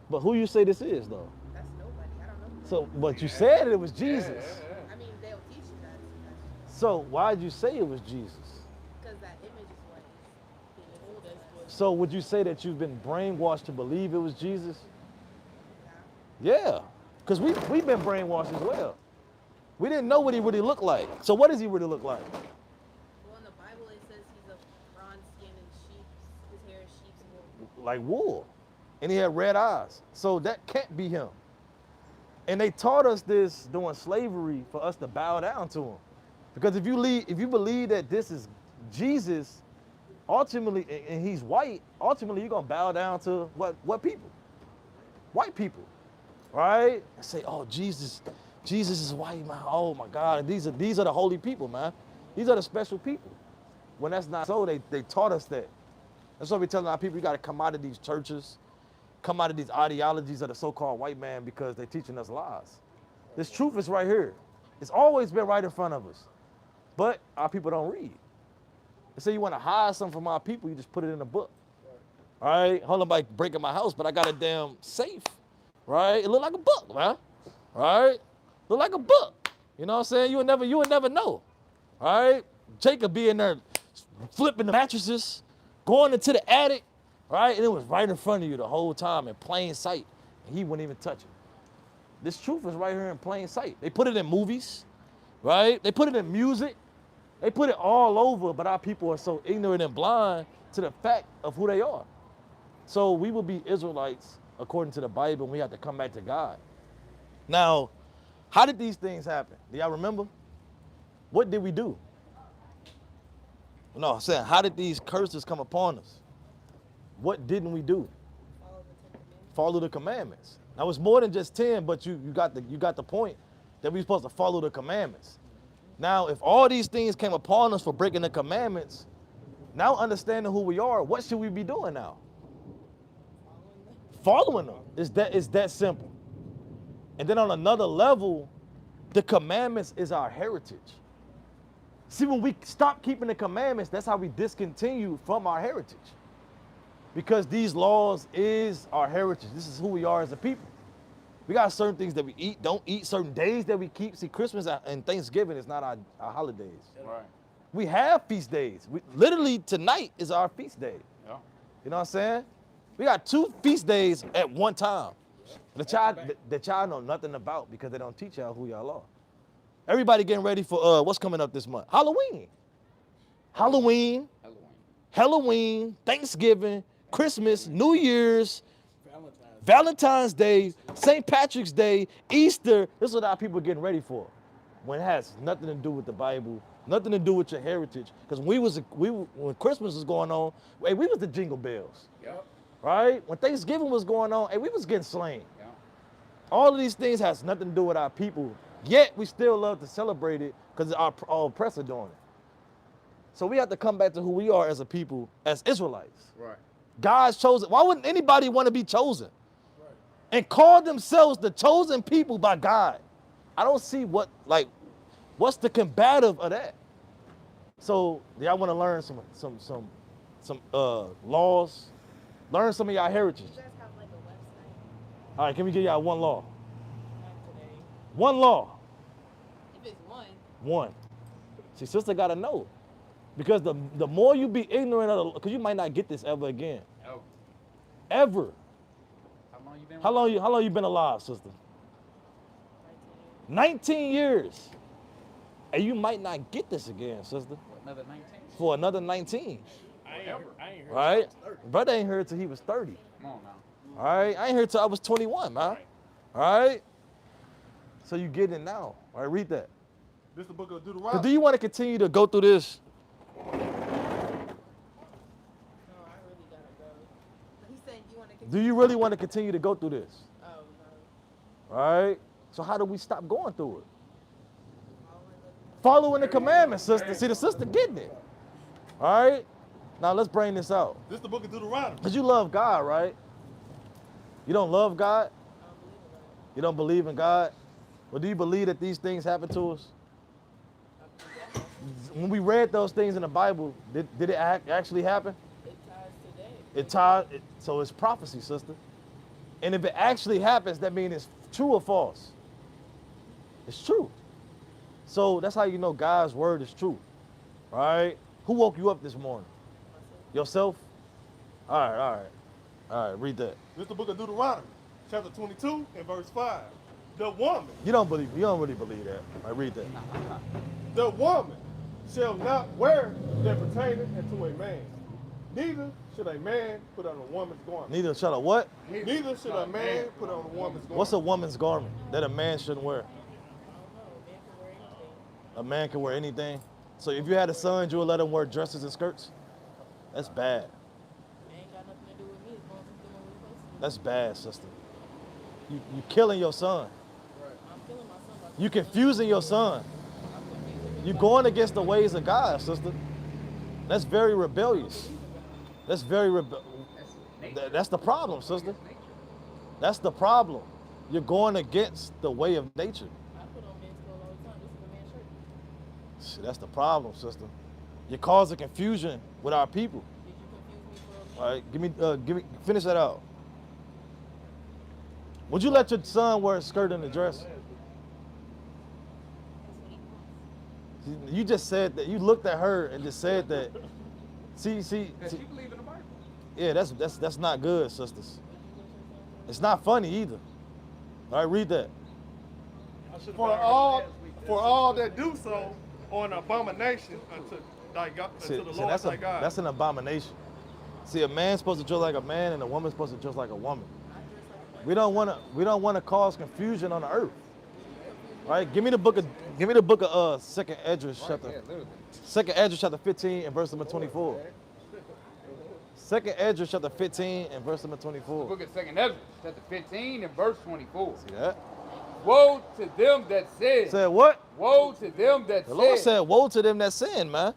S8: But who you say this is though?
S12: That's nobody. I don't know.
S8: So, but you said it was Jesus.
S12: I mean, they'll teach you that.
S8: So why did you say it was Jesus?
S12: Because that image is what is.
S8: So would you say that you've been brainwashed to believe it was Jesus? Yeah, because we've been brainwashed as well. We didn't know what he really looked like. So what does he really look like?
S12: Well, in the Bible it says he's of bronze skin and sheep's. His hair is sheep's wool.
S8: Like wool. And he had red eyes. So that can't be him. And they taught us this during slavery for us to bow down to him. Because if you believe that this is Jesus, ultimately, and he's white, ultimately you're gonna bow down to what people? White people, right? And say, oh, Jesus is white, man. Oh my God, these are the holy people, man. These are the special people. When that's not so, they taught us that. That's why we telling our people, you gotta come out of these churches, come out of these ideologies of the so-called white man because they're teaching us lies. This truth is right here. It's always been right in front of us. But our people don't read. They say you want to hide something from our people, you just put it in a book. All right? Hold on, like breaking my house, but I got a damn safe. Right? It look like a book, man. All right? Look like a book. You know what I'm saying? You would never know. All right? Jacob be in there flipping the mattresses, going into the attic, right? And it was right in front of you the whole time in plain sight. And he wouldn't even touch it. This truth is right here in plain sight. They put it in movies, right? They put it in music. They put it all over, but our people are so ignorant and blind to the fact of who they are. So we will be Israelites according to the Bible, and we have to come back to God. Now, how did these things happen? Do y'all remember? What did we do? No, I'm saying, how did these curses come upon us? What didn't we do? follow the commandments. Now it's more than just 10, but you got the point that we're supposed to follow the commandments. Now, if all these things came upon us for breaking the commandments, now understanding who we are, what should we be doing now? Following them. It's that simple. And then on another level, the commandments is our heritage. See, when we stop keeping the commandments, that's how we discontinue from our heritage. Because these laws is our heritage. This is who we are as a people. We got certain things that we eat, don't eat, certain days that we keep. See, Christmas and Thanksgiving is not our holidays.
S1: Right.
S8: We have feast days. Literally tonight is our feast day.
S1: Yeah.
S8: You know what I'm saying? We got 2 feast days at one time. The child know nothing about because they don't teach y'all who y'all are. Everybody getting ready for what's coming up this month? Halloween, Thanksgiving, Christmas, New Year's, Valentine's Day, St. Patrick's Day, Easter. This is what our people are getting ready for. When it has nothing to do with the Bible, nothing to do with your heritage. Because when Christmas was going on, hey, we was the jingle bells.
S1: Yep.
S8: Right? When Thanksgiving was going on, hey, we was getting slain.
S1: Yeah.
S8: All of these things has nothing to do with our people, yet we still love to celebrate it because our oppressor doing it. So we have to come back to who we are as a people, as Israelites.
S1: Right.
S8: God's chosen. Why wouldn't anybody want to be chosen? Right. And call themselves the chosen people by God? I don't see what's the combative of that? So y'all want to learn some laws, learn some of y'all heritage.
S12: You guys have like a website?
S8: All right, can we give y'all one law? One law.
S9: If it's one.
S8: One. See, sister gotta know. Because the more you be ignorant of the, because you might not get this ever again.
S1: Oh.
S8: Ever.
S1: How long you been?
S8: How long you been alive, sister? 19 years. And you might not get this again, sister.
S1: Another 19?
S8: For another 19.
S6: I ain't heard.
S8: Right? Brother ain't heard till he was 30.
S1: Come on now.
S8: All right? I ain't heard till I was 21, man. All right? So you getting it now. All right, read that.
S3: This is the book of
S8: Because
S3: Deuteronomy.
S8: do you want to continue to go through this?
S12: No, I really gotta go. He said you want to
S8: Do you really want to continue to go through this?
S12: Oh, no.
S8: All right? So how do we stop going through it? Following the commandments, sister. See, the sister getting it. All right? Now let's bring this out.
S3: This is the book of Deuteronomy.
S8: Because you love God, right? You don't love God? You don't believe in God? Well, do you believe that these things happen to us? When we read those things in the Bible, did it actually happen?
S9: It ties today.
S8: So it's prophecy, sister. And if it actually happens, that means it's true or false? It's true. So that's how you know God's word is true. All right? Who woke you up this morning? Yourself? All right, read that.
S3: This is the book of Deuteronomy, chapter 22 and verse 5. The woman.
S8: You don't really believe that. All right, read that.
S3: The woman shall not wear that pertaineth unto a man. Neither should a man put on a woman's garment.
S8: Neither shall a what?
S3: Neither should a man put on a woman's garment.
S8: What's a woman's garment that a man shouldn't wear?
S9: I don't know. A man can wear anything.
S8: A man can wear anything. So if you had a son, you would let him wear dresses and skirts? That's bad.
S9: It ain't got nothing to do with me as long as I'm doing what we're supposed to do.
S8: That's bad, sister. You killing your son.
S9: I'm feeling my son.
S8: You confusing your son. You going against the ways of God, sister. That's very rebellious. That's very That's the problem, sister. That's the problem. You're going against the way of nature.
S9: I put on men's clothes all the time. This is a man's shirt.
S8: That's the problem, sister. You're causing confusion with our people.
S9: Did you confuse me for a minute?
S8: All right, give me, finish that out. Would you let your son wear a skirt and a dress? You just said that. You looked at her and just said that. See.
S1: Does she believe in the Bible?
S8: Yeah, that's not good, sisters. It's not funny either. All right, read that.
S3: For all that do so are an abomination unto the Lord thy God.
S8: That's an abomination. See, a man's supposed to dress like a man, and a woman's supposed to dress like a woman. We don't want to cause confusion on the earth. All right, give me the book of Second Esdras chapter 15 and verse number 24. Second Ezra chapter 15 and verse number
S1: The
S8: 24.
S1: book of 2nd Ezra, chapter 15 and verse 24.
S8: See that?
S1: Woe to them that sin.
S8: Said what?
S1: Woe to them that
S8: The Lord
S1: sin.
S8: said, woe to them that sin, man.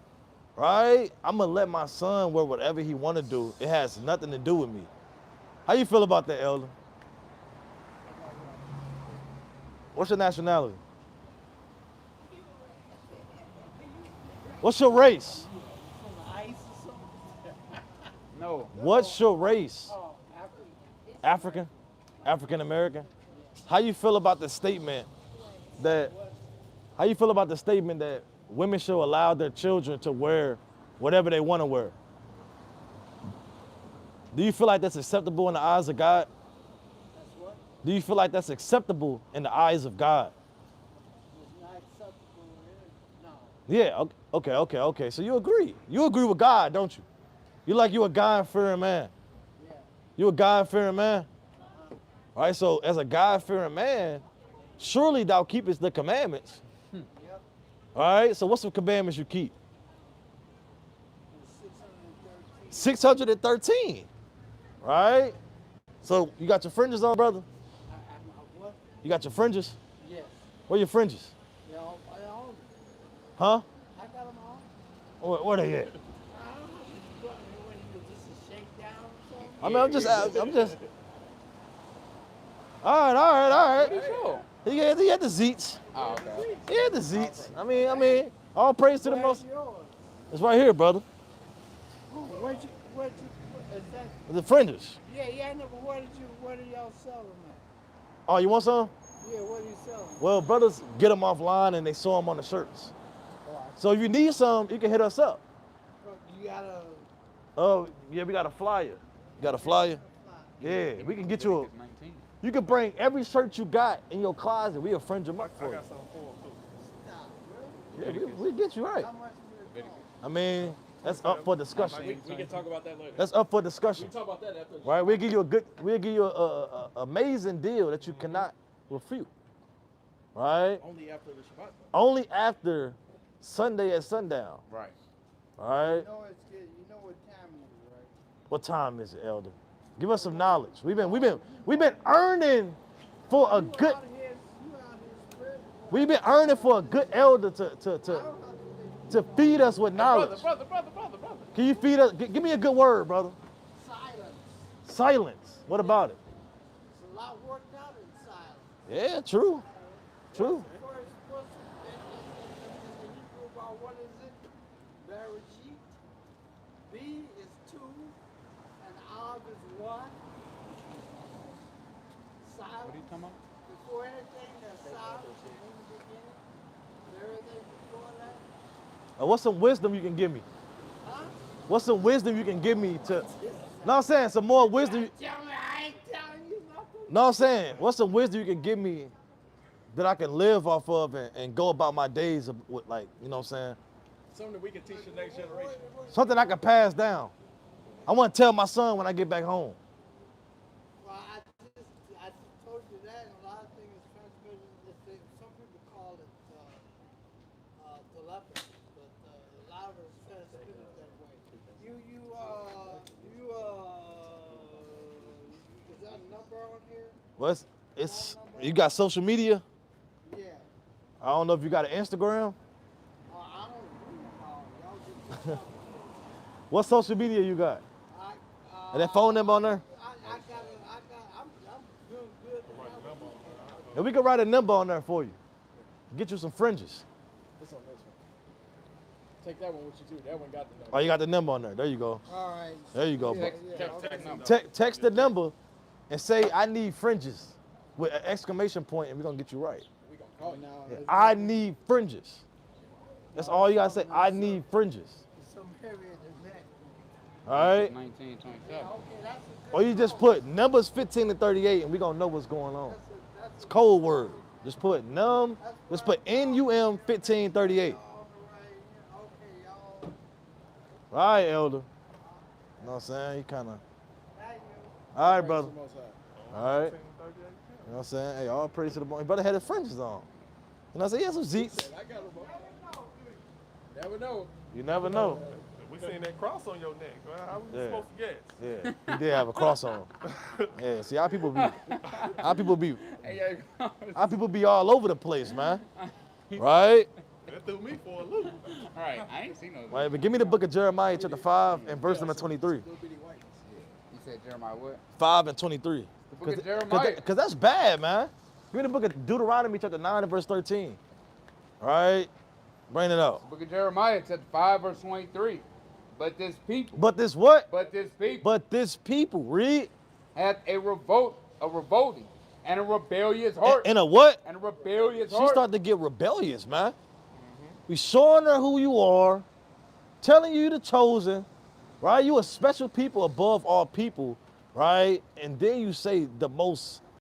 S8: Right? I'm going to let my son wear whatever he want to do. It has nothing to do with me. How you feel about that, elder? What's your nationality? What's your race?
S1: No.
S8: What's your race? African? African American? How you feel about the statement that women should allow their children to wear whatever they want to wear? Do you feel like that's acceptable in the eyes of God? Do you feel like that's acceptable in the eyes of God? Yeah, okay. So you agree. You agree with God, don't you? You like you a God-fearing man. You a God-fearing man? All right, so as a God-fearing man, surely thou keepest the commandments. All right, so what's the commandments you keep? 613. Right? So you got your fringes on, brother? You got your fringes?
S13: Yes.
S8: Where your fringes?
S13: They're all
S8: Huh?
S13: I got them all.
S8: Where they at?
S13: I don't know. What is this, a shakedown or something?
S8: I mean, I'm just. All right.
S1: Sure.
S8: He had the zeets.
S1: Oh, okay.
S8: He had the zeets. I mean, all praise to the most. It's right here, brother.
S13: Where'd you, is that?
S8: The fringes.
S13: Yeah, I never, where did y'all sell them at?
S8: Oh, you want some?
S13: Yeah, where do you sell them?
S8: Well, brothers get them offline and they sew them on the shirts. So if you need some, you can hit us up.
S13: You got a...
S8: Oh, yeah, we got a flyer. You got a flyer? Yeah, we can get you a... You can bring every shirt you got in your closet. We'll fringe them up for you.
S3: I got some for them too.
S8: Yeah, we'll get you right. I mean, that's up for discussion.
S6: We can talk about that later.
S8: That's up for discussion.
S6: We can talk about that after.
S8: Right? We'll give you a amazing deal that you cannot refute. Right?
S6: Only after the Shabbat.
S8: Only after Sunday at sundown.
S1: Right.
S8: All right?
S13: You know what time it is, right?
S8: What time is it, Elder? Give us some knowledge. We've been earning for a good. We've been earning for a good elder to feed us with knowledge.
S1: Brother.
S8: Can you feed us? Give me a good word, brother. Silence. What about it?
S13: It's a lot worked out in silence.
S8: Yeah, true. True.
S13: What's in the Hebrew about what is it? Bereshit. B is 2 and Av is 1. Silence.
S1: What are you talking about?
S13: Before anything, there's silence in the beginning. Everything before that.
S8: What's some wisdom you can give me?
S13: Huh?
S8: What's some wisdom you can give me to? No, I'm saying some more wisdom.
S13: Tell me, I ain't telling you nothing.
S8: No, I'm saying what's some wisdom you can give me that I can live off of and go about my days with, like, you know what I'm saying?
S6: Something we can teach the next generation.
S8: Something I can pass down. I want to tell my son when I get back home.
S13: Well, I just told you that, and a lot of things is transmitted. Some people call it telepathy, but a lot of it is transmitted that way. Is that a number on here?
S8: Well, it's you got social media?
S13: Yeah.
S8: I don't know if you got an Instagram.
S13: I don't know. Y'all just
S8: What social media you got? And that phone number on there?
S13: I'm doing good.
S8: And we can write a number on there for you. Get you some fringes.
S6: It's on this one. Take that one with you too. That one got the number.
S8: Oh, you got the number on there. There you go.
S13: All right.
S8: There you go.
S1: Text
S8: Text the number and say, I need fringes with an exclamation point, and we're going to get you right.
S6: We gonna call you.
S8: Yeah, I need fringes. That's all you got to say. I need fringes.
S13: It's some heavier than that.
S8: All right?
S1: 1927.
S13: Okay, that's a good
S8: Or you just put numbers 15 to 38, and we're going to know what's going on. It's code word. Just put just put NUM 1538. All right, Elder. You know what I'm saying? He kind of. All right, brother. All right. You know what I'm saying? Hey, all praise to the boy. Brother had his fringes on. And I said, he had some zeets.
S6: I got them. Never know.
S8: You never know.
S3: We You seen that cross on your neck, man. How was you supposed to guess?
S8: Yeah, he did have a cross on. Yeah, see, our people be all over the place, man. Right?
S3: That threw me for a loop.
S1: All right, I ain't seen no.
S8: Right, but give me the book of Jeremiah, chapter 5, and verse number 23.
S1: You said Jeremiah what?
S8: 5 and 23.
S1: The book of Jeremiah.
S8: Because that's bad, man. Give me the book of Deuteronomy, chapter 9 and verse 13. All right? Bring it up.
S1: Book of Jeremiah, chapter 5, verse 23. But this people.
S8: But this what?
S1: But this people.
S8: But this people, read.
S1: Hath a revolting, and a rebellious heart.
S8: And a what?
S1: And a rebellious heart.
S8: She started to get rebellious, man. We showing her who you are, telling you the chosen, right? You a special people above all people, right? And then you say the most